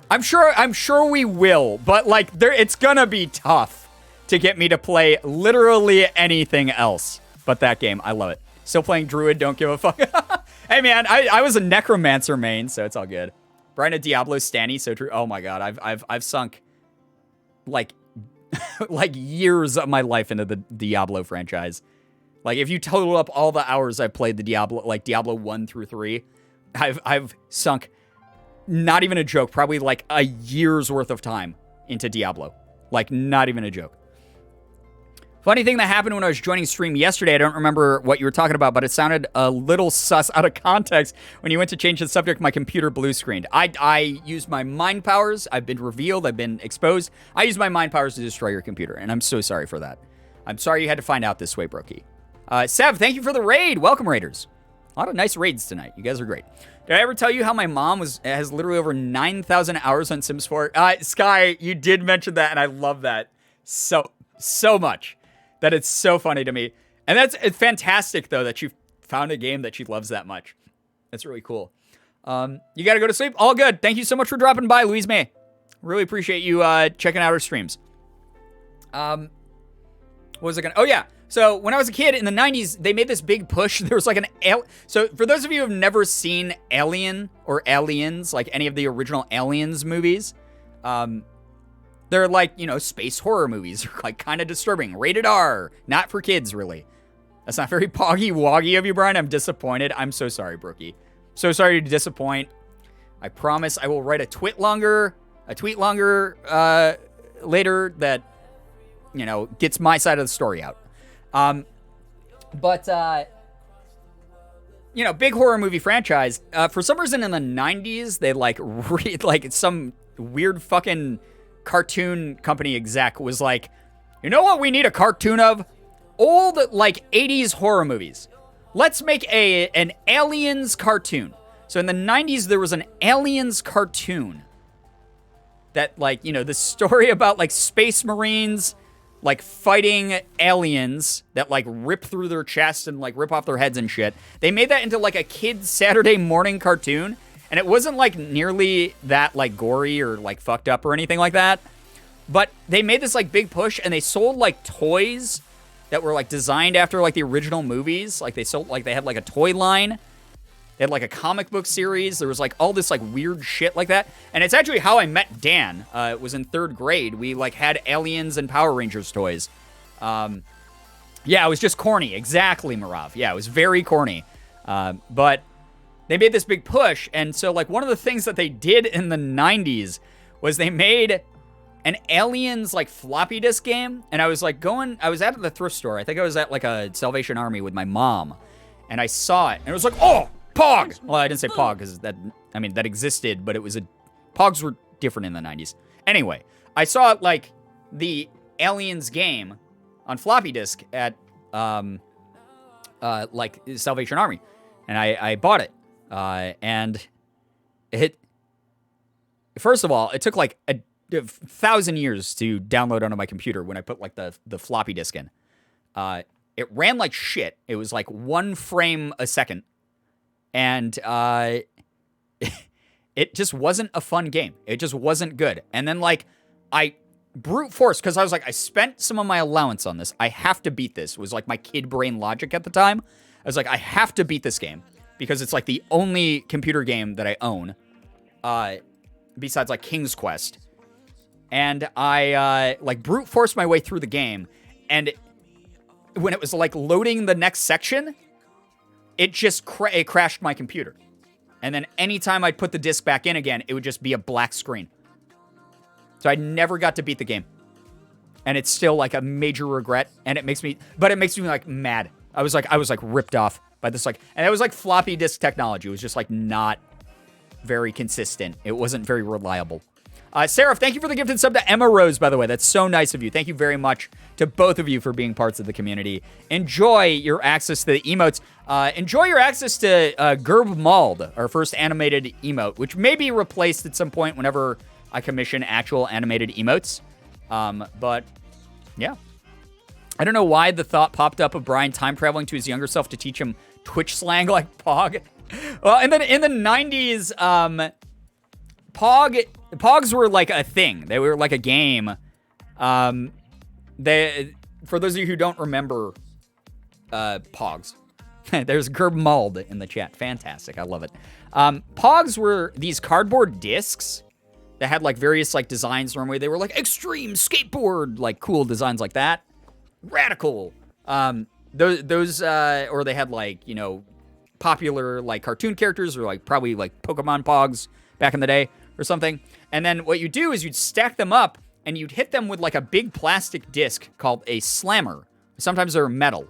I'm sure we will, but, like, it's going to be tough to get me to play literally anything else but that game. I love it. Still playing Druid, don't give a fuck. Hey, man, I was a Necromancer main, so it's all good. Brian, a Diablo Stanny, so true. Oh my god, I've sunk like like years of my life into the Diablo franchise. Like if you total up all the hours I've played the Diablo, like Diablo 1 through 3, I've sunk, not even a joke, probably like a year's worth of time into Diablo. Like not even a joke. Funny thing that happened when I was joining stream yesterday, I don't remember what you were talking about, but it sounded a little sus out of context when you went to change the subject. My computer blue screened. I used my mind powers. I've been revealed. I've been exposed. I used my mind powers to destroy your computer, and I'm so sorry for that. I'm sorry you had to find out this way, Brokey. Sev, thank you for the raid. Welcome, Raiders. A lot of nice raids tonight. You guys are great. Did I ever tell you how my mom has literally over 9,000 hours on Sims 4? Sky, you did mention that, and I love that so much. That it's so funny to me. And it's fantastic, though, that you found a game that she loves that much. That's really cool. You got to go to sleep? All good. Thank you so much for dropping by, Louise May. Really appreciate you checking out our streams. What was I going to... Oh, yeah. So when I was a kid in the 90s, they made this big push. There was like so for those of you who have never seen Alien or Aliens, like any of the original Aliens movies, they're like, space horror movies. They're like kind of disturbing. Rated R. Not for kids, really. That's not very poggy-woggy of you, Brian. I'm disappointed. I'm so sorry, Brookie. So sorry to disappoint. I promise I will write a tweet longer later that, gets my side of the story out. Big horror movie franchise. For some reason in the 90s, they like some weird fucking cartoon company exec was like, you know what we need a cartoon of? Old, 80s horror movies. Let's make an Aliens cartoon. So in the 90s, there was an Aliens cartoon that, the story about, space marines, fighting aliens that, rip through their chest and, rip off their heads and shit. They made that into, a kid's Saturday morning cartoon, and it wasn't, nearly that, gory or, fucked up or anything like that. But they made this, big push, and they sold, toys that were, designed after, the original movies. They sold, they had, a toy line. They had, a comic book series. There was, all this, weird shit like that. And it's actually how I met Dan. It was in 3rd grade. We, had Aliens and Power Rangers toys. Yeah, it was just corny. Exactly, Marav. Yeah, it was very corny. But they made this big push. And so, one of the things that they did in the 90s was they made an Aliens, floppy disk game. And I was, I was at the thrift store. I think I was at, a Salvation Army with my mom. And I saw it. And it was like, oh! Pog! Well, I didn't say Pog because that existed, but Pogs were different in the 90s. Anyway, I saw the Aliens game on floppy disk at Salvation Army, and I bought it. And first of all, it took 1,000 years to download onto my computer when I put the floppy disk in. It ran like shit. It was 1 frame a second. And it just wasn't a fun game. It just wasn't good. And then, I brute force, because I was I spent some of my allowance on this. I have to beat this. It was, my kid brain logic at the time. I was I have to beat this game, because it's, the only computer game that I own, besides, King's Quest. And I, brute forced my way through the game, and when it was, loading the next section, it just it crashed my computer. And then anytime I'd put the disc back in again, it would just be a black screen. So I never got to beat the game. And it's still a major regret. And it makes me mad. I was ripped off by this, and it was floppy disk technology. It was just not very consistent. It wasn't very reliable. Seraph, thank you for the gifted sub to Emma Rose, by the way. That's so nice of you. Thank you very much to both of you for being parts of the community. Enjoy your access to the emotes. Enjoy your access to Girbeagly, our first animated emote, which may be replaced at some point whenever I commission actual animated emotes. But, yeah. I don't know why the thought popped up of Brian time traveling to his younger self to teach him Twitch slang like Pog. Well, and then in the 90s, Pogs were a thing. They were a game. For those of you who don't remember Pogs, there's Girbeagly in the chat. Fantastic. I love it. Pogs were these cardboard discs that had various designs normally. They were extreme skateboard, cool designs like that. Radical. Those or they had popular cartoon characters or probably Pokemon Pogs back in the day or something. And then what you do is you'd stack them up and you'd hit them with a big plastic disc called a slammer. Sometimes they're metal.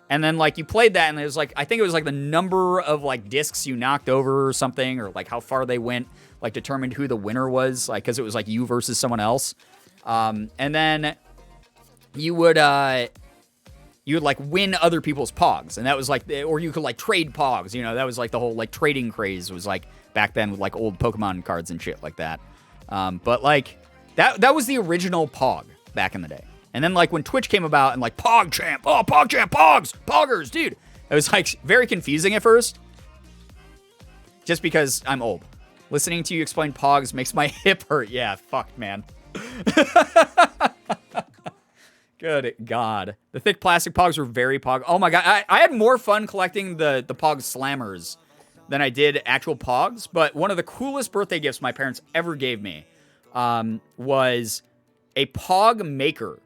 And then you played that and it was I think it was the number of discs you knocked over or something, or how far they went, determined who the winner was, because it was you versus someone else. And then you would win other people's Pogs. And that was or you could trade Pogs, that was the whole trading craze was back then with old Pokemon cards and shit like that. But that was the original Pog back in the day. And then when Twitch came about and PogChamp, oh PogChamp, Pogs, Poggers, dude. It was very confusing at first. Just because I'm old. Listening to you explain Pogs makes my hip hurt. Yeah, fuck, man. Good God. The thick plastic pogs were very pog. Oh my God. I had more fun collecting the pog slammers than I did actual pogs. But one of the coolest birthday gifts my parents ever gave me was a pog maker.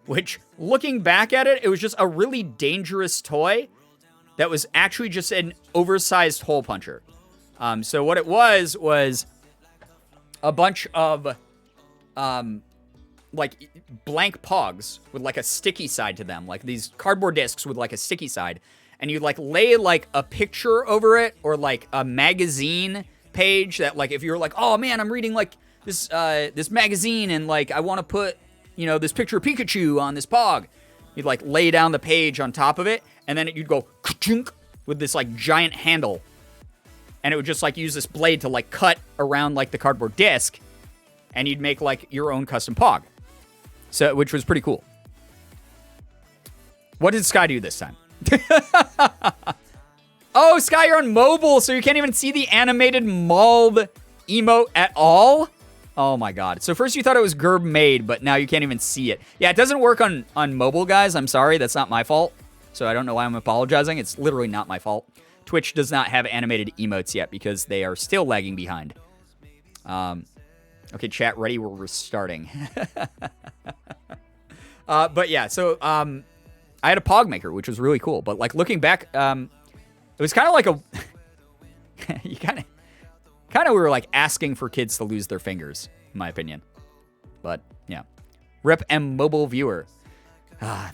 Which, looking back at it, it was just a really dangerous toy that was actually just an oversized hole puncher. So what it was a bunch of like blank pogs with like a sticky side to them, like these cardboard discs with like a sticky side, and you like lay like a picture over it or like a magazine page that like if you're like, oh man, I'm reading like this this magazine and like I want to put, you know, this picture of Pikachu on this pog, you'd like lay down the page on top of it, and then you'd go ka-chunk with this like giant handle, and it would just like use this blade to like cut around like the cardboard disc, and you'd make like your own custom pog. So, which was pretty cool. What did Sky do this time? Oh, Sky, you're on mobile, so you can't even see the animated mauled emote at all? Oh my God. So first you thought it was Gerb made, but now you can't even see it. Yeah, it doesn't work on mobile, guys. I'm sorry. That's not my fault. So I don't know why I'm apologizing. It's literally not my fault. Twitch does not have animated emotes yet because they are still lagging behind. Okay, chat ready. We're restarting. But yeah, so I had a pog maker, which was really cool. But like looking back, it was kind of like a you kind of we were like asking for kids to lose their fingers, in my opinion. But yeah, rip M mobile viewer.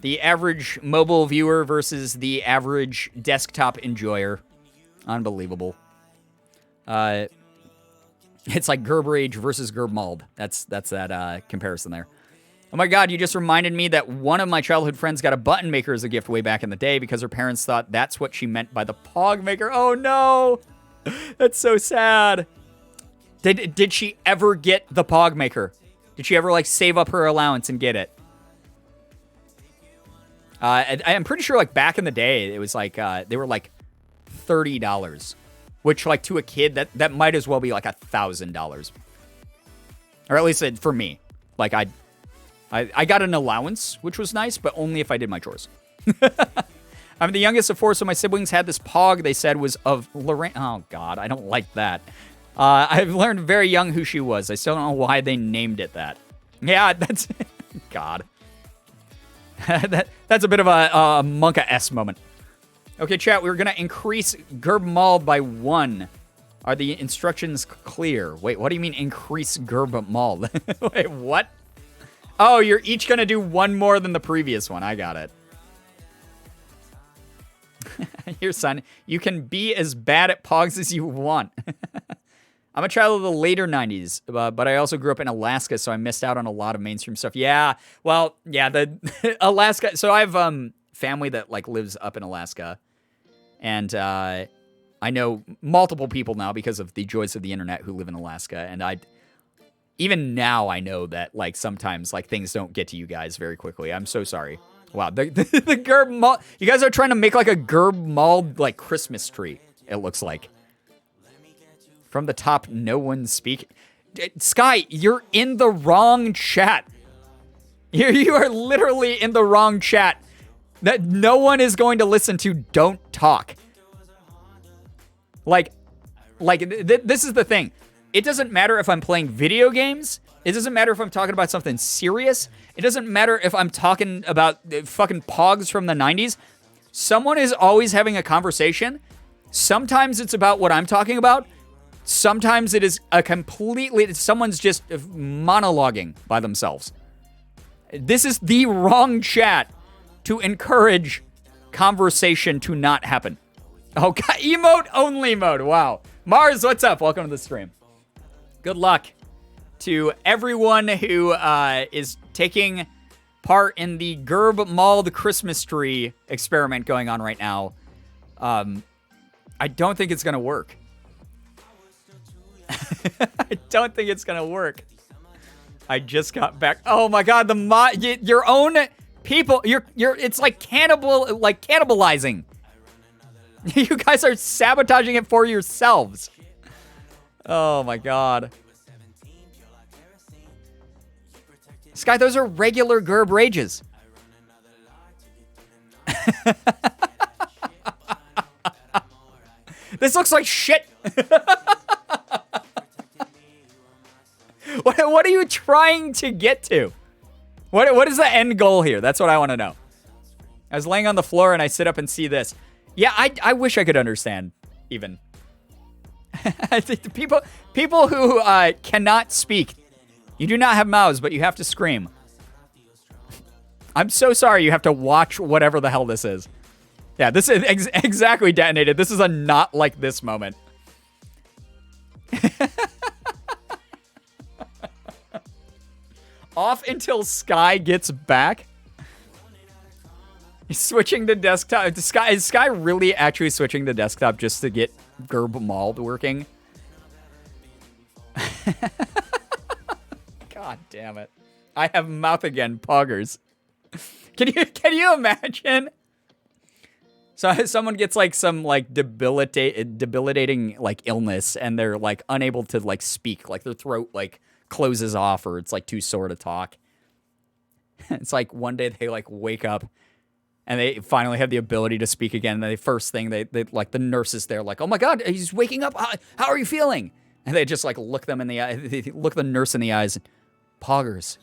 The average mobile viewer versus the average desktop enjoyer. Unbelievable. It's like Gerberage versus Gerbmauled. That's that comparison there. Oh my God, you just reminded me that one of my childhood friends got a button maker as a gift way back in the day because her parents thought that's what she meant by the pog maker. Oh no! That's so sad. Did she ever get the pog maker? Did she ever like save up her allowance and get it? I'm pretty sure like back in the day, it was like they were like $30, which like to a kid that might as well be like $1,000, or at least for me. Like I got an allowance, which was nice, but only if I did my chores. I'm the youngest of four, so my siblings had this pog they said was of Lorraine. Oh God, I don't like that. I've learned very young who she was. I still don't know why they named it that. Yeah, that's God. That's a bit of a Monka-esque moment. Okay, chat, we're going to increase Gerbmauled by 1. Are the instructions clear? Wait, what do you mean increase Gerbmauled? Wait, what? Oh, you're each going to do one more than the previous one. I got it. Here, son, you can be as bad at pogs as you want. I'm a child of the later 90s, but I also grew up in Alaska, so I missed out on a lot of mainstream stuff. Yeah, well, yeah, the Alaska. So I have family that like lives up in Alaska, and I know multiple people now because of the joys of the internet who live in Alaska, and even now I know that like sometimes like things don't get to you guys very quickly. I'm so sorry. Wow, the Gerb Mauled. You guys are trying to make like a Gerb Mauled like Christmas tree. It looks like. From the top, no one's speaking. Sky, you're in the wrong chat. You are literally in the wrong chat. That no one is going to listen to. Don't talk. Like, this is the thing. It doesn't matter if I'm playing video games. It doesn't matter if I'm talking about something serious. It doesn't matter if I'm talking about fucking pogs from the 90s. Someone is always having a conversation. Sometimes it's about what I'm talking about. Sometimes it is someone's just monologuing by themselves. This is the wrong chat to encourage conversation to not happen. Oh, God, emote only mode. Wow. Mars, what's up? Welcome to the stream. Good luck to everyone who is taking part in the Gerb Mauled Christmas tree experiment going on right now. I don't think it's going to work. I don't think it's gonna work. I just got back. Oh my God, your own people. It's like cannibalizing. You guys are sabotaging it for yourselves. Oh my God. Sky, those are regular Gerb rages. This looks like shit. What are you trying to get to? What is the end goal here? That's what I want to know. I was laying on the floor and I sit up and see this. Yeah, I wish I could understand even. I think the people who cannot speak, you do not have mouths, but you have to scream. I'm so sorry you have to watch whatever the hell this is. Yeah, this is exactly detonated. This is a not like this moment. Off until Sky gets back. He's switching to desktop. Is Sky really actually switching to desktop just to get Girbeagly working? God damn it. I have mouth again, poggers. Can you imagine? So someone gets like some like debilitating like illness and they're like unable to like speak, like their throat like closes off or it's like too sore to talk. It's like one day they like wake up and they finally have the ability to speak again. And the first thing they like the nurse is there like, oh my God, he's waking up. How are you feeling? And they just like look them in the eye. They look the nurse in the eyes. Poggers.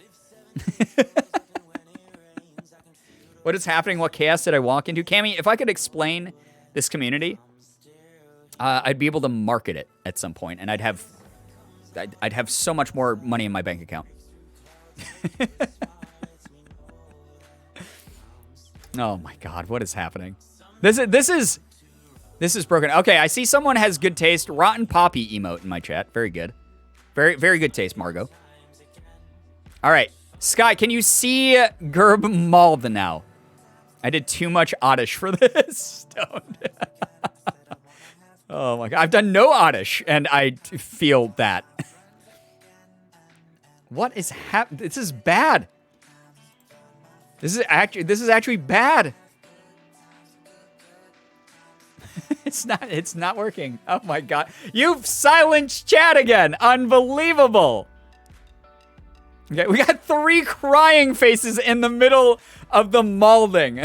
What is happening? What chaos did I walk into? Cammy, if I could explain this community, I'd be able to market it at some point, and I'd have so much more money in my bank account. Oh my God, what is happening? This is broken. Okay, I see someone has good taste. Rotten Poppy emote in my chat. Very good. Very good taste, Margot. All right. Sky, can you see Girbeagly now? I did too much oddish for this. Stoned. Oh my God. I've done no oddish, and I feel that. What is happening? This is bad. This is actually bad. It's not working. Oh my God. You've silenced chat again. Unbelievable. Okay, we got 3 crying faces in the middle of the molding.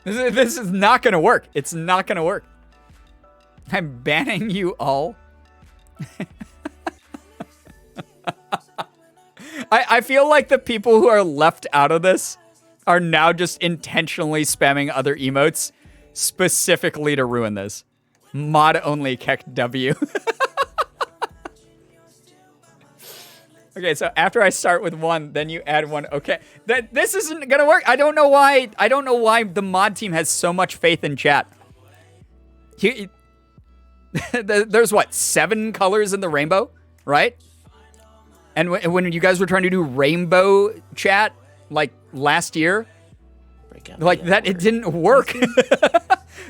This is not going to work. It's not going to work. I'm banning you all. I feel like the people who are left out of this are now just intentionally spamming other emotes specifically to ruin this. Mod only Keck W. Okay, so after I start with 1, then you add 1. Okay, this isn't gonna work. I don't know why. I don't know why the mod team has so much faith in chat. There's what, 7 colors in the rainbow, right? And when you guys were trying to do rainbow chat like last year, like that, it didn't work.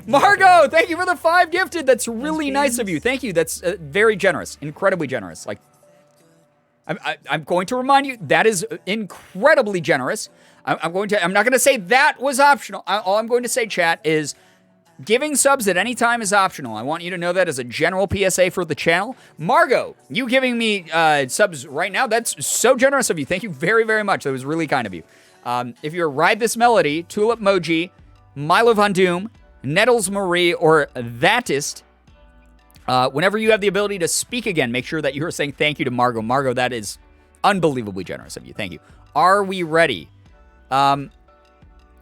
Margot, thank you for the 5 gifted. That's really nice of you. Thank you. That's very generous, incredibly generous. Like, I'm going to remind you that is incredibly generous. I'm not going to say that was optional. All I'm going to say, chat, is giving subs at any time is optional. I want you to know that as a general PSA for the channel. Margot, you giving me subs right now, that's so generous of you. Thank you very, very much. That was really kind of you. If you're Ride This Melody, Tulip Moji, Milo Von Doom, Nettles Marie, or Thatist, whenever you have the ability to speak again, make sure that you are saying thank you to Margot. Margot, that is unbelievably generous of you. Thank you. Are we ready? I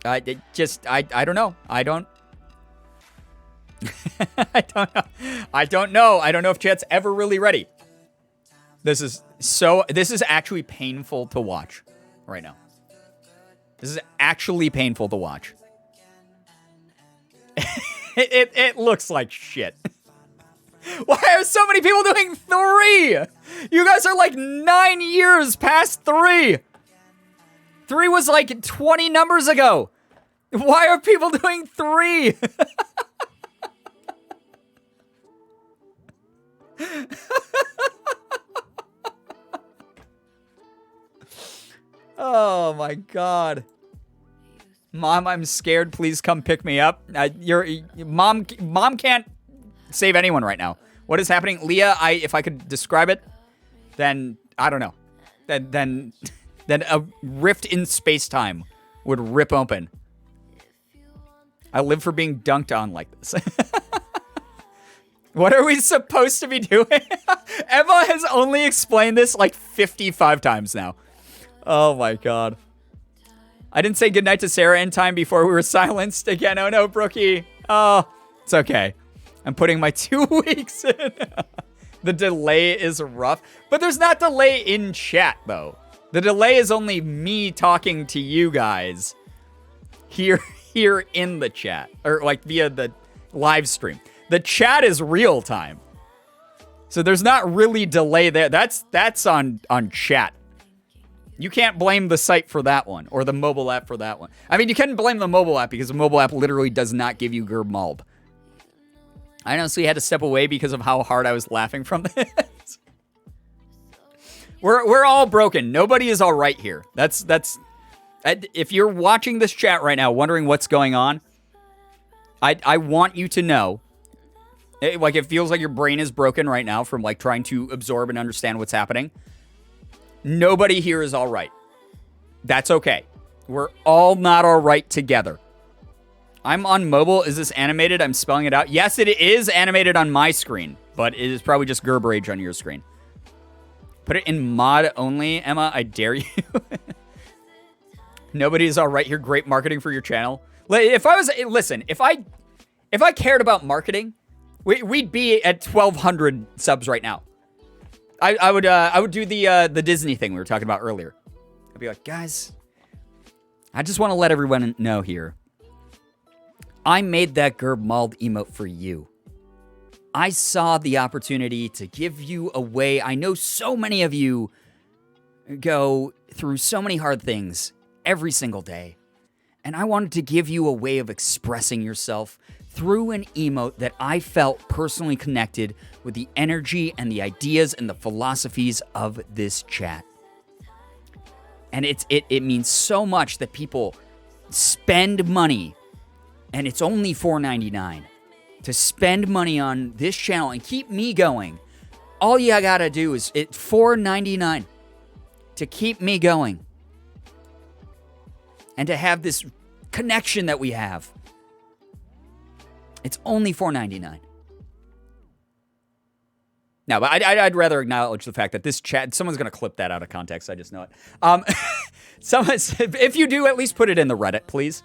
don't know. I don't know. I don't know. I don't know if chat's ever really ready. This is actually painful to watch right now. This is actually painful to watch. It looks like shit. Why are so many people doing 3? You guys are like 9 years past 3. 3 was like 20 numbers ago. Why are people doing 3? Oh my God. Mom, I'm scared. Please come pick me up. Mom can't save anyone right now. What is happening? Leah, if I could describe it, then I don't know. Then Then a rift in space-time would rip open. I live for being dunked on like this. What are we supposed to be doing? Emma has only explained this like 55 times now. Oh my god. I didn't say goodnight to Sarah in time before we were silenced again. Oh no, Brookie. Oh, it's okay. I'm putting my 2 weeks in. The delay is rough. But there's not delay in chat, though. The delay is only me talking to you guys here in the chat. Or like via the live stream. The chat is real time. So there's not really delay there. That's on chat. You can't blame the site for that one, or the mobile app for that one. I mean, you can blame the mobile app because the mobile app literally does not give you Girbeagly. I honestly had to step away because of how hard I was laughing from this. We're all broken. Nobody is all right here. That's. If you're watching this chat right now, wondering what's going on, I want you to know. Like, it feels like your brain is broken right now from, like, trying to absorb and understand what's happening. Nobody here is all right. That's okay. We're all not all right together. I'm on mobile. Is this animated? I'm spelling it out. Yes, it is animated on my screen, but it is probably just Gerberage on your screen. Put it in mod only, Emma. I dare you. Nobody is all right here. Great marketing for your channel. If I cared about marketing, we'd be at 1,200 subs right now. I would do the Disney thing we were talking about earlier. I'd be like, guys, I just want to let everyone know here. I made that Girbeagly emote for you. I saw the opportunity to give you a way. I know so many of you go through so many hard things every single day. And I wanted to give you a way of expressing yourself through an emote that I felt personally connected with the energy and the ideas and the philosophies of this chat. And it means so much that people spend money, and it's only $4.99 to spend money on this channel and keep me going. All you gotta do is $4.99 to keep me going and to have this connection that we have. It's only $4.99. No, but I'd rather acknowledge the fact that this chat, someone's going to clip that out of context. I just know it. If you do, at least put it in the Reddit, please.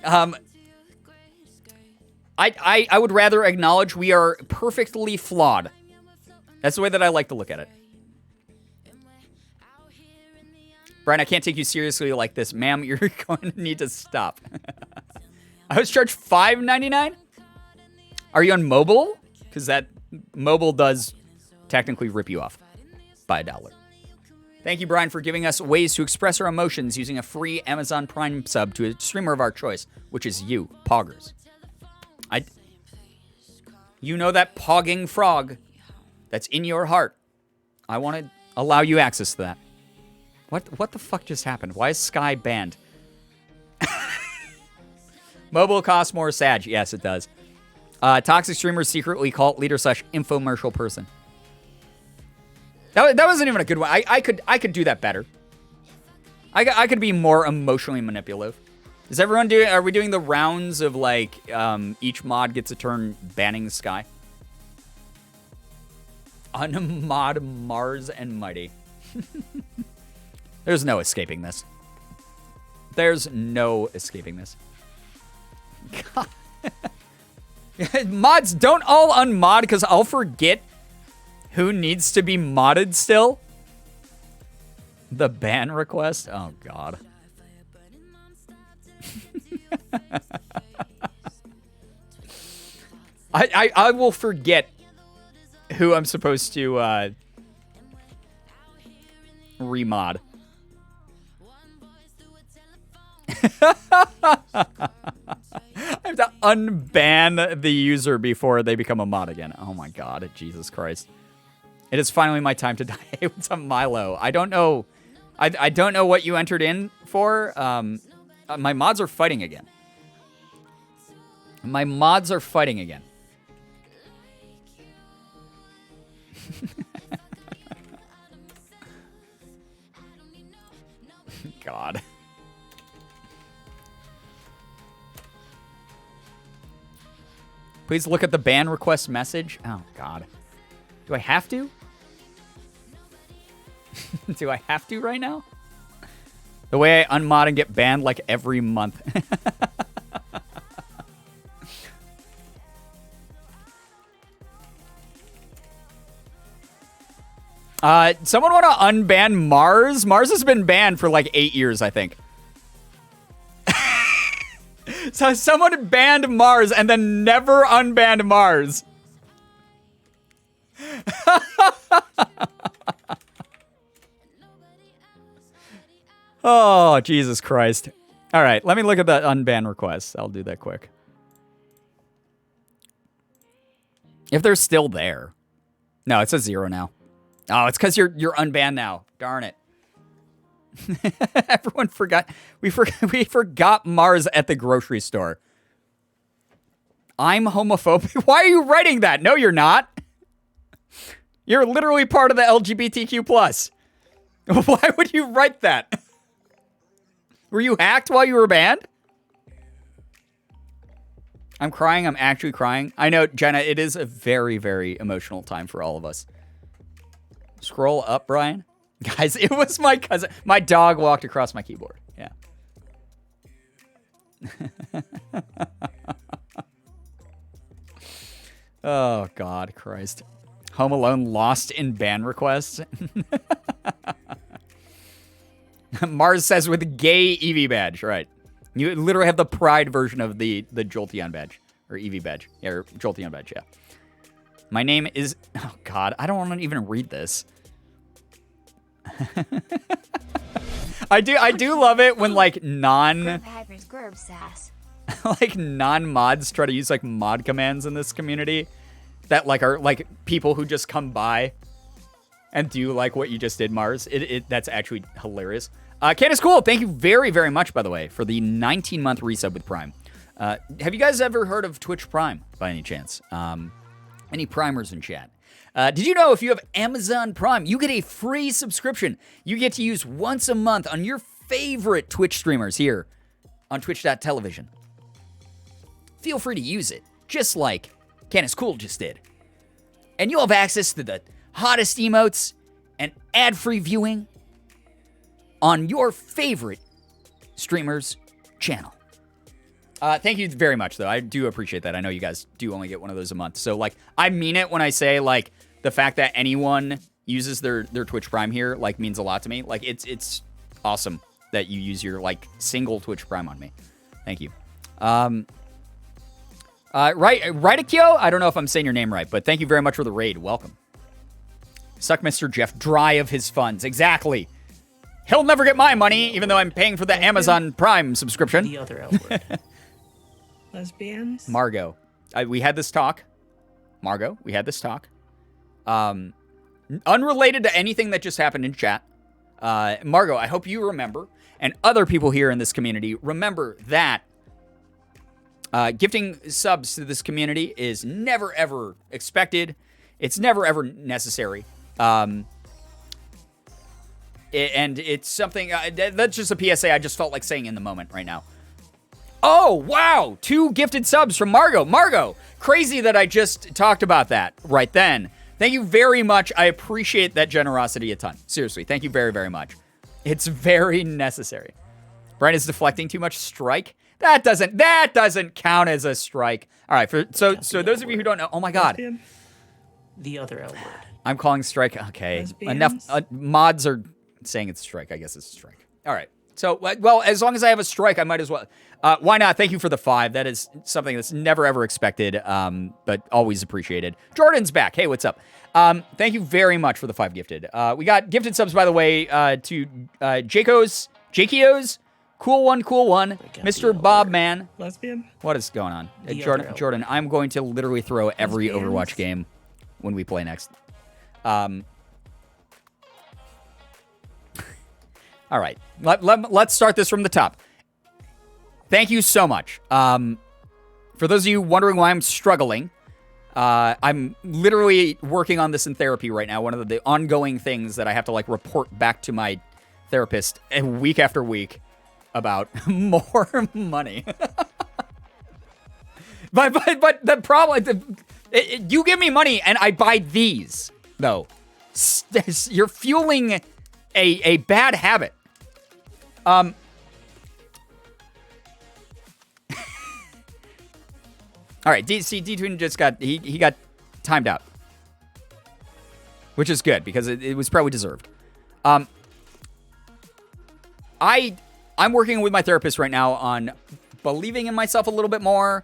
I would rather acknowledge we are perfectly flawed. That's the way that I like to look at it. Brian, I can't take you seriously like this. Ma'am, you're going to need to stop. I was charged $5.99? Are you on mobile? Because that mobile does technically rip you off by $1. Thank you, Brian, for giving us ways to express our emotions using a free Amazon Prime sub to a streamer of our choice, which is you, Poggers. You know that pogging frog that's in your heart. I want to allow you access to that. What the fuck just happened? Why is Sky banned? Mobile costs more, Sag. Yes, it does. Toxic streamer, secretly cult leader / infomercial person. That wasn't even a good one. I could do that better. I could be more emotionally manipulative. Is everyone doing? Are we doing the rounds of like each mod gets a turn banning the Sky? Unmod Mars and Mighty. There's no escaping this. There's no escaping this. God. Mods, don't all unmod because I'll forget who needs to be modded still. The ban request? Oh, God. I will forget who I'm supposed to remod. I have to unban the user before they become a mod again. Oh my god, Jesus Christ. It is finally my time to die. Hey, what's up, Milo? I don't know. I don't know what you entered in for. My mods are fighting again. My mods are fighting again. Please look at the ban request message. Oh, God. Do I have to? Do I have to right now? The way I unmod and get banned like every month. Someone want to unban Mars? Mars has been banned for like 8 years, I think. So someone banned Mars and then never unbanned Mars. Oh, Jesus Christ. All right, let me look at that unban request. I'll do that quick. If they're still there. No, it says 0 now. Oh, it's because you're unbanned now. Darn it. Everyone forgot. We forgot Mars at the grocery store. I'm homophobic. Why are you writing that? No, you're not. You're literally part of the LGBTQ+. Why would you write that? Were you hacked while you were banned? I'm crying. I'm actually crying. I know, Jenna, it is a very, very emotional time for all of us. Scroll up, Brian. Guys, it was my cousin. My dog walked across my keyboard. Yeah. Oh, God, Christ. Home Alone lost in ban requests. Mars says with gay Eevee badge. Right. You literally have the pride version of the Jolteon badge. Or Eevee badge. Yeah, or Jolteon badge, yeah. My name is... Oh, God. I don't want to even read this. I do love it when, like, like, non-mods try to use, like, mod commands in this community. That, like, are, like, people who just come by and do, like, what you just did, Mars. That's actually hilarious. Candace Cool, thank you very, very much, by the way, for the 19-month resub with Prime. Have you guys ever heard of Twitch Prime, by any chance? Any primers in chat? Did you know if you have Amazon Prime, you get a free subscription you get to use once a month on your favorite Twitch streamers here on twitch.television. Feel free to use it, just like Candace Cool just did. And you'll have access to the hottest emotes and ad-free viewing on your favorite streamer's channel. Thank you very much, though. I do appreciate that. I know you guys do only get one of those a month. So, like, I mean it when I say, like, the fact that anyone uses their Twitch Prime here, like, means a lot to me. Like, it's awesome that you use your, like, single Twitch Prime on me. Thank you. Right-Akio? I don't know if I'm saying your name right, but thank you very much for the raid. Welcome. Suck Mr. Jeff dry of his funds. Exactly. He'll never get my money, even though I'm paying for the Amazon Prime subscription. The other L word. Lesbians? Margot. We had this talk. Margot, we had this talk. Unrelated to anything that just happened in chat. Margot, I hope you remember, and other people here in this community remember that gifting subs to this community is never, ever expected. It's never, ever necessary. And it's something, that's just a PSA I just felt like saying in the moment right now. Oh, wow. 2 gifted subs from Margot. Margot, crazy that I just talked about that right then. Thank you very much. I appreciate that generosity a ton. Seriously, thank you very, very much. It's very necessary. Brian is deflecting too much strike. That doesn't count as a strike. All right, so those of you who don't know, oh my God. The other L word. I'm calling strike. Okay, Lesbians? enough. Mods are saying it's a strike. I guess it's a strike. All right. So, well, as long as I have a strike, I might as well. Why not? Thank you for the 5. That is something that's never, ever expected, but always appreciated. Jordan's back. Hey, what's up? Thank you very much for the 5 gifted. We got gifted subs, by the way, to Jakios, Cool One, Mr. Bob Man. Lesbian? What is going on? The Jordan, I'm going to literally throw every Lesbians? Overwatch game when we play next. All right, let's start this from the top. Thank you so much. For those of you wondering why I'm struggling, I'm literally working on this in therapy right now. One of the ongoing things that I have to like report back to my therapist week after week about more money. But the problem, you give me money and I buy these, though. You're fueling a bad habit. All right, D-Tween just got, he got timed out. Which is good, because it was probably deserved. I'm working with my therapist right now on believing in myself a little bit more,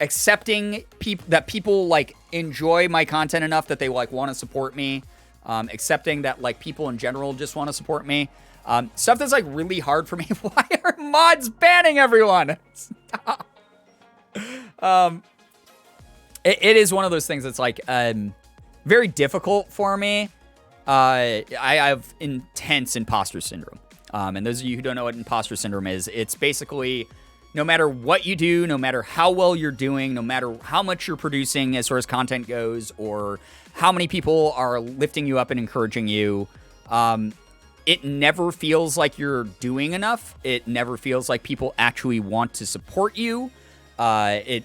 accepting that people like enjoy my content enough that they like want to support me, accepting that like people in general just want to support me. Stuff that's like really hard for me. Why are mods banning everyone? Stop. It is one of those things that's like very difficult for me. I have intense imposter syndrome. And those of you who don't know what imposter syndrome is, it's basically no matter what you do, no matter how well you're doing, no matter how much you're producing as far as content goes, or how many people are lifting you up and encouraging you, it never feels like you're doing enough. It never feels like people actually want to support you. A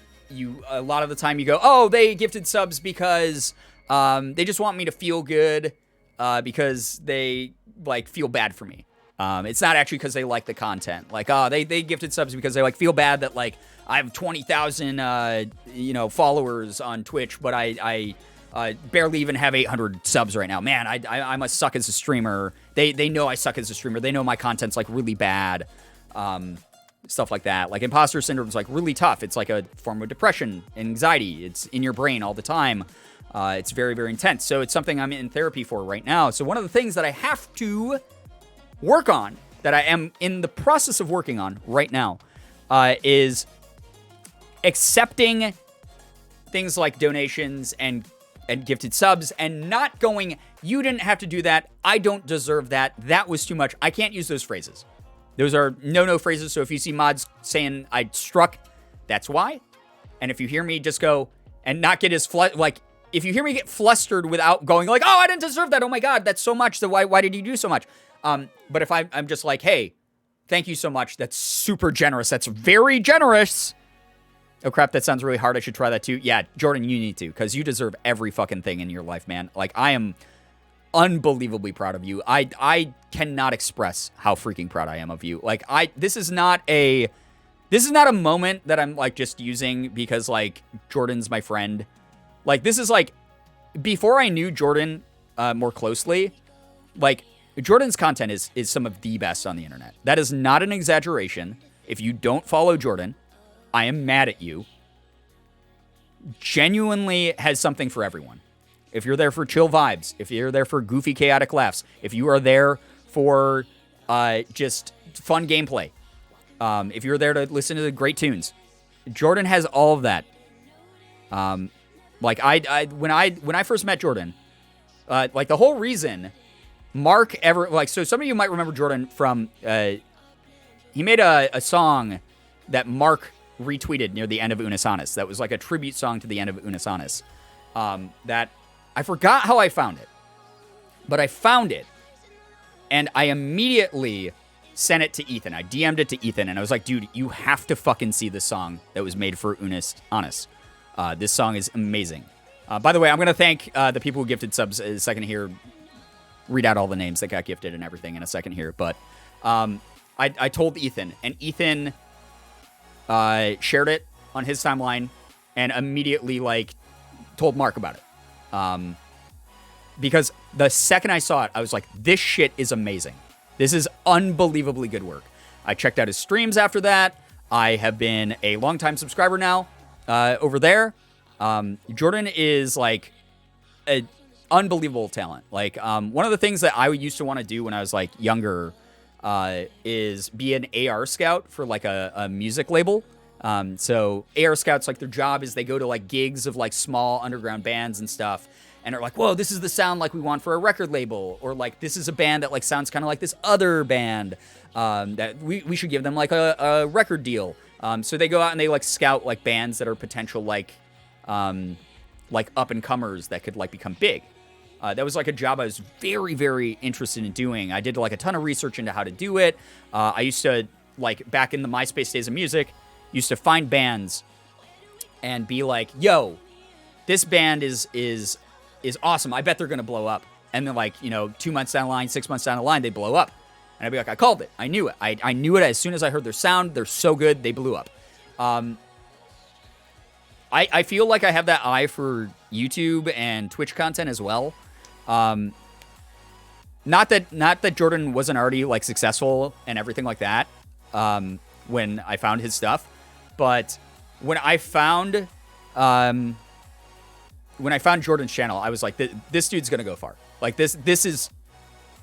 lot of the time you go, oh, they gifted subs because they just want me to feel good because they like feel bad for me. It's not actually because they like the content. Like, they gifted subs because they like feel bad that like I have 20,000 followers on Twitch, but I barely even have 800 subs right now. Man, I must suck as a streamer. They know I suck as a streamer. They know my content's like really bad. Stuff like that. Like imposter syndrome is like really tough. It's like a form of depression and anxiety. It's in your brain all the time. It's very, very intense. So it's something I'm in therapy for right now. So one of the things that I have to work on, that I am in the process of working on right now, is accepting things like donations and gifted subs and not going, you didn't have to do that. I don't deserve that. That was too much. I can't use those phrases. Those are no phrases. So if you see mods saying I struck, that's why. And if you hear me just go and not get as if you hear me get flustered without going like, oh, I didn't deserve that. Oh my God, that's so much. So why did you do so much? But if I'm just like, hey, thank you so much. That's super generous. That's very generous. Oh crap, that sounds really hard. I should try that too. Yeah, Jordan, you need to, because you deserve every fucking thing in your life, man. Like, I am unbelievably proud of you. I cannot express how freaking proud I am of you. Like, this is not a moment that I'm like just using because like Jordan's my friend. Like, this is like before I knew Jordan more closely, like Jordan's content is some of the best on the internet. That is not an exaggeration. If you don't follow Jordan, I am mad at you. Genuinely has something for everyone. If you're there for chill vibes, if you're there for goofy, chaotic laughs, if you are there for just fun gameplay, if you're there to listen to the great tunes, Jordan has all of that. Like when I first met Jordan, like the whole reason Mark ever like, so some of you might remember Jordan from he made a song that Mark retweeted near the end of Unisanis. That was like a tribute song to the end of Unisanis. That I forgot how I found it, but I found it, and I immediately sent it to Ethan. I DM'd it to Ethan, and I was like, dude, you have to fucking see this song that was made for Unisanis. This song is amazing. By the way, I'm going to thank the people who gifted subs in a second here. Read out all the names that got gifted and everything in a second here. But I told Ethan, and Ethan shared it on his timeline and immediately like told Mark about it. Because the second I saw it, I was like, this shit is amazing. This is unbelievably good work. I checked out his streams after that. I have been a longtime subscriber now over there. Jordan is like an unbelievable talent. Like one of the things that I used to want to do when I was like younger is be an AR scout for like a music label. So AR scouts, like their job is they go to like gigs of like small underground bands and stuff. And are like, whoa, this is the sound like we want for a record label. Or like, this is a band that like sounds kind of like this other band that we should give them like a record deal. So they go out and they like scout like bands that are potential like up and comers that could like become big. That was like a job I was very, very interested in doing. I did like a ton of research into how to do it. I used to like back in the MySpace days of music, used to find bands and be like, yo, this band is awesome. I bet they're going to blow up. And then, like, 2 months down the line, 6 months down the line, they blow up. And I'd be like, I called it. I knew it. I knew it as soon as I heard their sound. They're so good. They blew up. I feel like I have that eye for YouTube and Twitch content as well. Not that Jordan wasn't already, like, successful and everything like that when I found his stuff. But when I found Jordan's channel, I was like, this dude's going to go far. Like, this is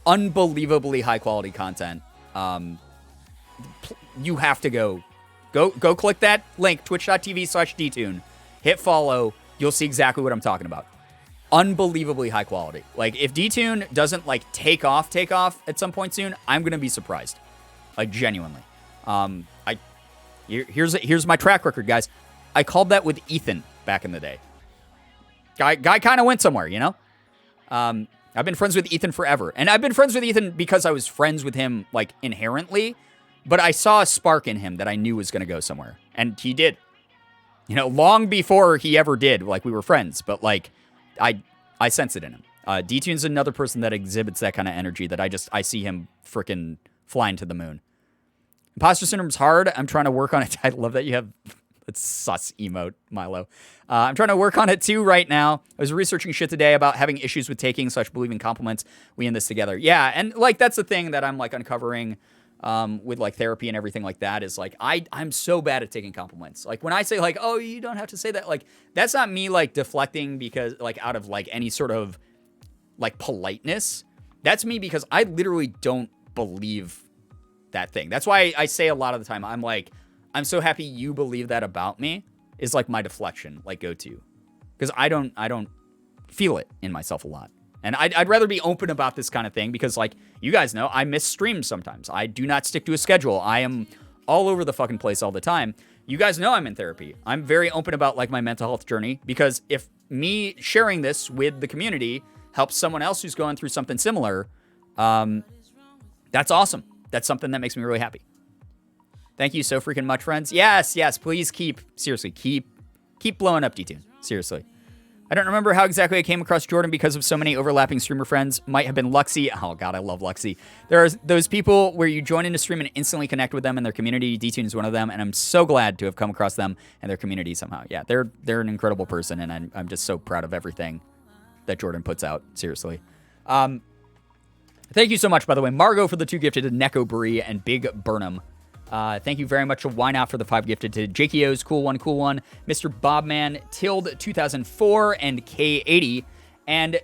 unbelievably high quality content. You have to go click that link, twitch.tv/dtune. Hit follow. You'll see exactly what I'm talking about. Unbelievably high quality. Like, if DTune doesn't, like, take off at some point soon, I'm going to be surprised. Like, genuinely. Here's my track record, guys. I called that with Ethan back in the day. Guy kind of went somewhere, I've been friends with Ethan forever. And I've been friends with Ethan because I was friends with him, like, inherently. But I saw a spark in him that I knew was going to go somewhere. And he did. Long before he ever did. Like, we were friends. But, like, I sense it in him. D-Tune's another person that exhibits that kind of energy that I see him freaking flying to the moon. Imposter syndrome's hard. I'm trying to work on it. I love that you have... It's sus emote, Milo. I'm trying to work on it too right now. I was researching shit today about having issues with taking / believing compliments. We in this together. Yeah, and like that's the thing that I'm like uncovering with like therapy and everything like that is like I'm so bad at taking compliments. Like when I say like, oh, you don't have to say that, like that's not me like deflecting because like out of like any sort of like politeness. That's me because I literally don't believe that thing. That's why I say a lot of the time, I'm like, I'm so happy you believe that about me is like my deflection, like go to. Because I don't feel it in myself a lot. And I'd rather be open about this kind of thing because like you guys know, I miss streams sometimes. I do not stick to a schedule. I am all over the fucking place all the time. You guys know I'm in therapy. I'm very open about like my mental health journey because if me sharing this with the community helps someone else who's going through something similar, that's awesome. That's something that makes me really happy. Thank you so freaking much, friends. Yes, please keep blowing up D-Tune. Seriously. I don't remember how exactly I came across Jordan because of so many overlapping streamer friends. Might have been Luxy. Oh, God, I love Luxy. There are those people where you join into stream and instantly connect with them and their community. D-Tune is one of them, and I'm so glad to have come across them and their community somehow. Yeah, they're an incredible person, and I'm just so proud of everything that Jordan puts out. Seriously. Thank you so much, by the way. Margot for the 2 gifted to Neko Brie and Big Burnham. Thank you very much to Why Not for the 5 gifted to JKO's Cool One, Mr. Bobman, Tilde 2004, and K80. And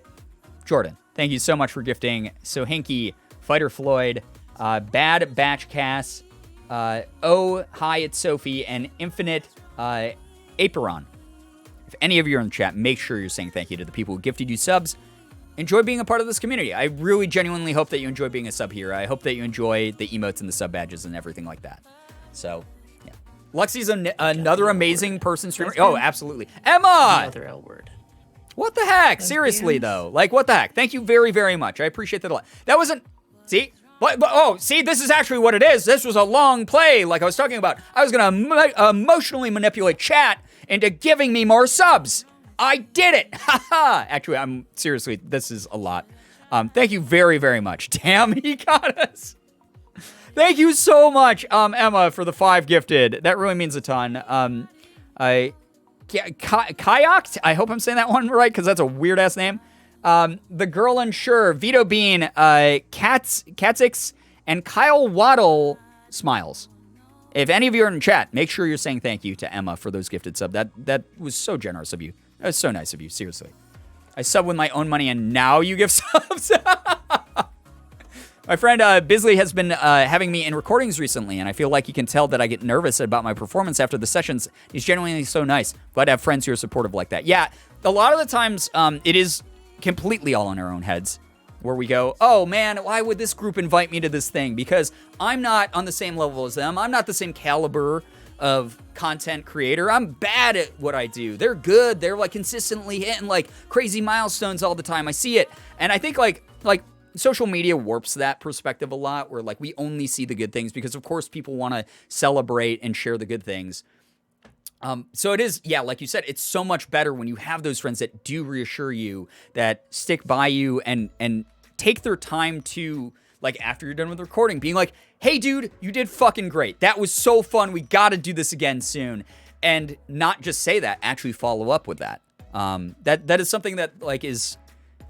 Jordan, thank you so much for gifting Sohinky, Fighter Floyd, Bad Batch Cass, Oh, Hi, it's Sophie, and Infinite Aperon. If any of you are in the chat, make sure you're saying thank you to the people who gifted you subs. Enjoy being a part of this community. I really genuinely hope that you enjoy being a sub here. I hope that you enjoy the emotes and the sub badges and everything like that. So, yeah. Luxy's another amazing person streamer. Oh, absolutely. Emma! Another L word. What the heck? Seriously, though. Like, what the heck? Thank you very, very much. I appreciate that a lot. That wasn't... See? See, this is actually what it is. This was a long play, like I was talking about. I was going to emotionally manipulate chat into giving me more subs. I did it! Haha! Actually, I'm seriously, this is a lot. Thank you very, very much. Damn, he got us. Thank you so much, Emma, for the 5 gifted. That really means a ton. Kayaked? I hope I'm saying that one right, because that's a weird-ass name. The Girl Unsure, Vito Bean, Katzix, and Kyle Waddle Smiles. If any of you are in chat, make sure you're saying thank you to Emma for those gifted subs. That was so generous of you. That was so nice of you, seriously. I sub with my own money, and now you give subs? My friend Bisley has been having me in recordings recently, and I feel like you can tell that I get nervous about my performance after the sessions. He's genuinely so nice. Glad to have friends who are supportive like that. Yeah, a lot of the times, it is completely all in our own heads, where we go, oh man, why would this group invite me to this thing? Because I'm not on the same level as them. I'm not the same caliber of content creator. I'm bad at what I do. They're good. They're like consistently hitting like crazy milestones all the time. I see it. And I think like social media warps that perspective a lot, where like we only see the good things because of course people want to celebrate and share the good things. So it is, yeah, like you said, it's so much better when you have those friends that do reassure you, that stick by you and take their time to, like, after you're done with the recording, being like, hey, dude, you did fucking great. That was so fun. We got to do this again soon. And not just say that, actually follow up with that. That is something that, like, is,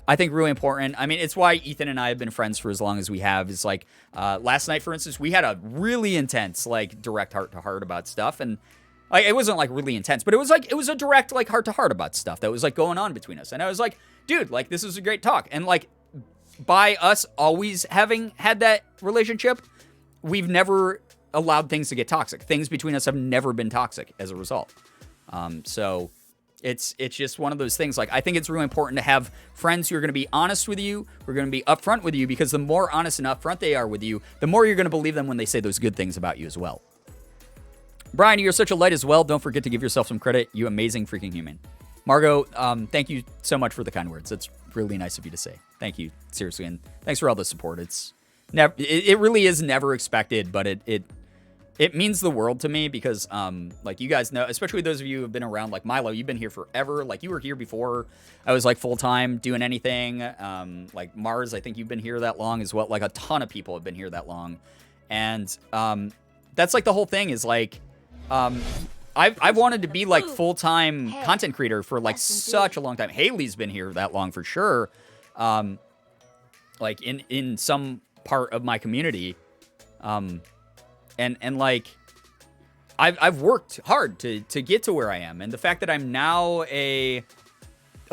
I think, really important. I mean, it's why Ethan and I have been friends for as long as we have. Is like, last night, for instance, we had a really intense, like, direct heart-to-heart about stuff. And like, it wasn't like really intense, but it was a direct, like, heart-to-heart about stuff that was like going on between us. And I was like, dude, like, this is a great talk. And like, by us always having had that relationship, we've never allowed things to get toxic. Things between us have never been toxic as a result. So it's just one of those things. Like, I think it's really important to have friends who are going to be honest with you, who are going to be upfront with you, because the more honest and upfront they are with you, the more you're going to believe them when they say those good things about you as well. Brian, you're such a light as well. Don't forget to give yourself some credit. You amazing freaking human. Margot, thank you so much for the kind words. That's really nice of you to say. Thank you, seriously, and thanks for all the support. It's never, it really is never expected, but it means the world to me because, like, you guys know, especially those of you who have been around, like Milo, you've been here forever. Like, you were here before I was, like, full-time doing anything. Like, Mars, I think you've been here that long as well. Like, a ton of people have been here that long. And that's, like, the whole thing is, like, I've wanted to be, like, full-time content creator for, like, such a long time. Haley's been here that long for sure. Like, in some part of my community. And like, I've worked hard to get to where I am. And the fact that I'm now a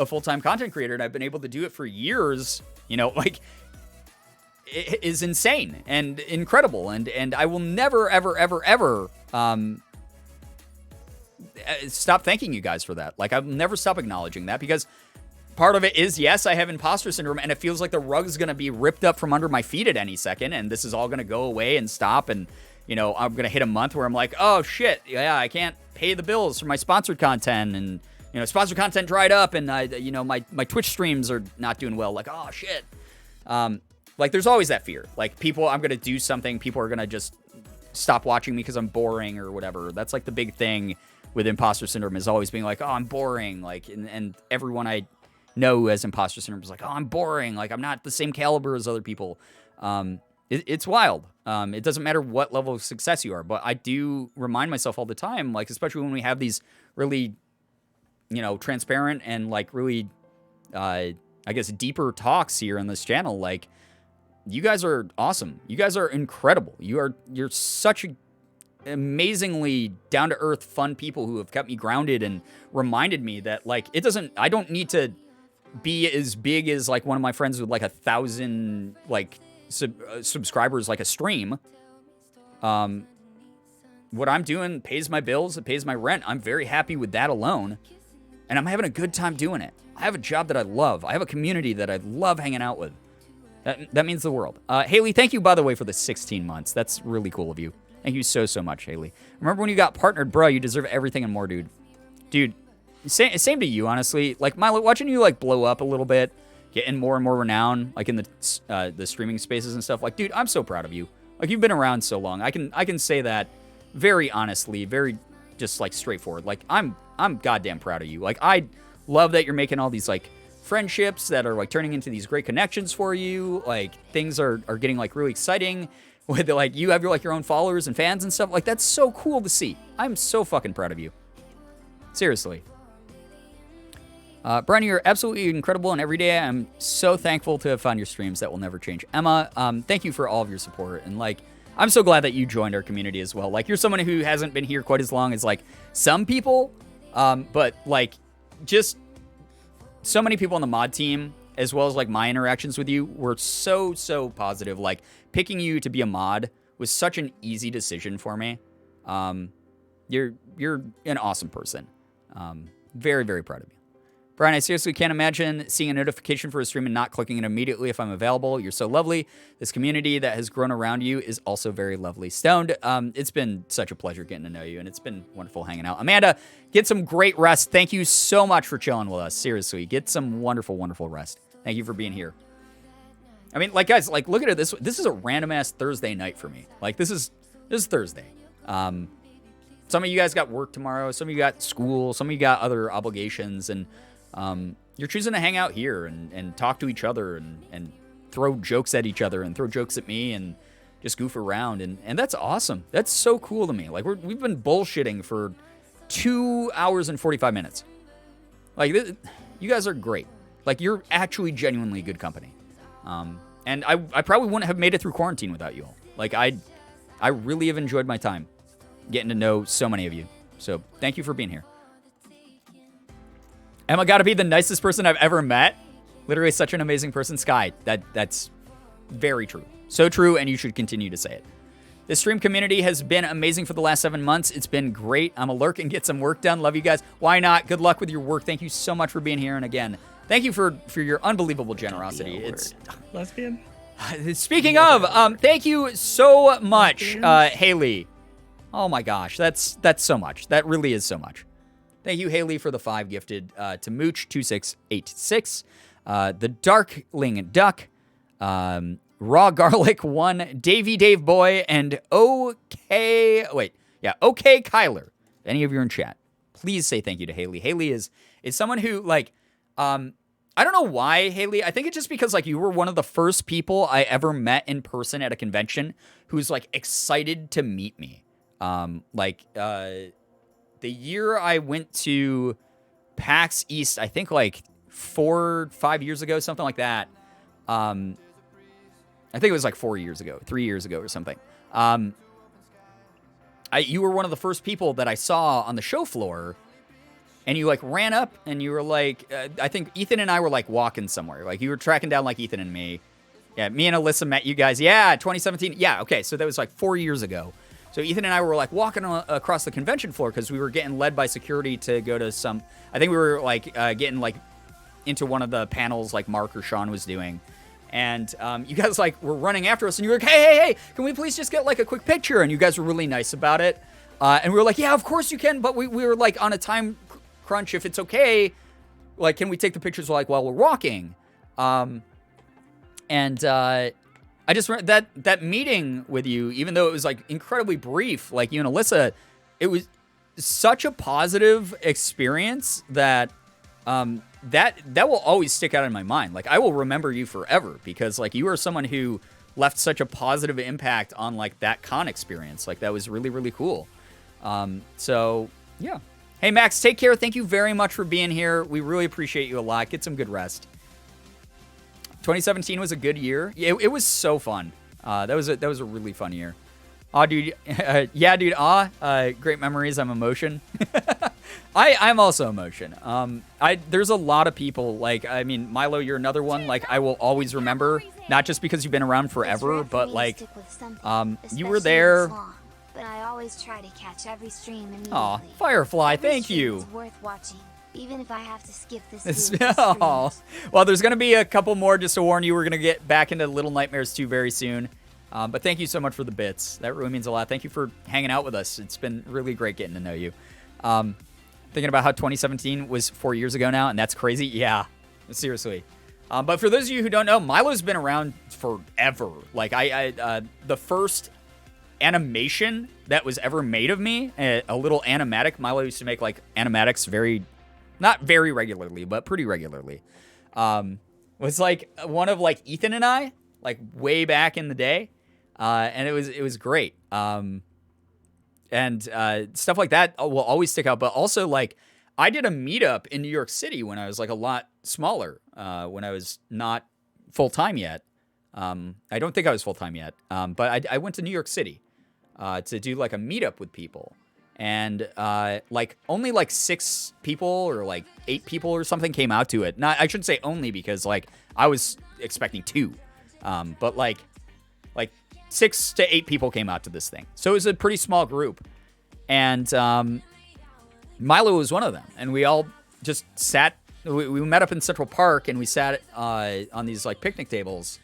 full-time content creator and I've been able to do it for years, you know, like, it is insane and incredible. And I will never, ever, ever, ever, stop thanking you guys for that. Like, I'll never stop acknowledging that, because part of it is, yes, I have imposter syndrome, and it feels like the rug's going to be ripped up from under my feet at any second, and this is all going to go away and stop, and, you know, I'm going to hit a month where I'm like, oh, shit, yeah, I can't pay the bills for my sponsored content, and, you know, sponsored content dried up, and, you know, my Twitch streams are not doing well. Like, oh, shit. Like, there's always that fear. Like, I'm going to do something, people are going to just stop watching me because I'm boring or whatever. That's, like, the big thing with imposter syndrome, is always being like, oh, I'm boring. Like, and everyone I know who has imposter syndrome is like, oh, I'm boring. Like, I'm not the same caliber as other people. It's wild. It doesn't matter what level of success you are, but I do remind myself all the time, like, especially when we have these really, you know, transparent and, like, really, I guess, deeper talks here on this channel. Like, you guys are awesome. You guys are incredible. You're such amazingly down-to-earth, fun people who have kept me grounded and reminded me that, like, I don't need to be as big as, like, one of my friends with, like, 1,000, like, subscribers, like a stream. What I'm doing pays my bills, it pays my rent. I'm very happy with that alone, and I'm having a good time doing it. I have a job that I love. I have a community that I love hanging out with. That means the world. Haley, thank you, by the way, for the 16 months. That's really cool of you. Thank you so, so much, Haley. Remember when you got partnered, bro? You deserve everything and more, dude. Dude, same to you, honestly. Like, Milo, watching you, like, blow up a little bit, getting more and more renown, like, in the streaming spaces and stuff. Like, dude, I'm so proud of you. Like, you've been around so long. I can say that very honestly, very just, like, straightforward. Like, I'm goddamn proud of you. Like, I love that you're making all these, like, friendships that are, like, turning into these great connections for you. Like, things are getting, like, really exciting. With, like, you have your own followers and fans and stuff. Like, that's so cool to see. I'm so fucking proud of you. Seriously. Brian, you're absolutely incredible, and every day I'm so thankful to have found your streams. That will never change. Emma, thank you for all of your support, and, like, I'm so glad that you joined our community as well. Like, you're someone who hasn't been here quite as long as, like, some people, but, like, just so many people on the mod team, as well as, like, my interactions with you, were so, so positive. Like, picking you to be a mod was such an easy decision for me. You're an awesome person. Very, very proud of you. Brian, I seriously can't imagine seeing a notification for a stream and not clicking it immediately if I'm available. You're so lovely. This community that has grown around you is also very lovely. Stoned, it's been such a pleasure getting to know you, and it's been wonderful hanging out. Amanda, get some great rest. Thank you so much for chilling with us. Seriously, get some wonderful, wonderful rest. Thank you for being here. I mean, like, guys, like, look at it. This is a random ass Thursday night for me. Like, this is Thursday. Some of you guys got work tomorrow. Some of you got school. Some of you got other obligations, and you're choosing to hang out here and talk to each other and throw jokes at each other and throw jokes at me and just goof around, and that's awesome. That's so cool to me. Like, we've been bullshitting for 2 hours and 45 minutes. Like, you guys are great. Like, you're actually genuinely good company. And I probably wouldn't have made it through quarantine without you all. Like, I really have enjoyed my time getting to know so many of you. So thank you for being here. Emma gotta be the nicest person I've ever met. Literally such an amazing person. Sky, that's very true. So true, and you should continue to say it. The stream community has been amazing for the last 7 months. It's been great. I'm a lurk and get some work done. Love you guys. Why not? Good luck with your work. Thank you so much for being here. And again, thank you for your unbelievable generosity. It's lesbian. Speaking of, thank you so much, Haley. Oh my gosh, that's so much. That really is so much. Thank you, Haley, for the 5 gifted to Mooch2686, the Darkling Duck, Raw Garlic 1, Davey Dave Boy, and OK Kyler. If any of you are in chat, please say thank you to Haley. Haley is someone who, like, I don't know why, Haley. I think it's just because, like, you were one of the first people I ever met in person at a convention who's, like, excited to meet me. The year I went to PAX East, I think, like, 4 or 5 years ago, something like that. I think it was, like, 4 years ago, 3 years ago or something. You were one of the first people that I saw on the show floor. And you, like, ran up, and you were, like, I think Ethan and I were, like, walking somewhere. Like, you were tracking down, like, Ethan and me. Yeah, me and Alyssa met you guys. Yeah, 2017. Yeah, okay, so that was, like, 4 years ago. So Ethan and I were, like, walking across the convention floor because we were getting led by security to go to some... I think we were, like, getting, like, into one of the panels, like, Mark or Sean was doing. And you guys, like, were running after us, and you were like, hey, can we please just get, like, a quick picture? And you guys were really nice about it. And we were like, yeah, of course you can, but we were, like, on a time... crunch, if it's okay, like, can we take the pictures, like, while we're walking? I just that meeting with you, even though it was, like, incredibly brief, like, you and Alyssa, it was such a positive experience that that will always stick out in my mind. Like, I will remember you forever because, like, you are someone who left such a positive impact on, like, that con experience. Like, that was really, really cool. So yeah. Hey, Max, take care. Thank you very much for being here. We really appreciate you a lot. Get some good rest. 2017 was a good year. It was so fun. That was a really fun year. Aw, dude. Yeah, dude. Great memories. I'm emotion. I'm also emotion. There's a lot of people, like, I mean, Milo, you're another one. Like, I will always remember, not just because you've been around forever, but, like, you were there. But I always try to catch every stream immediately. Aw, Firefly, thank you. It's worth watching, even if I have to skip this. Oh. Well, there's going to be a couple more, just to warn you. We're going to get back into Little Nightmares 2 very soon. But thank you so much for the bits. That really means a lot. Thank you for hanging out with us. It's been really great getting to know you. Thinking about how 2017 was 4 years ago now, and that's crazy. Yeah, seriously. But for those of you who don't know, Milo's been around forever. Like, the first animation that was ever made of me, a little animatic. Milo used to make, like, animatics not very regularly, but pretty regularly. Was, like, one of, like, Ethan and I, like, way back in the day. And it was great. And stuff like that will always stick out. But also, like, I did a meetup in New York City when I was, like, a lot smaller, when I was not full-time yet. I don't think I was full-time yet. But I went to New York City to do, like, a meetup with people. And, like, only, like, 6 people or, like, 8 people or something came out to it. I shouldn't say only because, like, I was expecting 2. But, like 6 to 8 people came out to this thing. So it was a pretty small group. And Milo was one of them. And we all just sat. We met up in Central Park, and we sat on these, like, picnic tables.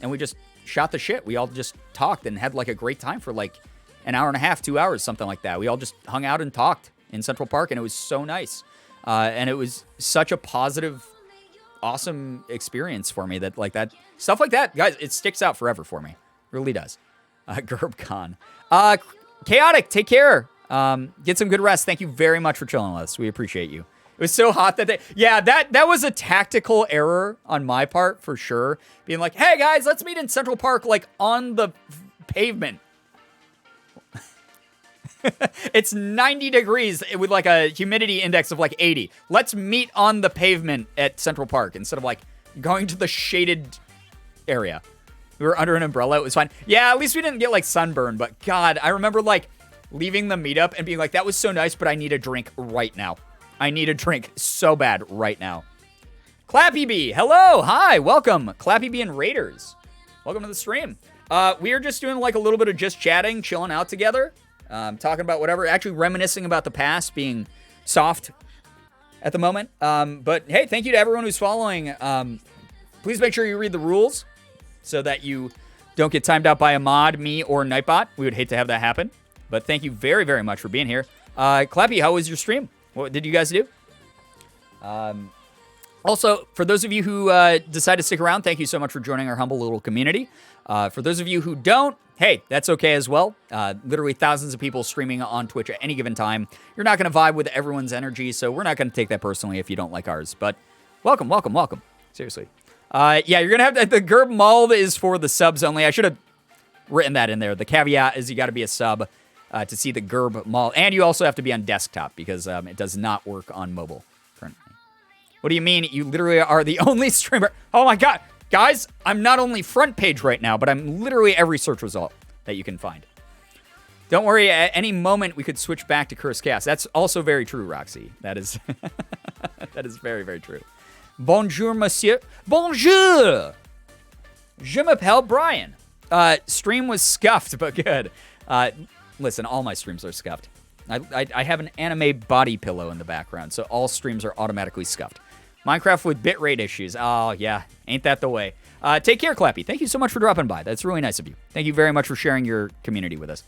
And we just shot the shit. We all just talked and had, like, a great time for, like, an hour and a half, 2 hours, something like that. We all just hung out and talked in Central Park, and it was so nice. And it was such a positive awesome experience for me. That like that stuff like that, guys. It sticks out forever for me. Really does. GerbCon. Chaotic. Take care. Get some good rest. Thank you very much for chilling with us. We appreciate you. It was so hot that that was a tactical error on my part for sure. Being like, hey guys, let's meet in Central Park, like on the pavement. It's 90 degrees with like a humidity index of like 80. Let's meet on the pavement at Central Park instead of like going to the shaded area. We were under an umbrella. It was fine. Yeah, at least we didn't get like sunburn. But God, I remember like leaving the meetup and being like, that was so nice, but I need a drink right now. I need a drink so bad right now. Clappy B, hello, hi, welcome. Clappy B and Raiders, welcome to the stream. We are just doing like a little bit of just chatting, chilling out together. Talking about whatever, actually reminiscing about the past, being soft at the moment. But hey, thank you to everyone who's following. Please make sure you read the rules so that you don't get timed out by a mod, me, or Nightbot. We would hate to have that happen. But thank you very, very much for being here. Clappy, how was your stream? What did you guys do? Also, for those of you who decide to stick around, thank you so much for joining our humble little community. For those of you who don't, hey, that's okay as well. Literally thousands of people streaming on Twitch at any given time. You're not going to vibe with everyone's energy, so we're not going to take that personally if you don't like ours. But welcome, welcome, welcome. Seriously. Yeah, you're going to have the Gerb Mold is for the subs only. I should have written that in there. The caveat is you got to be a sub to see the Gerb Mold. And you also have to be on desktop because it does not work on mobile currently. What do you mean? You literally are the only streamer. Oh my God. Guys, I'm not only front page right now, but I'm literally every search result that you can find. Don't worry, at any moment we could switch back to Curse Cast. That's also very true, Roxy. That is that is very, very true. Bonjour, monsieur. Bonjour! Je m'appelle Brian. Stream was scuffed, but good. Listen, all my streams are scuffed. I have an anime body pillow in the background, so all streams are automatically scuffed. Minecraft with bitrate issues. Oh, yeah. Ain't that the way. Take care, Clappy. Thank you so much for dropping by. That's really nice of you. Thank you very much for sharing your community with us.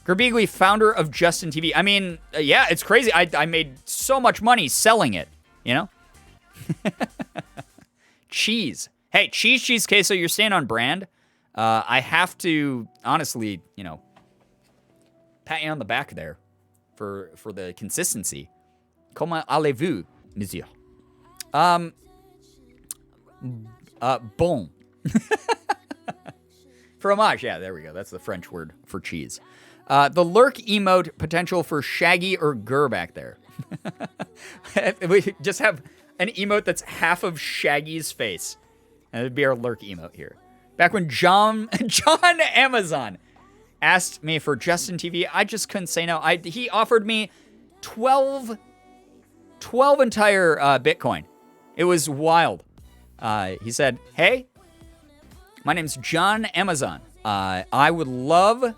Girbeagly, founder of Justin TV. I mean, yeah, it's crazy. I made so much money selling it, you know? Cheese. Hey, cheese, queso, you're staying on brand. I have to, honestly, you know, pat you on the back there for the consistency. Comment allez-vous, monsieur? Bon. Fromage, yeah, there we go. That's the French word for cheese. The lurk emote, potential for Shaggy or Gur back there. We just have an emote that's half of Shaggy's face. And it'd be our lurk emote here. Back when John Amazon asked me for Justin TV, I just couldn't say no. He offered me 12 entire Bitcoin. It was wild. He said, hey, my name's John Amazon. I would love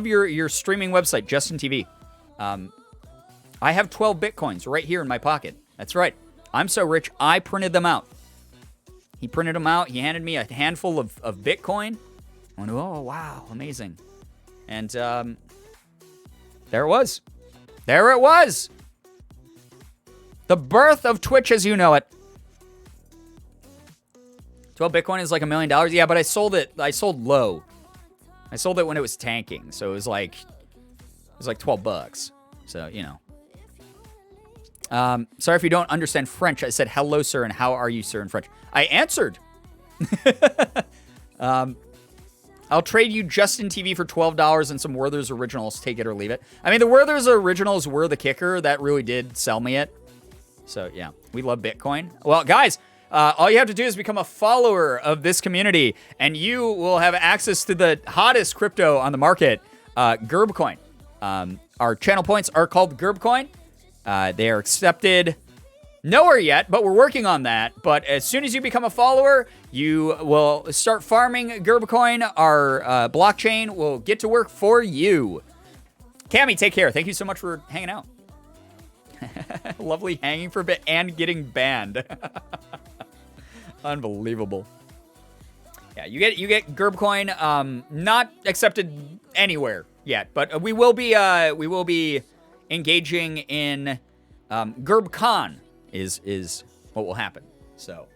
your streaming website, Justin TV. I have 12 Bitcoins right here in my pocket. That's right. I'm so rich, I printed them out. He printed them out. He handed me a handful of Bitcoin. I went, oh, wow, amazing. And there it was. There it was. The birth of Twitch as you know it. 12 Bitcoin is like $1 million. Yeah, but I sold it. I sold low. I sold it when it was tanking. So it was like $12. So, you know. Sorry if you don't understand French. I said, hello, sir, and how are you, sir, in French. I answered. I'll trade you Justin TV for $12 and some Werther's Originals. Take it or leave it. I mean, the Werther's Originals were the kicker. That really did sell me it. So, yeah, we love Bitcoin. Well, guys, all you have to do is become a follower of this community, and you will have access to the hottest crypto on the market, Gerbcoin. Our channel points are called Gerbcoin. They are accepted nowhere yet, but we're working on that. But as soon as you become a follower, you will start farming Gerbcoin. Our blockchain will get to work for you. Cammy, take care. Thank you so much for hanging out. Lovely hanging for a bit and getting banned. Unbelievable. Yeah, you get Gerbcoin. Not accepted anywhere yet, but we will be engaging in GerbCon is what will happen. So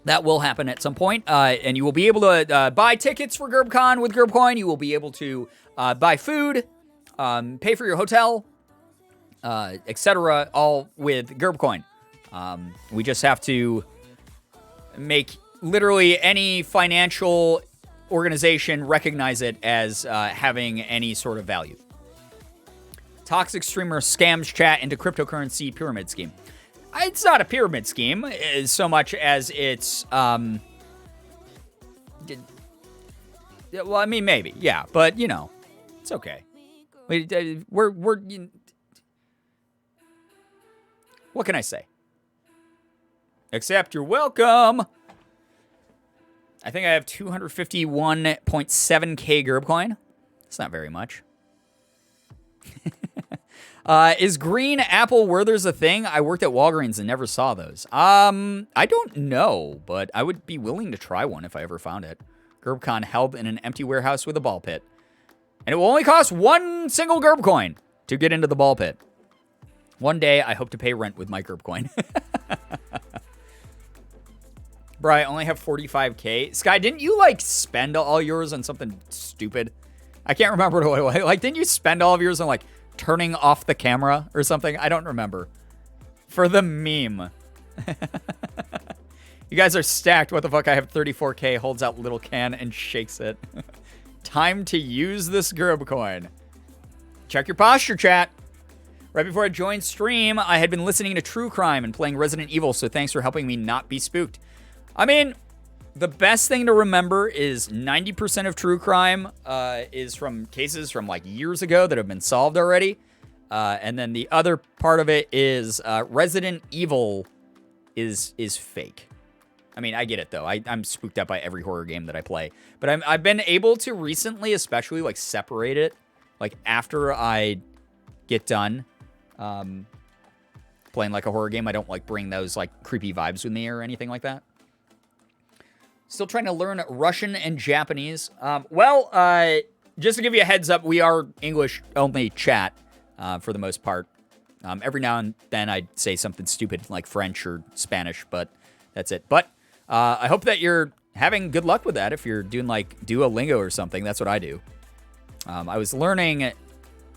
that will happen at some point, and you will be able to buy tickets for GerbCon with GerbCoin. You will be able to buy food, pay for your hotel, etc., all with GerbCoin. We just have to make literally any financial organization recognize it as having any sort of value. Toxic streamer scams chat into cryptocurrency pyramid scheme. It's not a pyramid scheme so much as it's, well, I mean, maybe, yeah, but, you know, it's okay. We're what can I say? Except you're welcome. I think I have 251.7k Gerbcoin. That's not very much. Is green apple Werther's a thing? I worked at Walgreens and never saw those. I don't know, but I would be willing to try one if I ever found it. GerbCon held in an empty warehouse with a ball pit. And it will only cost one single Gerb coin to get into the ball pit. One day, I hope to pay rent with my Gerb coin. Bro, I only have 45k. Sky, didn't you, like, spend all yours on something stupid? I can't remember what it was. Like, didn't you spend all of yours on, like, turning off the camera or something? I don't remember. For the meme. You guys are stacked. What the fuck? I have 34k. Holds out little can and shakes it. Time to use this Gerb coin. Check your posture, chat. Right before I joined stream, I had been listening to True Crime and playing Resident Evil, so thanks for helping me not be spooked. I mean, the best thing to remember is 90% of True Crime is from cases from like years ago that have been solved already. And then the other part of it is Resident Evil is fake. I mean, I get it, though. I'm spooked out by every horror game that I play. But I've been able to recently, especially, like, separate it. Like, after I get done playing, like, a horror game, I don't, like, bring those, like, creepy vibes with me or anything like that. Still trying to learn Russian and Japanese. Just to give you a heads up, we are English-only chat for the most part. Every now and then I'd say something stupid like French or Spanish, but that's it. But I hope that you're having good luck with that if you're doing like Duolingo or something. That's what I do. I was learning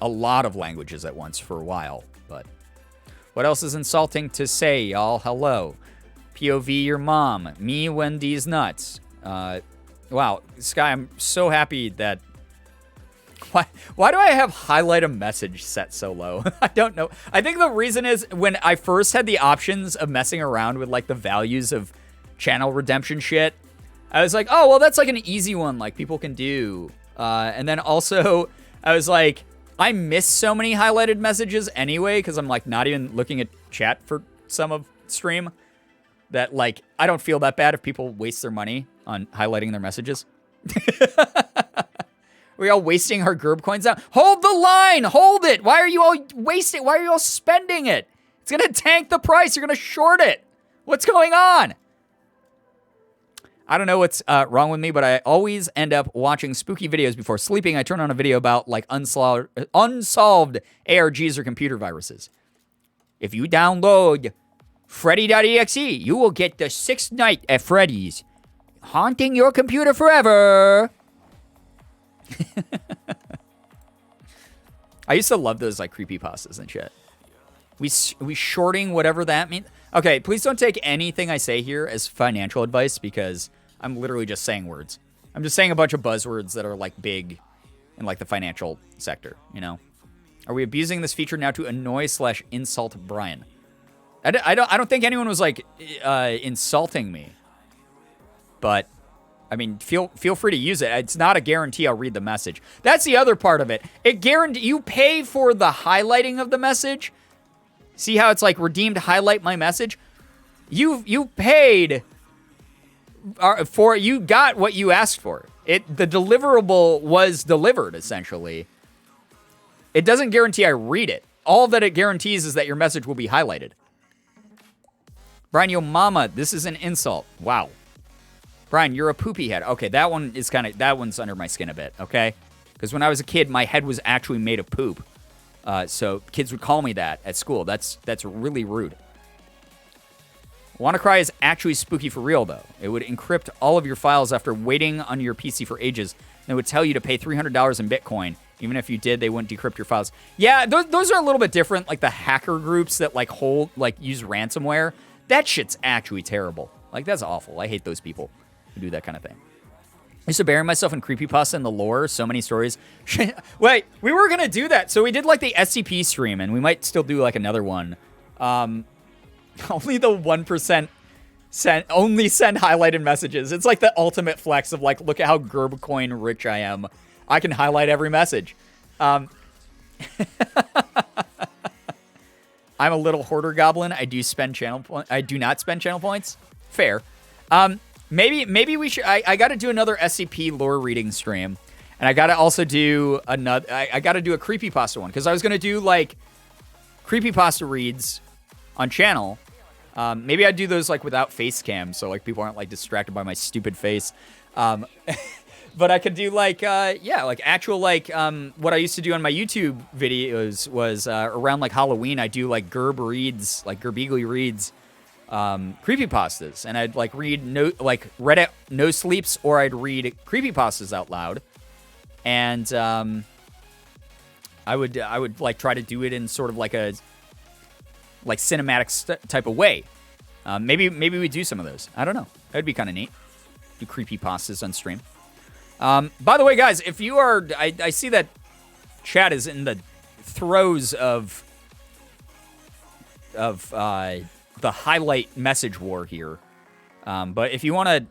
a lot of languages at once for a while, but what else is insulting to say, y'all? Hello. POV your mom. Me when these nuts. Wow, Sky, I'm so happy that... Why do I have highlight a message set so low? I don't know. I think the reason is when I first had the options of messing around with like the values of channel redemption shit, I was like, oh, well, that's like an easy one like people can do. And then also I was like, I miss so many highlighted messages anyway because I'm like not even looking at chat for some of stream that like I don't feel that bad if people waste their money on highlighting their messages. We're all wasting our Gerb coins now. Hold the line! Hold it! Why are you all wasting? Why are you all spending it? It's gonna tank the price. You're gonna short it. What's going on? I don't know what's wrong with me, but I always end up watching spooky videos before sleeping. I turn on a video about like unsolved ARGs or computer viruses. If you download Freddy.exe, you will get the 6th night at Freddy's, haunting your computer forever. I used to love those like creepypastas and shit. We shorting whatever that means. Okay, please don't take anything I say here as financial advice because I'm literally just saying words. I'm just saying a bunch of buzzwords that are like big in like the financial sector, you know? Are we abusing this feature now to annoy/insult Brian? I don't think anyone was like insulting me. But I mean, feel free to use it. It's not a guarantee I'll read the message. That's the other part of it. You pay for the highlighting of the message. See how it's like redeemed highlight my message? You paid for you got what you asked for. The deliverable was delivered essentially. It doesn't guarantee I read it. All that it guarantees is that your message will be highlighted. Brian, yo mama, this is an insult. Wow. Brian, you're a poopy head. Okay, that one's under my skin a bit, okay? Because when I was a kid, my head was actually made of poop. So kids would call me that at school. That's really rude. WannaCry is actually spooky for real, though. It would encrypt all of your files after waiting on your PC for ages, and it would tell you to pay $300 in Bitcoin. Even if you did, they wouldn't decrypt your files. Yeah, those are a little bit different. Like the hacker groups that use ransomware. That shit's actually terrible. Like, that's awful. I hate those people who do that kind of thing. I used to bury myself in creepypasta and the lore. So many stories. Wait, we were going to do that. So we did, like, the SCP stream, and we might still do, like, another one. Only the 1% only send highlighted messages. It's like the ultimate flex of, like, look at how Girbecoin rich I am. I can highlight every message. I'm a little hoarder goblin. I do not spend channel points. Fair. Maybe we should. I got to do another SCP lore reading stream, and I got to also do another. I got to do a creepypasta one because I was gonna do like creepypasta reads on channel. Maybe I'd do those like without face cam, so like people aren't like distracted by my stupid face. But I could do like like actual like what I used to do on my YouTube videos was around like Halloween. I do like Girbeagly reads. Creepypastas, and I'd like read Reddit no sleeps, or I'd read creepypastas out loud, and I would like try to do it in sort of like a cinematic type of way. Maybe we do some of those. I don't know. That'd be kind of neat. Do creepypastas on stream. By the way, guys, if you are, I see that chat is in the throes of the highlight message war here. But if you want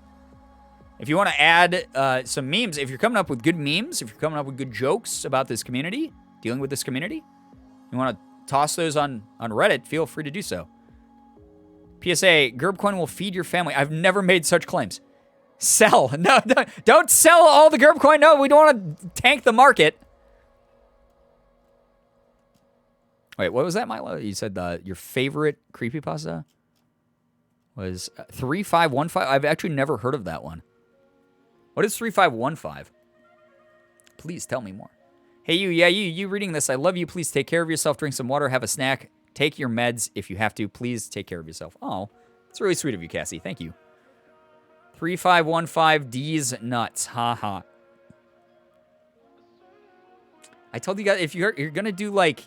to add some memes, if you're coming up with good memes, if you're coming up with good jokes about this community, dealing with this community, you want to toss those on Reddit, feel free to do so. PSA, Gerbcoin will feed your family. I've never made such claims. Sell. No, don't sell all the Gerbcoin. No, we don't want to tank the market. Wait, what was that, Milo? You said your favorite creepypasta was 3515. I've actually never heard of that one. What is 3515? Please tell me more. Hey, you reading this. I love you. Please take care of yourself. Drink some water. Have a snack. Take your meds if you have to. Please take care of yourself. Oh, it's really sweet of you, Cassie. Thank you. 3515 D's nuts. Haha. I told you guys, if you're going to do like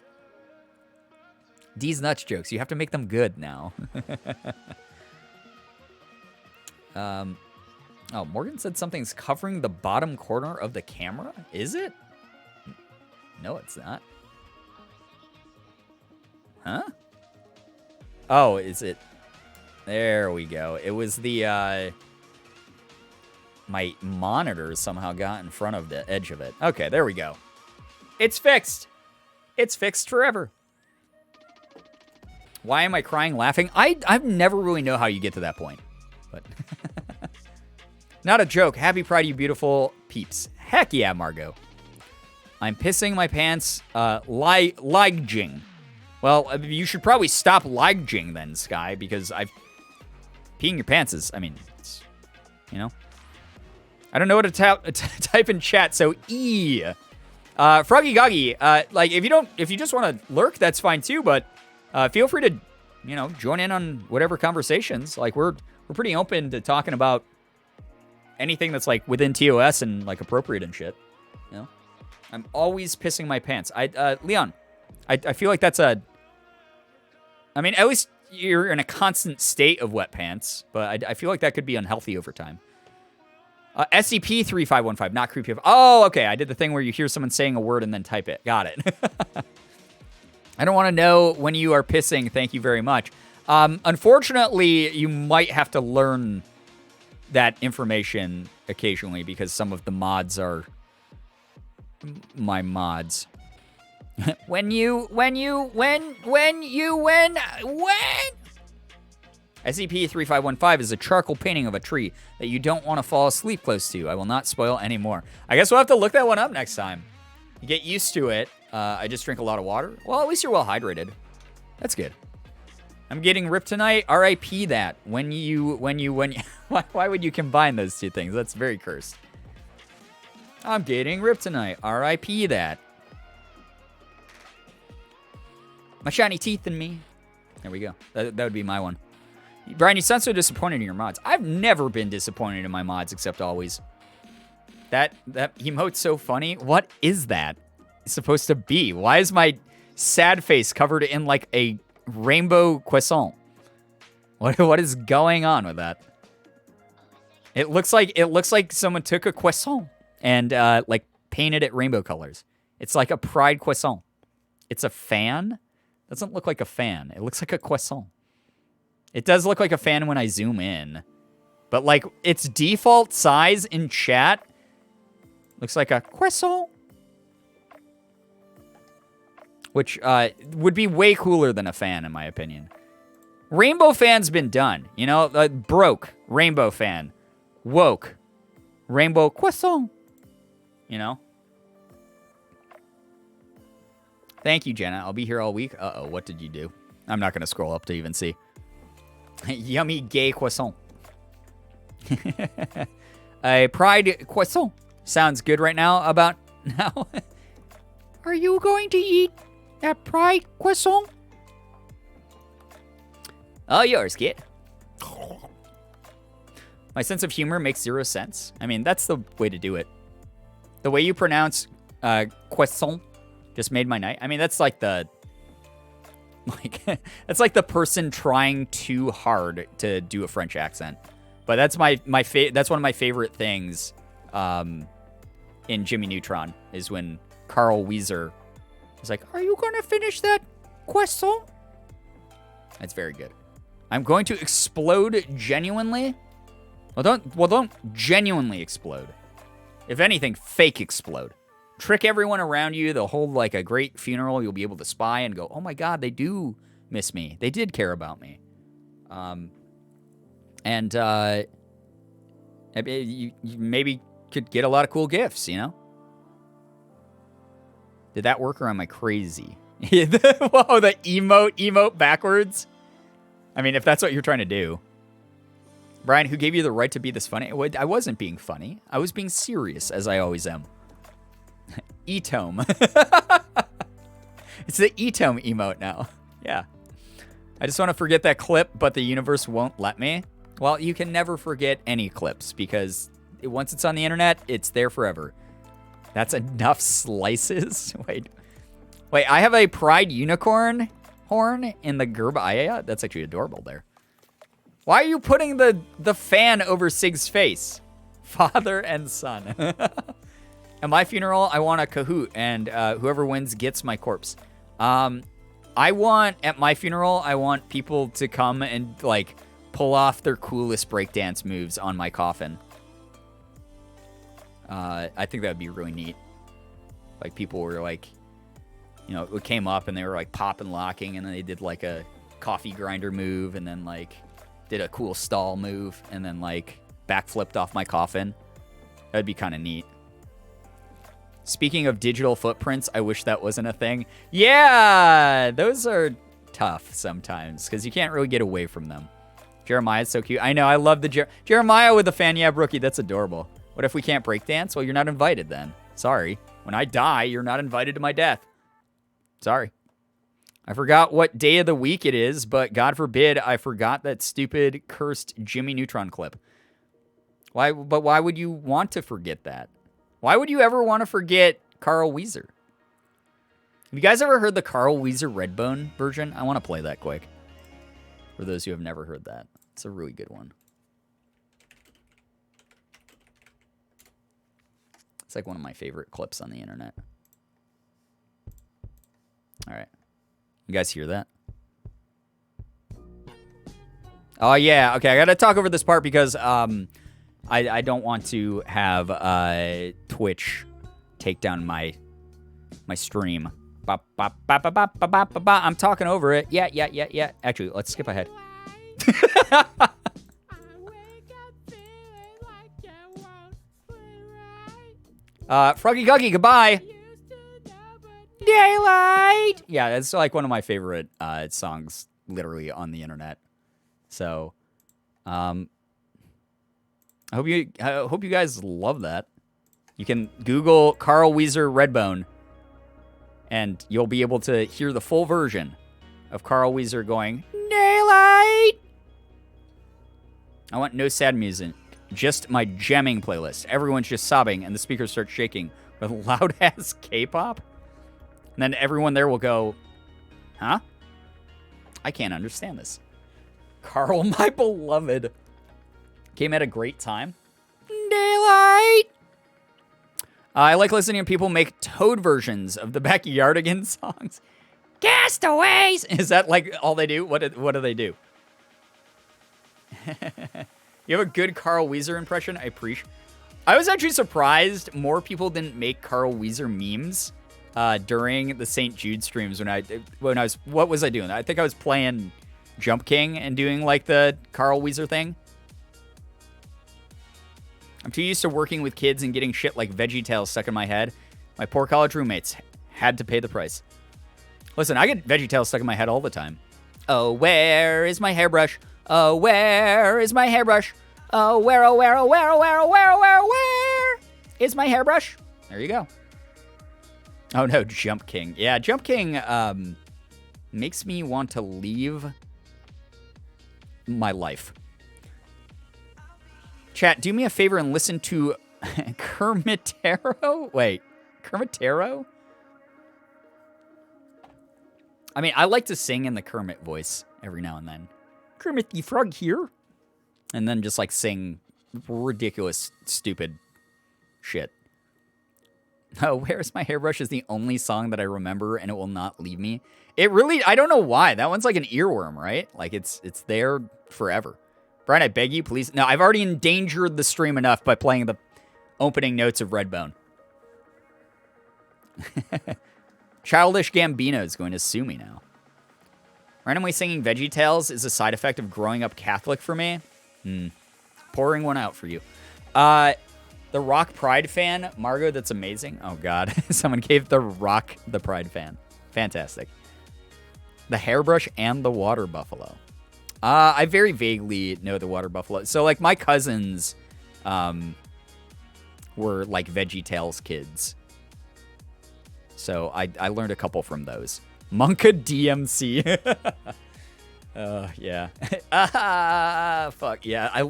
D's nuts jokes, you have to make them good now. Oh, Morgan said something's covering the bottom corner of the camera. Is it? No, it's not. Huh? Oh, is it? There we go. It was the, my monitor somehow got in front of the edge of it. Okay, there we go. It's fixed. It's fixed forever. Why am I crying laughing? I never really know how you get to that point. But not a joke. Happy Pride, you beautiful peeps. Heck yeah, Margot. I'm pissing my pants, liging. Well, you should probably stop liging then, Sky, because peeing your pants is, I mean, it's, you know. I don't know what to type in chat, so E. Froggy Goggy, like, if you just want to lurk, that's fine too, but feel free to, you know, join in on whatever conversations. Like, we're pretty open to talking about anything that's, like, within TOS and, like, appropriate and shit, you know. I'm always pissing my pants. Leon, I feel like that's I mean, at least you're in a constant state of wet pants, but I feel like that could be unhealthy over time. SCP-3515, not creepy. Oh, okay. I did the thing where you hear someone saying a word and then type it. Got it. I don't want to know when you are pissing. Thank you very much. Unfortunately, you might have to learn that information occasionally because some of the mods are my mods. When SCP-3515 is a charcoal painting of a tree that you don't want to fall asleep close to. I will not spoil any more. I guess we'll have to look that one up next time. You get used to it. I just drink a lot of water. Well, at least you're well hydrated. That's good. I'm getting ripped tonight. R.I.P. that. Why would you combine those two things? That's very cursed. I'm getting ripped tonight. R.I.P. that. My shiny teeth and me. There we go. That would be my one. Brian, you sound so disappointed in your mods. I've never been disappointed in my mods, except always. That emote's so funny. What is that supposed to be? Why is my sad face covered in like a rainbow croissant? What is going on with that? It looks like someone took a croissant and like painted it rainbow colors. It's like a pride croissant. It's a fan. Doesn't look like a fan. It looks like a croissant. It does look like a fan when I zoom in, but like its default size in chat looks like a croissant, which would be way cooler than a fan in my opinion. Rainbow fan's been done, you know, broke rainbow fan, woke rainbow croissant, you know. Thank you, Jenna. I'll be here all week. Uh-oh, what did you do? I'm not going to scroll up to even see. Yummy gay croissant. A pride croissant. Sounds good right now about now. Are you going to eat that pride croissant? All yours, kid. My sense of humor makes 0 sense. I mean, that's the way to do it. The way you pronounce croissant just made my night. I mean, that's like the that's like the person trying too hard to do a French accent. But that's that's one of my favorite things in Jimmy Neutron is when Carl Wheezer is like, "Are you gonna finish that croissant?" That's very good. I'm going to explode genuinely. Well, don't genuinely explode. If anything, fake explode. Trick everyone around you. They'll hold like a great funeral. You'll be able to spy and go, "Oh my God, they do miss me. They did care about me." You maybe could get a lot of cool gifts, you know? Did that work or am I crazy? Whoa, the emote backwards. I mean, if that's what you're trying to do. Brian, who gave you the right to be this funny? I wasn't being funny. I was being serious, as I always am. E-tome. It's the E-tome emote now. Yeah. I just want to forget that clip, but the universe won't let me. Well, you can never forget any clips because once it's on the internet, it's there forever. That's enough slices. Wait, I have a pride unicorn horn in the Girbeagly. That's actually adorable there. Why are you putting the fan over Sig's face? Father and son. At my funeral, I want a Kahoot, and whoever wins gets my corpse. At my funeral, I want people to come and, like, pull off their coolest breakdance moves on my coffin. I think that would be really neat. Like, people were, like, you know, it came up, and they were, like, popping, locking, and then they did, like, a coffee grinder move, and then, like, did a cool stall move, and then, like, backflipped off my coffin. That'd be kind of neat. Speaking of digital footprints, I wish that wasn't a thing. Yeah, those are tough sometimes because you can't really get away from them. Jeremiah's so cute. I know, I love the Jeremiah with the fan. Yeah, Brookie, that's adorable. What if we can't breakdance? Well, you're not invited then. Sorry. When I die, you're not invited to my death. Sorry. I forgot what day of the week it is, but God forbid I forgot that stupid, cursed Jimmy Neutron clip. Why would you want to forget that? Why would you ever want to forget Carl Wheezer? Have you guys ever heard the Carl Wheezer Redbone version? I want to play that quick. For those who have never heard that. It's a really good one. It's like one of my favorite clips on the internet. All right. You guys hear that? Oh, yeah. Okay, I got to talk over this part because I don't want to have Twitch take down my stream. I'm talking over it. Yeah. Actually, let's skip ahead. Froggy Guggy, goodbye. Daylight. Yeah, that's like one of my favorite songs, literally on the internet. So, I hope you guys love that. You can Google Carl Wheezer Redbone, and you'll be able to hear the full version of Carl Weezer going, Daylight! I want no sad music. Just my jamming playlist. Everyone's just sobbing, and the speakers start shaking with loud-ass K-pop. And then everyone there will go, huh? I can't understand this. Carl, my beloved, came at a great time. Daylight! I like listening to people make Toad versions of the Backyardigans songs. Castaways! Is that like all they do? What do they do? You have a good Carl Weezer impression? I appreciate. I was actually surprised more people didn't make Carl Weezer memes during the St. Jude streams when I was, what was I doing? I think I was playing Jump King and doing like the Carl Weezer thing. I'm too used to working with kids and getting shit like VeggieTales stuck in my head. My poor college roommates had to pay the price. Listen, I get VeggieTales stuck in my head all the time. Oh, where is my hairbrush? Oh, where is my hairbrush? Oh, where is my hairbrush? There you go. Oh, no, Jump King. Yeah, Jump King makes me want to leave my life. Chat, do me a favor and listen to Kermitero? Wait, Kermitero? I mean, I like to sing in the Kermit voice every now and then. Kermit the Frog here. And then just like sing ridiculous, stupid shit. Oh, Where's My Hairbrush is the only song that I remember and it will not leave me. It really, I don't know why. That one's like an earworm, right? Like it's there forever. Brian, I beg you, please. No, I've already endangered the stream enough by playing the opening notes of Redbone. Childish Gambino is going to sue me now. Randomly singing VeggieTales is a side effect of growing up Catholic for me. Pouring one out for you. The Rock Pride fan, Margot, that's amazing. Oh, God. Someone gave the Rock the Pride fan. Fantastic. The Hairbrush and the Water Buffalo. I very vaguely know the Water Buffalo. So, like, my cousins were, like, VeggieTales kids. So, I learned a couple from those. Monka DMC. Yeah. Fuck, yeah.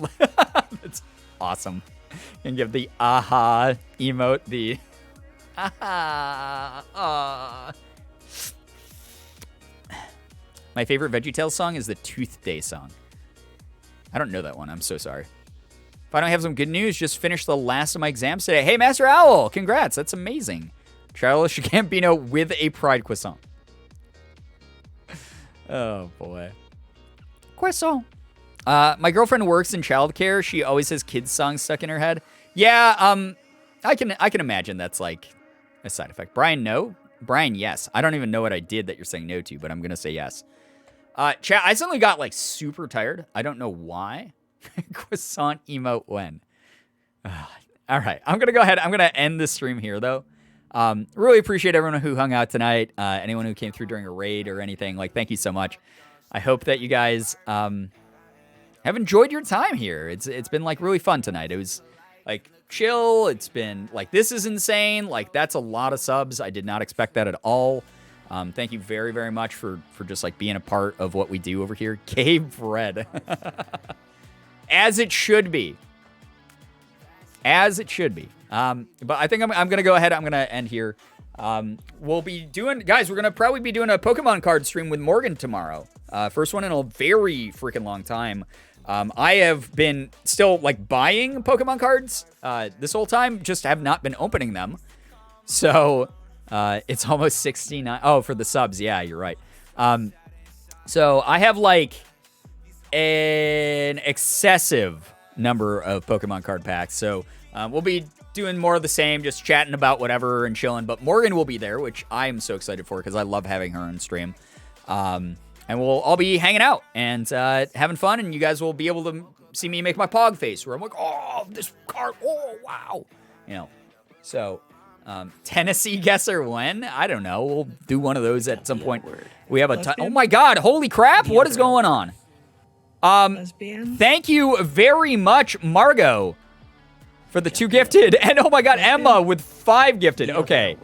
That's awesome. And give the aha emote the aha. My favorite VeggieTales song is the Tooth Day song. I don't know that one. I'm so sorry. Finally have some good news. Just finished the last of my exams today. Hey, Master Owl. Congrats. That's amazing. Childish Gambino with a Pride croissant. Oh, boy. Croissant. My girlfriend works in childcare. She always has kids' songs stuck in her head. Yeah, I can imagine that's like a side effect. Brian, no? Brian, yes. I don't even know what I did that you're saying no to, but I'm going to say yes. Chat, I suddenly got like super tired. I don't know why. Croissant emote when. All right. I'm going to go ahead. I'm going to end this stream here, though. Really appreciate everyone who hung out tonight. Anyone who came through during a raid or anything. Like, thank you so much. I hope that you guys have enjoyed your time here. It's been like really fun tonight. It was like chill. It's been like, this is insane. Like, that's a lot of subs. I did not expect that at all. Thank you very, very much for just like being a part of what we do over here. Cave Red. As it should be. As it should be. But I think I'm going to go ahead. I'm going to end here. We'll be doing, guys, we're going to probably be doing a Pokemon card stream with Morgan tomorrow. First one in a very freaking long time. I have been still like buying Pokemon cards this whole time, just have not been opening them. So it's almost 69. Oh, for the subs. Yeah, you're right. So I have like an excessive number of Pokemon card packs. So we'll be doing more of the same, just chatting about whatever and chilling. But Morgan will be there, which I am so excited for because I love having her on stream. And we'll all be hanging out and having fun, and you guys will be able to see me make my pog face where I'm like, oh, this card, oh, wow. You know, so Tennessee guesser when? I don't know. We'll do one of those at some point. We have a ton. Oh, my God. Holy crap. What is going on? Thank you very much, Margot, for the 2 gifted. And, oh, my God, Emma with 5 gifted. Okay.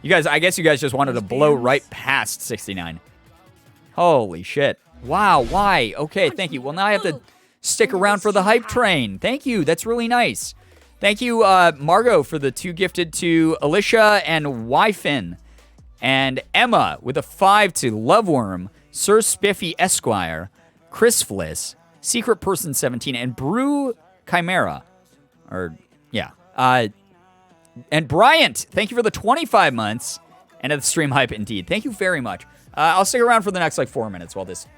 You guys, I guess you guys just wanted to blow right past 69. Holy shit. Wow, why? Okay, thank you. Well, now I have to stick around for the hype train. Thank you. That's really nice. Thank you, Margot, for the 2 gifted to Alicia and Wyfin. And Emma with a 5 to Loveworm, Sir Spiffy Esquire, Chris Fliss, Secret Person 17, and Brew Chimera. And Bryant, thank you for the 25 months. And at the stream hype, indeed. Thank you very much. I'll stick around for the next, 4 minutes while this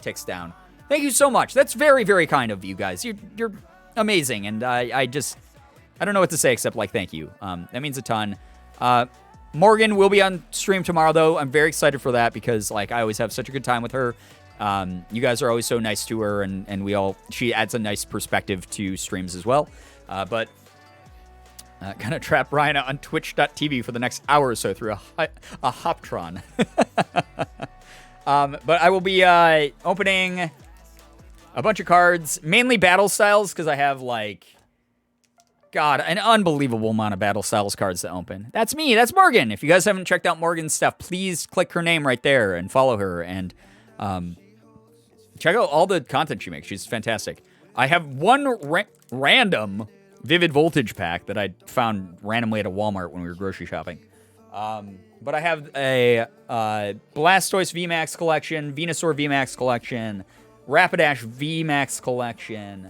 ticks down. Thank you so much. That's very, very kind of you guys. You're amazing. And I don't know what to say except, thank you. That means a ton. Morgan will be on stream tomorrow, though. I'm very excited for that because, I always have such a good time with her. You guys are always so nice to her, and she adds a nice perspective to streams as well. But gonna trap Ryan on twitch.tv for the next hour or so through a Hoptron. But I will be opening a bunch of cards, mainly battle styles, because I have, God, an unbelievable amount of battle styles cards to open. That's me. That's Morgan. If you guys haven't checked out Morgan's stuff, please click her name right there and follow her. And check out all the content she makes. She's fantastic. I have one random Vivid Voltage pack that I found randomly at a Walmart when we were grocery shopping. But I have a Blastoise VMAX collection, Venusaur VMAX collection, Rapidash VMAX collection.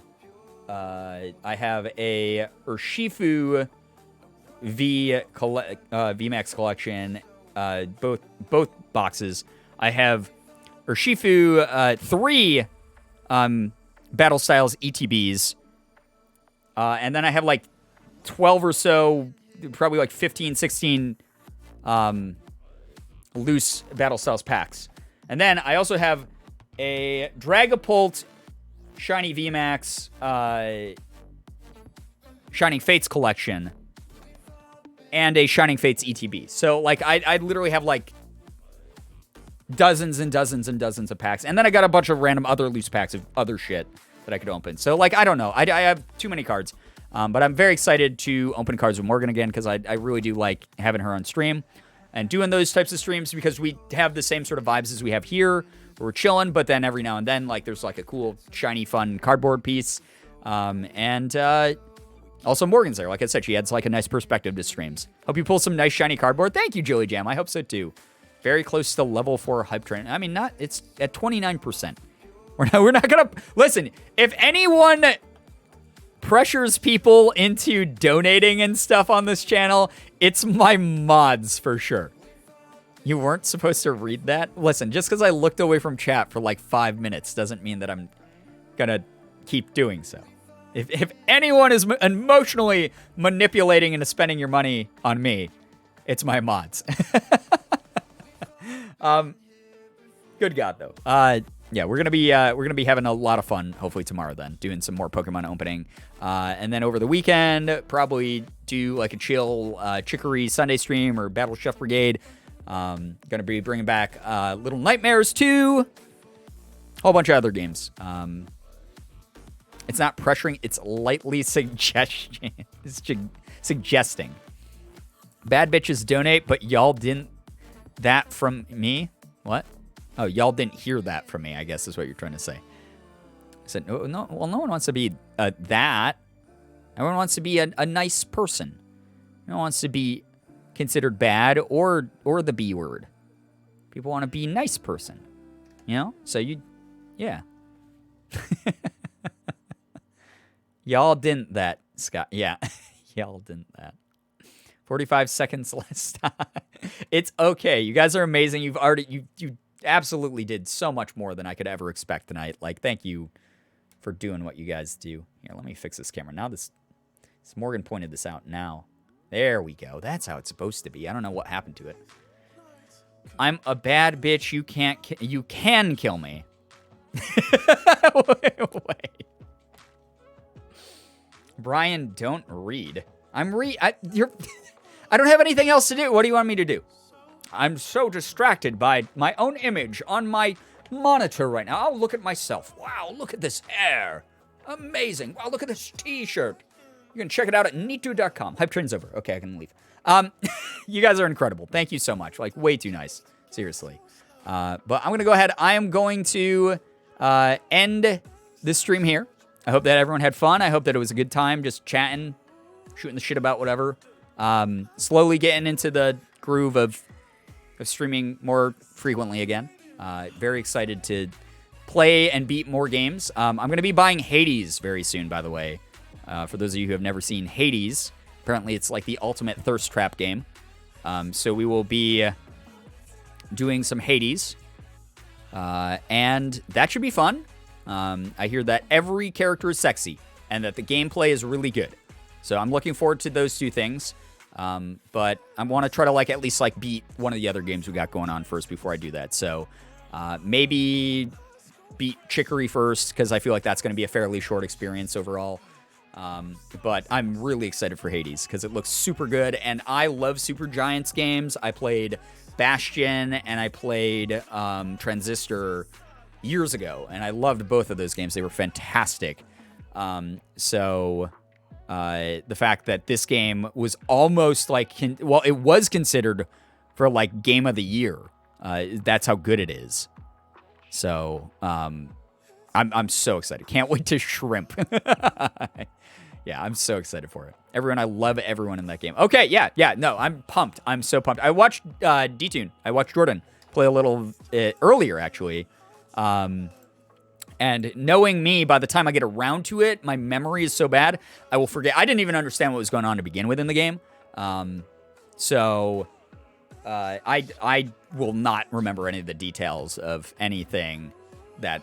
I have a Urshifu VMAX collection, both boxes. I have Urshifu 3 Battle Styles ETBs. And then I have 12 or so, probably 15, 16 loose Battle Styles packs. And then I also have a Dragapult Shiny VMAX Shining Fates collection and a Shining Fates ETB. So, I literally have, dozens and dozens and dozens of packs. And then I got a bunch of random other loose packs of other shit that I could open. So, I don't know. I have too many cards. But I'm very excited to open cards with Morgan again because I really do like having her on stream and doing those types of streams because we have the same sort of vibes as we have here. We're chilling, but then every now and then, there's a cool, shiny, fun cardboard piece. And also Morgan's there. Like I said, she adds a nice perspective to streams. Hope you pull some nice, shiny cardboard. Thank you, Jilly Jam. I hope so too. Very close to level 4 hype train. I mean, it's at 29%. We're not gonna listen. If anyone pressures people into donating and stuff on this channel, it's my mods for sure. You weren't supposed to read that? Listen, just because I looked away from chat for 5 minutes doesn't mean that I'm gonna keep doing so. If anyone is emotionally manipulating into spending your money on me, it's my mods. Good God, though. Yeah, we're gonna be having a lot of fun hopefully tomorrow. Then doing some more Pokemon opening, and then over the weekend probably do a chill Chicory Sunday stream or Battle Chef Brigade. Gonna be bringing back Little Nightmares 2, whole bunch of other games. It's not pressuring; it's lightly suggesting. Bad bitches donate, but y'all didn't that from me. What? Oh, y'all didn't hear that from me, I guess is what you're trying to say. I said, no, well, no one wants to be that. Everyone wants to be a nice person. No one wants to be considered bad or the B word. People want to be a nice person. So yeah. Y'all didn't that, Scott. Yeah, y'all didn't that. 45 seconds less time. It's okay. You guys are amazing. You absolutely did so much more than I could ever expect tonight. Thank you for doing what you guys do. Here, let me fix this camera. Now this Morgan pointed this out now. There we go. That's how it's supposed to be. I don't know what happened to it. I'm a bad bitch. You can kill me. Wait. Brian, don't read. I don't have anything else to do. What do you want me to do? I'm so distracted by my own image on my monitor right now. I'll look at myself. Wow, look at this hair. Amazing. Wow, look at this t-shirt. You can check it out at neato.com. Hype train's over. Okay, I can leave. You guys are incredible. Thank you so much. Way too nice. Seriously. But I'm going to go ahead. I am going to end this stream here. I hope that everyone had fun. I hope that it was a good time just chatting, shooting the shit about whatever. Slowly getting into the groove of streaming more frequently again. Very excited to play and beat more games. I'm going to be buying Hades very soon, by the way. For those of you who have never seen Hades, apparently it's like the ultimate thirst trap game. So we will be doing some Hades. And that should be fun. I hear that every character is sexy and that the gameplay is really good. So I'm looking forward to those two things. But I want to try to at least beat one of the other games we got going on first before I do that. So maybe beat Chicory first, because I feel like that's going to be a fairly short experience overall. But I'm really excited for Hades because it looks super good, and I love Super Giants games. I played Bastion and I played Transistor years ago, and I loved both of those games. They were fantastic. So the fact that this game was almost it was considered for game of the year. That's how good it is. So I'm so excited. Can't wait to shrimp. Yeah, I'm so excited for it. Everyone, I love everyone in that game. Okay, yeah, no, I'm pumped. I'm so pumped. I watched D-Tune. I watched Jordan play a little earlier, actually. And knowing me, by the time I get around to it, my memory is so bad, I will forget. I didn't even understand what was going on to begin with in the game. So I will not remember any of the details of anything that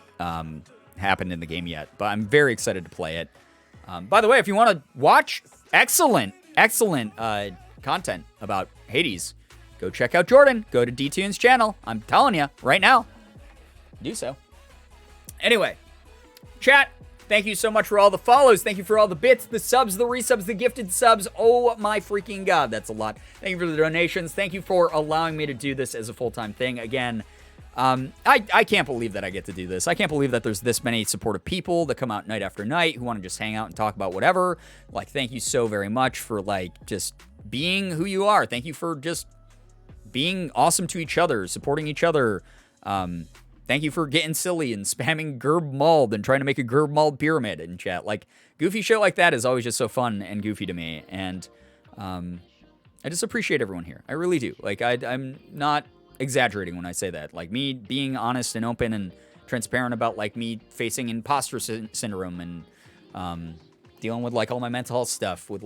happened in the game yet. But I'm very excited to play it. By the way, if you want to watch excellent content about Hades, go check out Jordan. Go to D-Tune's channel. I'm telling you right now, do so. Anyway, chat, thank you so much for all the follows. Thank you for all the bits, the subs, the resubs, the gifted subs. Oh my freaking God, that's a lot. Thank you for the donations. Thank you for allowing me to do this as a full-time thing. Again, I can't believe that I get to do this. I can't believe that there's this many supportive people that come out night after night who want to just hang out and talk about whatever. Thank you so very much for, just being who you are. Thank you for just being awesome to each other, supporting each other. Thank you for getting silly and spamming Girbeagly and trying to make a Girbeagly pyramid in chat. Goofy shit like that is always just so fun and goofy to me. And I just appreciate everyone here. I really do. I'm not exaggerating when I say that. Me being honest and open and transparent about me facing imposter syndrome and dealing with all my mental health stuff with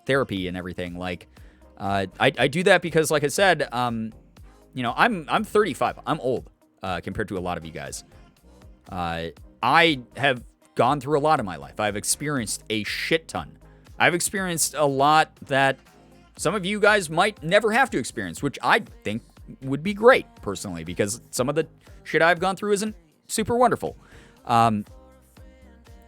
therapy and everything. I do that because, like I said, I'm 35. I'm old compared to a lot of you guys. I have gone through a lot in my life. I've experienced a shit ton. I've experienced a lot that some of you guys might never have to experience, which I think would be great, personally, because some of the shit I've gone through isn't super wonderful.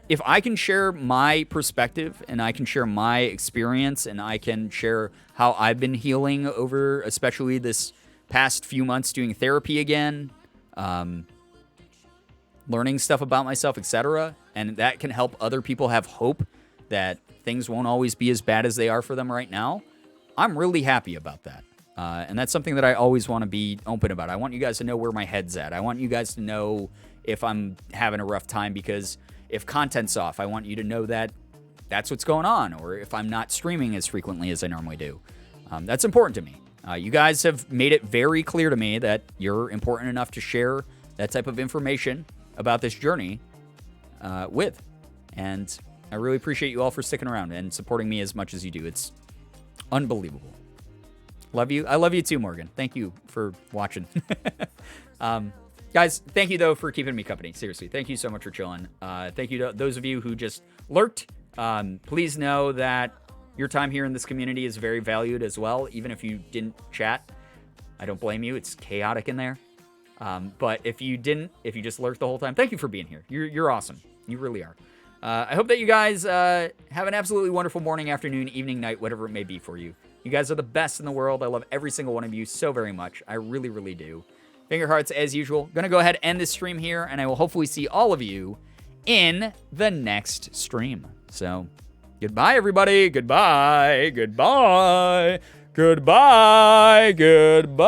If I can share my perspective and I can share my experience and I can share how I've been healing over, especially this past few months doing therapy again, learning stuff about myself, etc., and that can help other people have hope that things won't always be as bad as they are for them right now, I'm really happy about that. And that's something that I always want to be open about. I want you guys to know where my head's at. I want you guys to know if I'm having a rough time, because if content's off, I want you to know that that's what's going on, or if I'm not streaming as frequently as I normally do. That's important to me. You guys have made it very clear to me that you're important enough to share that type of information about this journey with. And I really appreciate you all for sticking around and supporting me as much as you do. It's unbelievable. Love you. I love you too, Morgan. Thank you for watching. Guys, thank you, though, for keeping me company. Seriously, thank you so much for chilling. Thank you to those of you who just lurked. Please know that your time here in this community is very valued as well, even if you didn't chat. I don't blame you. It's chaotic in there. But if you just lurked the whole time, thank you for being here. You're awesome. You really are. I hope that you guys have an absolutely wonderful morning, afternoon, evening, night, whatever it may be for you. You guys are the best in the world. I love every single one of you so very much. I really, really do. Finger hearts as usual. Gonna go ahead and end this stream here, and I will hopefully see all of you in the next stream. So, goodbye, everybody. Goodbye. Goodbye. Goodbye. Goodbye.